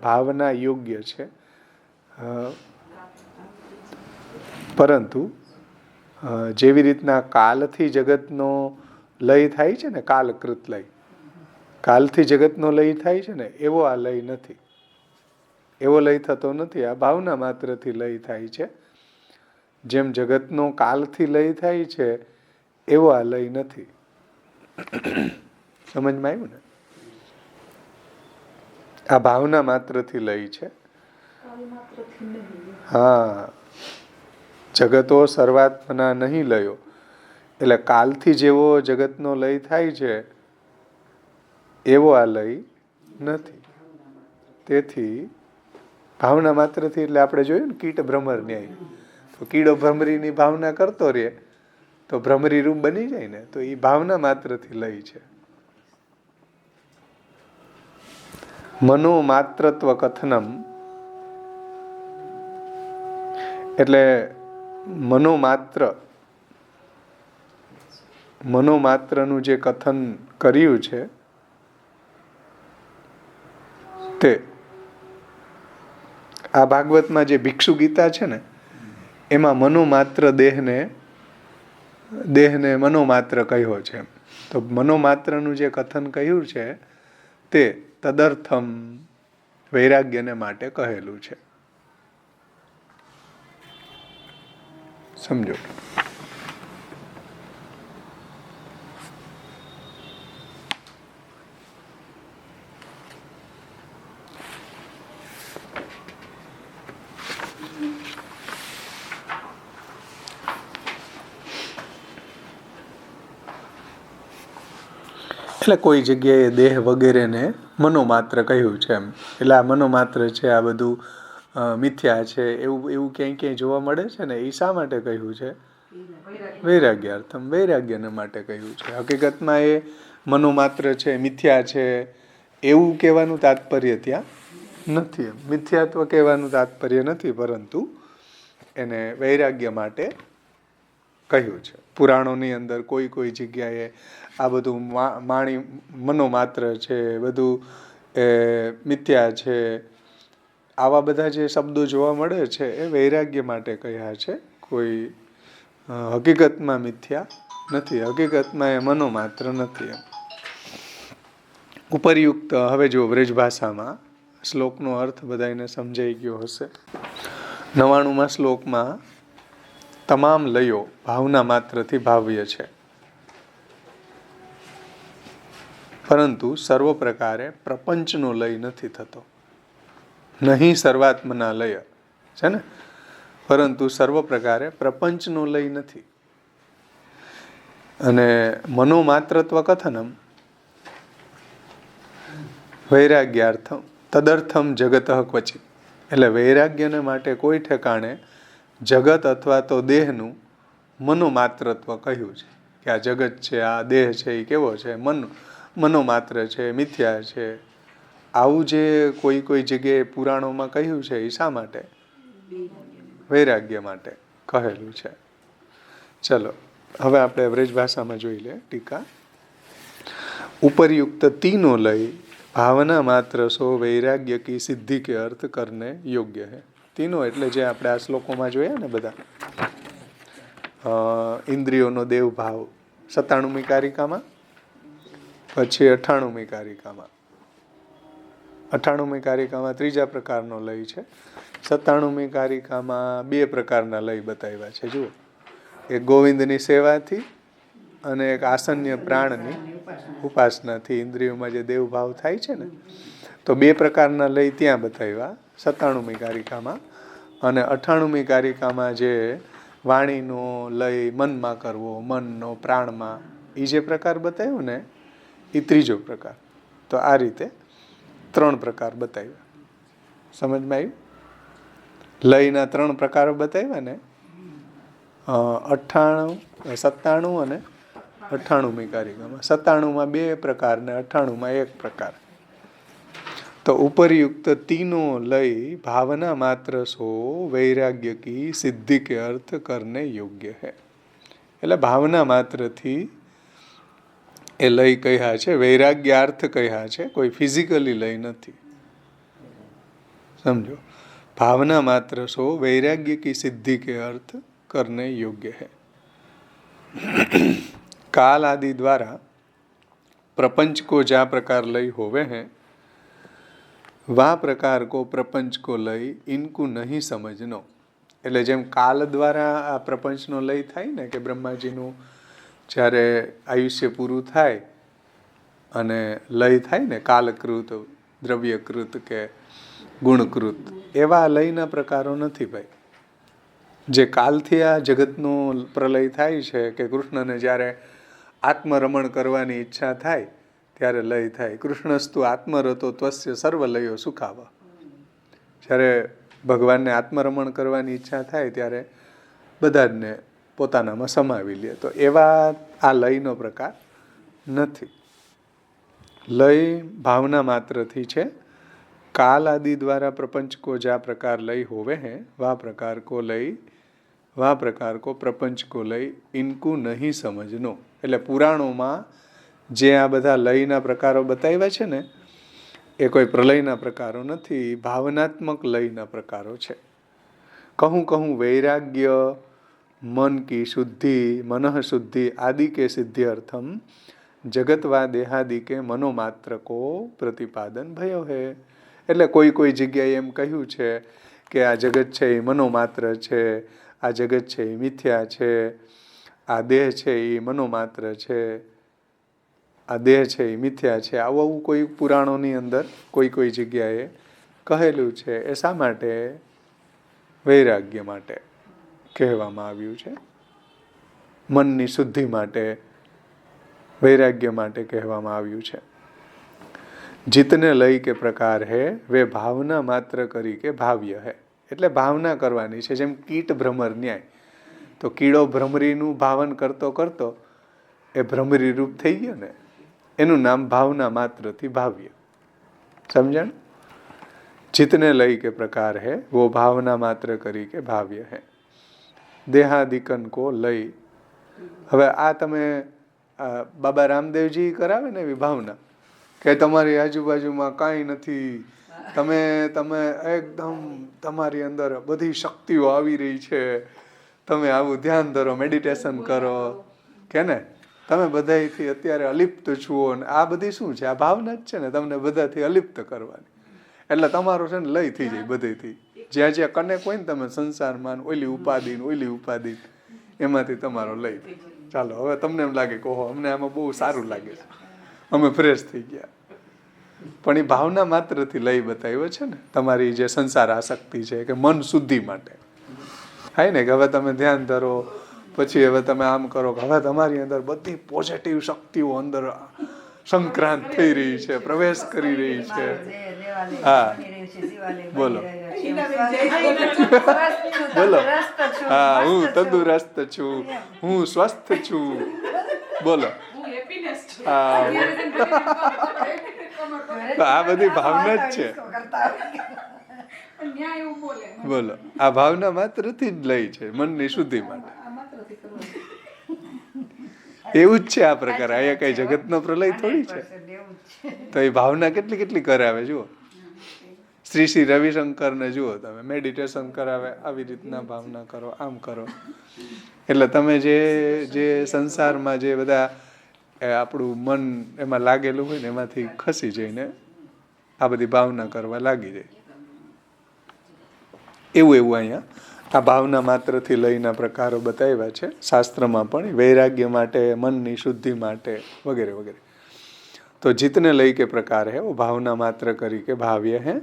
ભાવના યોગ્ય છે. પરંતુ જેવી રીતના કાલથી જગતનો લય થાય છે ને, કાલકૃત લય, કાલથી જગતનો લય થાય છે ને, એવો આ લય નથી. એવો લય થતો નથી. આ ભાવના માત્રથી લય થાય છે. જેમ જગતનો કાલથી લય થાય છે એવો આ લય નથી. સમજમાં આવ્યું ને? આ ભાવના માત્રથી લય છે. હા, જગતો સર્વાત્મના નહીં લયો. એટલે કાલથી જેવો જગતનો લય થાય છે એવો આ લય નથી. તેથી ભાવના માત્રથી, એટલે આપણે જોયું ને કીટ ભ્રમર ન્યાય, તો કીડો ભ્રમરીની ભાવના કરતો રહે તો ભ્રમરી રૂપ બની જાય ને, તો એ ભાવના માત્રથી લય છે. મનો માત્રત્વ કથનમ, એટલે મનોમાત્રનું જે કથન કર્યું છે તે આ ભાગવતમાં જે ભિક્ષુ ગીતા છે ને એમાં મનોમાત્ર દેહને મનોમાત્ર કહ્યો છે. તો મનોમાત્રનું જે કથન કહ્યું છે તે તદર્થમ વૈરાગ્યને માટે કહેલું છે. સમજો? એટલે કોઈ જગ્યાએ દેહ વગેરેને મનોમાત્ર કહ્યું છે એમ. એટલે આ મનોમાત્ર છે, આ બધું મિથ્યા છે, એવું ક્યાંય જોવા મળે છે ને, એ શા માટે કહ્યું છે? વૈરાગ્યાર્થમ, વૈરાગ્યને માટે કહ્યું છે. હકીકતમાં એ મનોમાત્ર છે, મિથ્યા છે એવું કહેવાનું તાત્પર્ય ત્યાં નથી. મિથ્યાત્વ કહેવાનું તાત્પર્ય નથી, પરંતુ એને વૈરાગ્ય માટે કહ્યું છે. પુરાણોની અંદર કોઈ જગ્યાએ આ બધું મનોમાત્ર છે, બધું મિથ્યા છે, આવા બધા જે શબ્દો જોવા મળે છે એ વૈરાગ્ય માટે કહ્યા છે. કોઈ હકીકતમાં મિથ્યા નથી, હકીકતમાં એ મનોમાત્ર નથી એમ. ઉપરયુક્ત, હવે જો વ્રજ ભાષામાં શ્લોકનો અર્થ બધાને સમજાઈ ગયો હશે. 99મા શ્લોકમાં તમામ લયો ભાવના માત્રથી ભાવ્ય છે, પરંતુ સર્વ પ્રકારે પ્રપંચનો લય નથી થતો. નહીં સર્વાત્મના લય છે ને, પરંતુ સર્વ પ્રકારે પ્રપંચનો લય નથી. અને મનોમાત્રત્વ કથનમ વૈરાગ્યાર્થમ તદર્થમ જગત ક્વચિત. એટલે વૈરાગ્યને માટે કોઈ ઠેકાણે જગત અથવા તો દેહનું મનોમાત્રત્વ કહ્યું છે કે આ જગત છે, આ દેહ છે, એ કેવો છે? મનોમાત્ર છે, મિથ્યા છે. આવું જે કોઈ જગ્યાએ પુરાણોમાં કહ્યું છે એ શા માટે? વૈરાગ્ય માટે કહેલું છે. ચલો હવે આપણે વ્રજ ભાષામાં જોઈ લે ટીકા. उपरयुक्त तीनों लय भावना मात्र सो वैराग्य की सिद्धि के अर्थ करने योग्य है. तीनों એટલે જે આપણે આ શ્લોકોમાં જોયા ને બધા, ઇન્દ્રિયોનો દેવ ભાવ 97મી કારિકામાં, પછી 98મી કારિકામાં. 98મી કારિકામાં ત્રીજા પ્રકારનો લય છે. 97મી કારિકામાં બે પ્રકારના લય બતાવ્યા છે. જુઓ, એક ગોવિંદની સેવાથી અને એક આસન્ય પ્રાણની ઉપાસનાથી ઇન્દ્રિયોમાં જે દેવભાવ થાય છે ને, તો બે પ્રકારના લય ત્યાં બતાવ્યા 97મી કારિકામાં. અને 98મી કારિકામાં જે વાણીનો લય મનમાં કરવો, મનનો પ્રાણમાં, એ જે પ્રકાર બતાવ્યો ને એ ત્રીજો પ્રકાર. તો આ રીતે 3 પ્રકાર બતાવ્યા. સમજમાં આવ્યું? લયના 3 પ્રકારો બતાવ્યા ને, 98, 97 અને 98મી કારિકામાં. 97માં 2 પ્રકાર ને 98માં 1 પ્રકાર. तो उपरयुक्त तीनों लय भावना मात्र सो वैराग्य की सिद्धि के अर्थ करने योग्य है। એટલે ભાવના માત્રથી એ લય કહ્યા છે, વૈરાગ્યાર્થ કહ્યા છે, કોઈ ફિઝિકલી લય નથી, समझो। भावना मात्र सो वैराग्य की सिद्धि के अर्थ करने योग्य है। काल आदि द्वारा प्रपंच को जा प्रकार लय होवे हैं, वा प्रकार को प्रपंच को लय इनको नहीं समझनो। એટલે જેમ કાલ દ્વારા આ પ્રપંચનો લય થાય ને, કે બ્રહ્માજીનું જ્યારે આયુષ્ય પૂરું થાય અને લય થાય ને, કાલકૃત, દ્રવ્યકૃત કે ગુણકૃત, એવા લયના પ્રકારો નથી ભાઈ। જે કાલથી આ જગતનો પ્રલય થાય છે, કે કૃષ્ણને જ્યારે આત્મરમણ કરવાની ઈચ્છા થાય ત્યારે લય થાય। કૃષ્ણસ્તુ આત્મરતો ત્વસ્ય સર્વલયો સુખાવ। જ્યારે ભગવાનને આત્મરમણ કરવાની ઈચ્છા થાય ત્યારે બધા જને પોતાનામાં સમાવી લે। તો એવા આ લયનો પ્રકાર નથી। લય ભાવના માત્રથી છે। काल आदि द्वारा प्रपंच को जा प्रकार लय होवे हैं, वा प्रकार को प्रपंच को लय इनको नहीं समझनो। એટલે પુરાણોમાં જે આ બધા લયના પ્રકારો બતાવ્યા છે ને, એ કોઈ પ્રલયના પ્રકારો નથી, ભાવનાત્મક લયના પ્રકારો છે। કહું કહું वैराग्य मन की शुद्धि, मनः शुद्धि आदि के सिद्ध्यर्थम जगतवा देहादि के मनोमात्र को प्रतिपादन भयो है। એટલે કોઈ કોઈ જગ્યાએ એમ કહ્યું છે કે આ જગત છે એ મનોમાત્ર છે, આ જગત છે એ મિથ્યા છે, આ દેહ છે એ મનોમાત્ર છે, આ દેહ છે એ મિથ્યા છે, આવું કોઈ પુરાણોની અંદર કોઈ કોઈ જગ્યાએ કહેલું છે। એ શા માટે? વૈરાગ્ય માટે કહેવામાં આવ્યું છે, મનની શુદ્ધિ માટે, વૈરાગ્ય માટે કહેવામાં આવ્યું છે। जितने लय के प्रकार है वे भावना मात्र करी के भाव्य है। એટલે ભાવના કરવાની છે। જેમ કીટ ભ્રમર ન્યાય, તો કીડો ભ્રમરીનું ભાવન કરતો કરતો એ ભ્રમરી રૂપ થઈ ગયો ને, એનું નામ ભાવના માત્રથી ભાવ્ય। समझण? जितने लय के प्रकार है वो भावना मात्र करी के भाव्य है। देहादिकन को लय, હવે આ તમે બાબા રામદેવજી કરાવે ને એવી ભાવના, કે તમારી આજુબાજુમાં કાંઈ નથી, તમે તમે એકદમ તમારી અંદર બધી શક્તિઓ આવી રહી છે, તમે આવું ધ્યાન ધરો, મેડિટેશન કરો, કે ને તમે બધાથી અત્યારે અલિપ્ત છો, ને આ બધી શું છે? આ ભાવના જ છે ને, તમને બધાથી અલિપ્ત કરવાની। એટલે તમારો છે ને લય થઈ જાય બધેથી। જ્યાં જ્યાં કનેક્ટ હોય ને તમે સંસારમાં, ઓલી ઉપાધિ એમાંથી તમારો લય થાય। ચાલો હવે તમને એમ લાગે કે ઓહો અમને આમાં બહુ સારું લાગે છે, અમે ફ્રેશ થઈ ગયા, પણ એ ભાવના માત્રથી લય બતાવ્યો છે ને। તમારી જે સંસાર આસક્તિ છે કે મન શુદ્ધિ માટે થાય ને, કે હવે તમે ધ્યાન ધરો, પછી હવે તમે આમ કરો, હવે તમારી અંદર બધી પોઝિટિવ શક્તિઓ અંદર સંક્રાંત થઈ રહી છે, પ્રવેશ કરી રહી છે। હા બોલો બોલો, હા હું તંદુરસ્ત છું, હું સ્વસ્થ છું, બોલો। આ બધી ભાવના જ છે, બોલો। આ ભાવના માત્રથી જ લઈ છે, મનની શુદ્ધિ માટે। એવું જ છે આ પ્રકાર। અહીંયા કઈ જગતનો પ્રલય થોડી છે, તો એ ભાવના કેટલી કેટલી કરાવે જુઓ। શ્રી શ્રી રવિશંકરને જુઓ તમે, મેડિટેશન કરાવે, આવી રીતના ભાવના કરો, આમ કરો। એટલે તમે જે સંસારમાં જે બધા આપણું મન એમાં લાગેલું હોય ને, એમાંથી ખસી જઈને આ બધી ભાવના કરવા લાગી જાય। એવું અહીંયા આ ભાવના માત્રથી લયના પ્રકારો બતાવ્યા છે શાસ્ત્રમાં પણ, વૈરાગ્ય માટે, મનની શુદ્ધિ માટે વગેરે વગેરે। તો जितने लय के प्रकार है वो भावना मात्र करी के भाव्य है।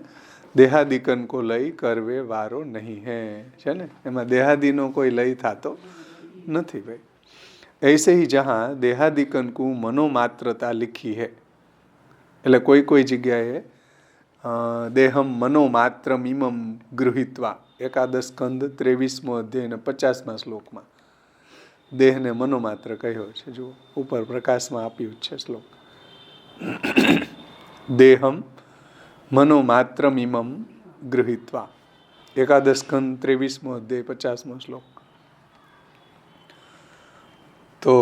देहादिकन को लय करवे वारो नहीं है, છે ને, એમાં દેહાદિનો કોઈ લય થતો નથી ભાઈ। ऐसे ही जहाँ देहादिकन को मनोमात्रता लिखी है, એટલે કોઈ કોઈ જગ્યાએ દેહમ મનોમાત્રમિમમ ગૃહીત્વા, એકાદશ સ્કંદ 23મો અધ્યાય અને 50મા શ્લોકમાં દેહને મનોમાત્ર કહ્યો છે। જુઓ ઉપર પ્રકાશમાં આપ્યું છે શ્લોક। દેહમ મનો માત્રમ ઇમમ ગૃહીત્વા. એકાદશ સ્કંદ 23મો અધ્યાય 50મો શ્લોક. तो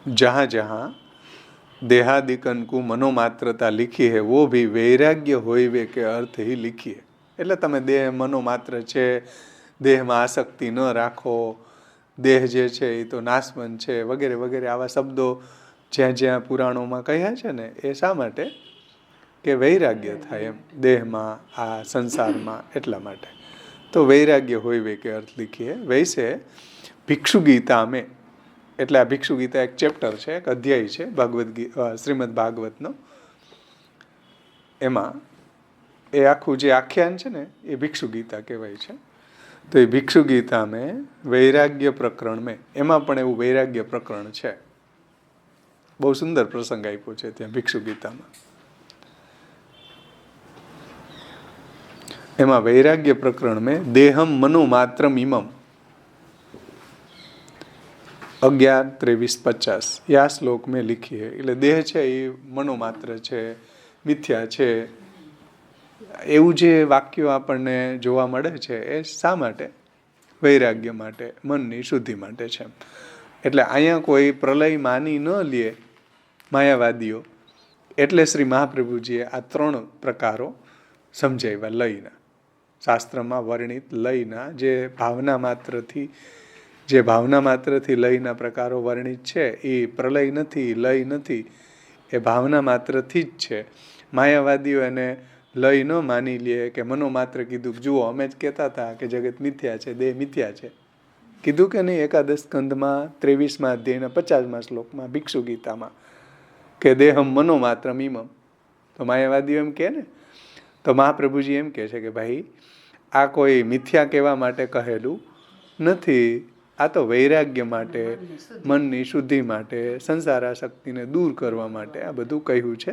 जहाँ जहाँ देहादिकन को मनोमात्रता लिखी है वो भी वैराग्य होइवे के अर्थ ही लिखी है. એટલે તમે દેહ મનોમાત્ર છે, દેહમાં આસક્તિ ન રાખો, દેહ જે છે એ તો નાશવંત છે, વગેરે વગેરે આવા શબ્દો જ્યાં જ્યાં પુરાણોમાં કહ્યા છે ને, એ શા માટે? કે વૈરાગ્ય થાય એમ દેહમાં, આ સંસારમાં, એટલા માટે. તો વૈરાગ્ય હોइवे के अर्थ लिखी है. वैसे ભિક્ષુ ગીતા મેં, એટલે આ ભિક્ષુ ગીતા એક ચેપ્ટર છે, એક અધ્યાય છે શ્રીમદ ભાગવતનો. એમાં એ આખું જે આખ્યાન છે ને એ ભિક્ષુ ગીતા કહેવાય છે. તો એ ભિક્ષુ ગીતા મેં વૈરાગ્ય પ્રકરણ મેં, એમાં પણ એવું વૈરાગ્ય પ્રકરણ છે. બહુ સુંદર પ્રસંગ આપ્યો છે ત્યાં ભિક્ષુ ગીતામાં. એમાં વૈરાગ્ય પ્રકરણ મેં દેહમ મનોમાત્રમ ઇમમ 11, 23, 50 આ શ્લોક મેં લીખી है. એટલે દેહ છે એ મનોમાત્ર છે, મિથ્યા છે, એવું જે વાક્યો આપણને જોવા મળે છે એ શા માટે? વૈરાગ્ય માટે, મનની શુદ્ધિ માટે છે. એટલે અહીંયા કોઈ પ્રલય માની ન લે માયાવાદીઓ, એટલે શ્રી મહાપ્રભુજીએ આ 3 પ્રકારો સમજાવ્યા લયના. શાસ્ત્રમાં વર્ણિત લયના જે ભાવના માત્રથી લયના પ્રકારો વર્ણિત છે એ પ્રલય નથી, લય નથી, એ ભાવના માત્રથી જ છે. માયાવાદીઓ એને લય ન માની લે કે મનોમાત્ર કીધું. જુઓ, અમે જ કહેતા હતા કે જગત મિથ્યા છે, દેહ મિથ્યા છે, કીધું કે નહીં એકાદશ સ્કંદમાં 23મા અધ્યાયના 50મા શ્લોકમાં ભિક્ષુ ગીતામાં કે દેહમ મનોમાત્રમ ઇમમ. તો માયાવાદીઓ એમ કહે ને, તો મહાપ્રભુજી એમ કહે છે કે ભાઈ આ કોઈ મિથ્યા કહેવા માટે કહેલું નથી, આ તો વૈરાગ્ય માટે, મનની શુદ્ધિ માટે, સંસારાસક્તિને દૂર કરવા માટે આ બધું કહ્યું છે.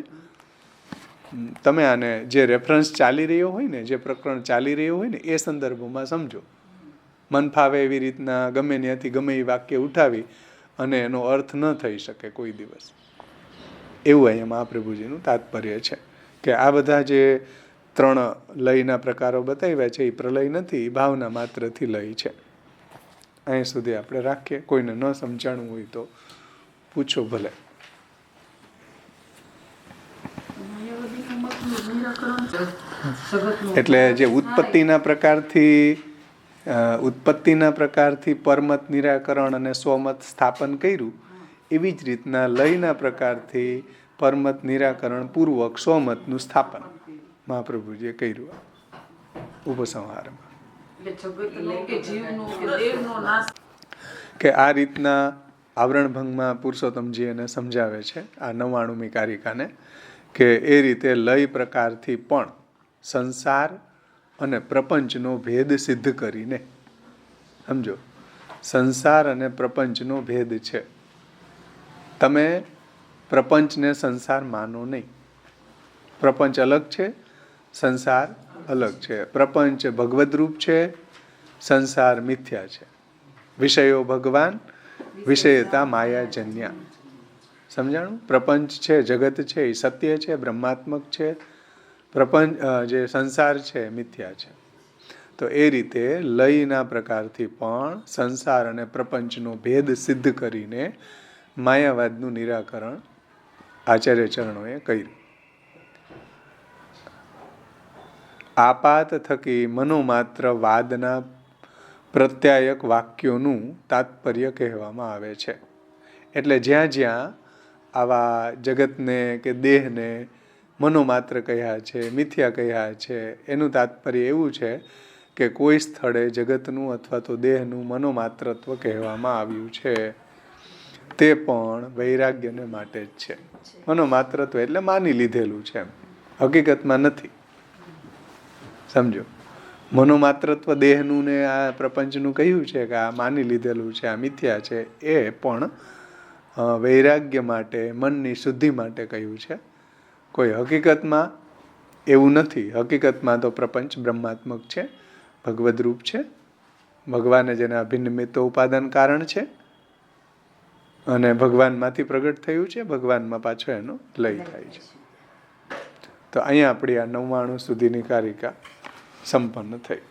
તમે આને જે રેફરન્સ ચાલી રહ્યો હોય ને, જે પ્રકરણ ચાલી રહ્યો હોય ને એ સંદર્ભમાં સમજો. મન ફાવે એવી રીતના ગમે ત્યાંથી ગમે એ વાક્ય ઉઠાવી અને એનો અર્થ ન થઈ શકે કોઈ દિવસ. એવું અહીંયા મહાપ્રભુજીનું તાત્પર્ય છે કે આ બધા જે 3 લયના પ્રકારો બતાવ્યા છે એ પ્રલય નથી, ભાવના માત્રથી લય છે. અહીં સુધી આપણે રાખીએ. કોઈને ન સમજાણું હોય તો પૂછો ભલે. એટલે જે ઉત્પત્તિના પ્રકારથી પરમત નિરાકરણ અને સ્વમત સ્થાપન કર્યું, એવી જ રીતના લયના પ્રકારથી પરમત નિરાકરણ પૂર્વક સ્વમતનું સ્થાપન મહાપ્રભુજીએ કર્યું ઉપસંહારમાં. કે આ રીતના આવરણભંગમાં પુરુષોત્તમજી એને સમજાવે છે આ 99મી કારિકાને, કે એ રીતે લય પ્રકારથી પણ સંસાર અને પ્રપંચનો ભેદ સિદ્ધ કરીને, સમજો, સંસાર અને પ્રપંચનો ભેદ છે. તમે પ્રપંચને સંસાર માનો નહીં. પ્રપંચ અલગ છે, સંસાર અલગ છે. પ્રપંચ ભગવદ રૂપ છે, સંસાર મિથ્યા છે. વિષયો ભગવાન, વિષયતા માયાજન્યા. સમજાણું? પ્રપંચ છે, જગત છે એ સત્ય છે, બ્રહ્માત્મક છે. પ્રપંચ જે સંસાર છે મિથ્યા છે. તો એ રીતે લયના પ્રકારથી પણ સંસાર અને પ્રપંચનો ભેદ સિદ્ધ કરીને માયાવાદનું નિરાકરણ આચાર્ય ચરણોએ કર્યું. આપાત થકી મનોમાત્ર વાદના પ્રત્યાયક વાક્યોનું તાત્પર્ય કહેવામાં આવે છે. એટલે જ્યાં જ્યાં આવા જગતને કે દેહને મનોમાત્ર કહ્યા છે, મિથ્યા કહ્યા છે, એનું તાત્પર્ય એવું છે કે કોઈ સ્થળે જગતનું અથવા તો દેહનું મનોમાત્રત્વ કહેવામાં આવ્યું છે તે પણ વૈરાગ્યને માટે જ છે. મનોમાત્રત્વ એટલે માની લીધેલું છે, હકીકતમાં નથી. સમજો, મનોમાત્રત્વ દેહનું ને આ પ્રપંચનું કહ્યું છે કે આ માની લીધેલું છે, આ મિથ્યા છે, એ પણ વૈરાગ્ય માટે, મનની શુદ્ધિ માટે કહ્યું છે. કોઈ હકીકતમાં એવું નથી. હકીકતમાં તો પ્રપંચ બ્રહ્માત્મક છે, ભગવદ રૂપ છે, ભગવાને જેના અભિન્ન નિમિત્તો ઉપાદાન કારણ છે અને ભગવાનમાંથી પ્રગટ થયું છે, ભગવાનમાં પાછો એનો લય થાય છે. તો અહીંયા આપણી આ 99 સુધીની કારિકા સંપન્ન થઈ.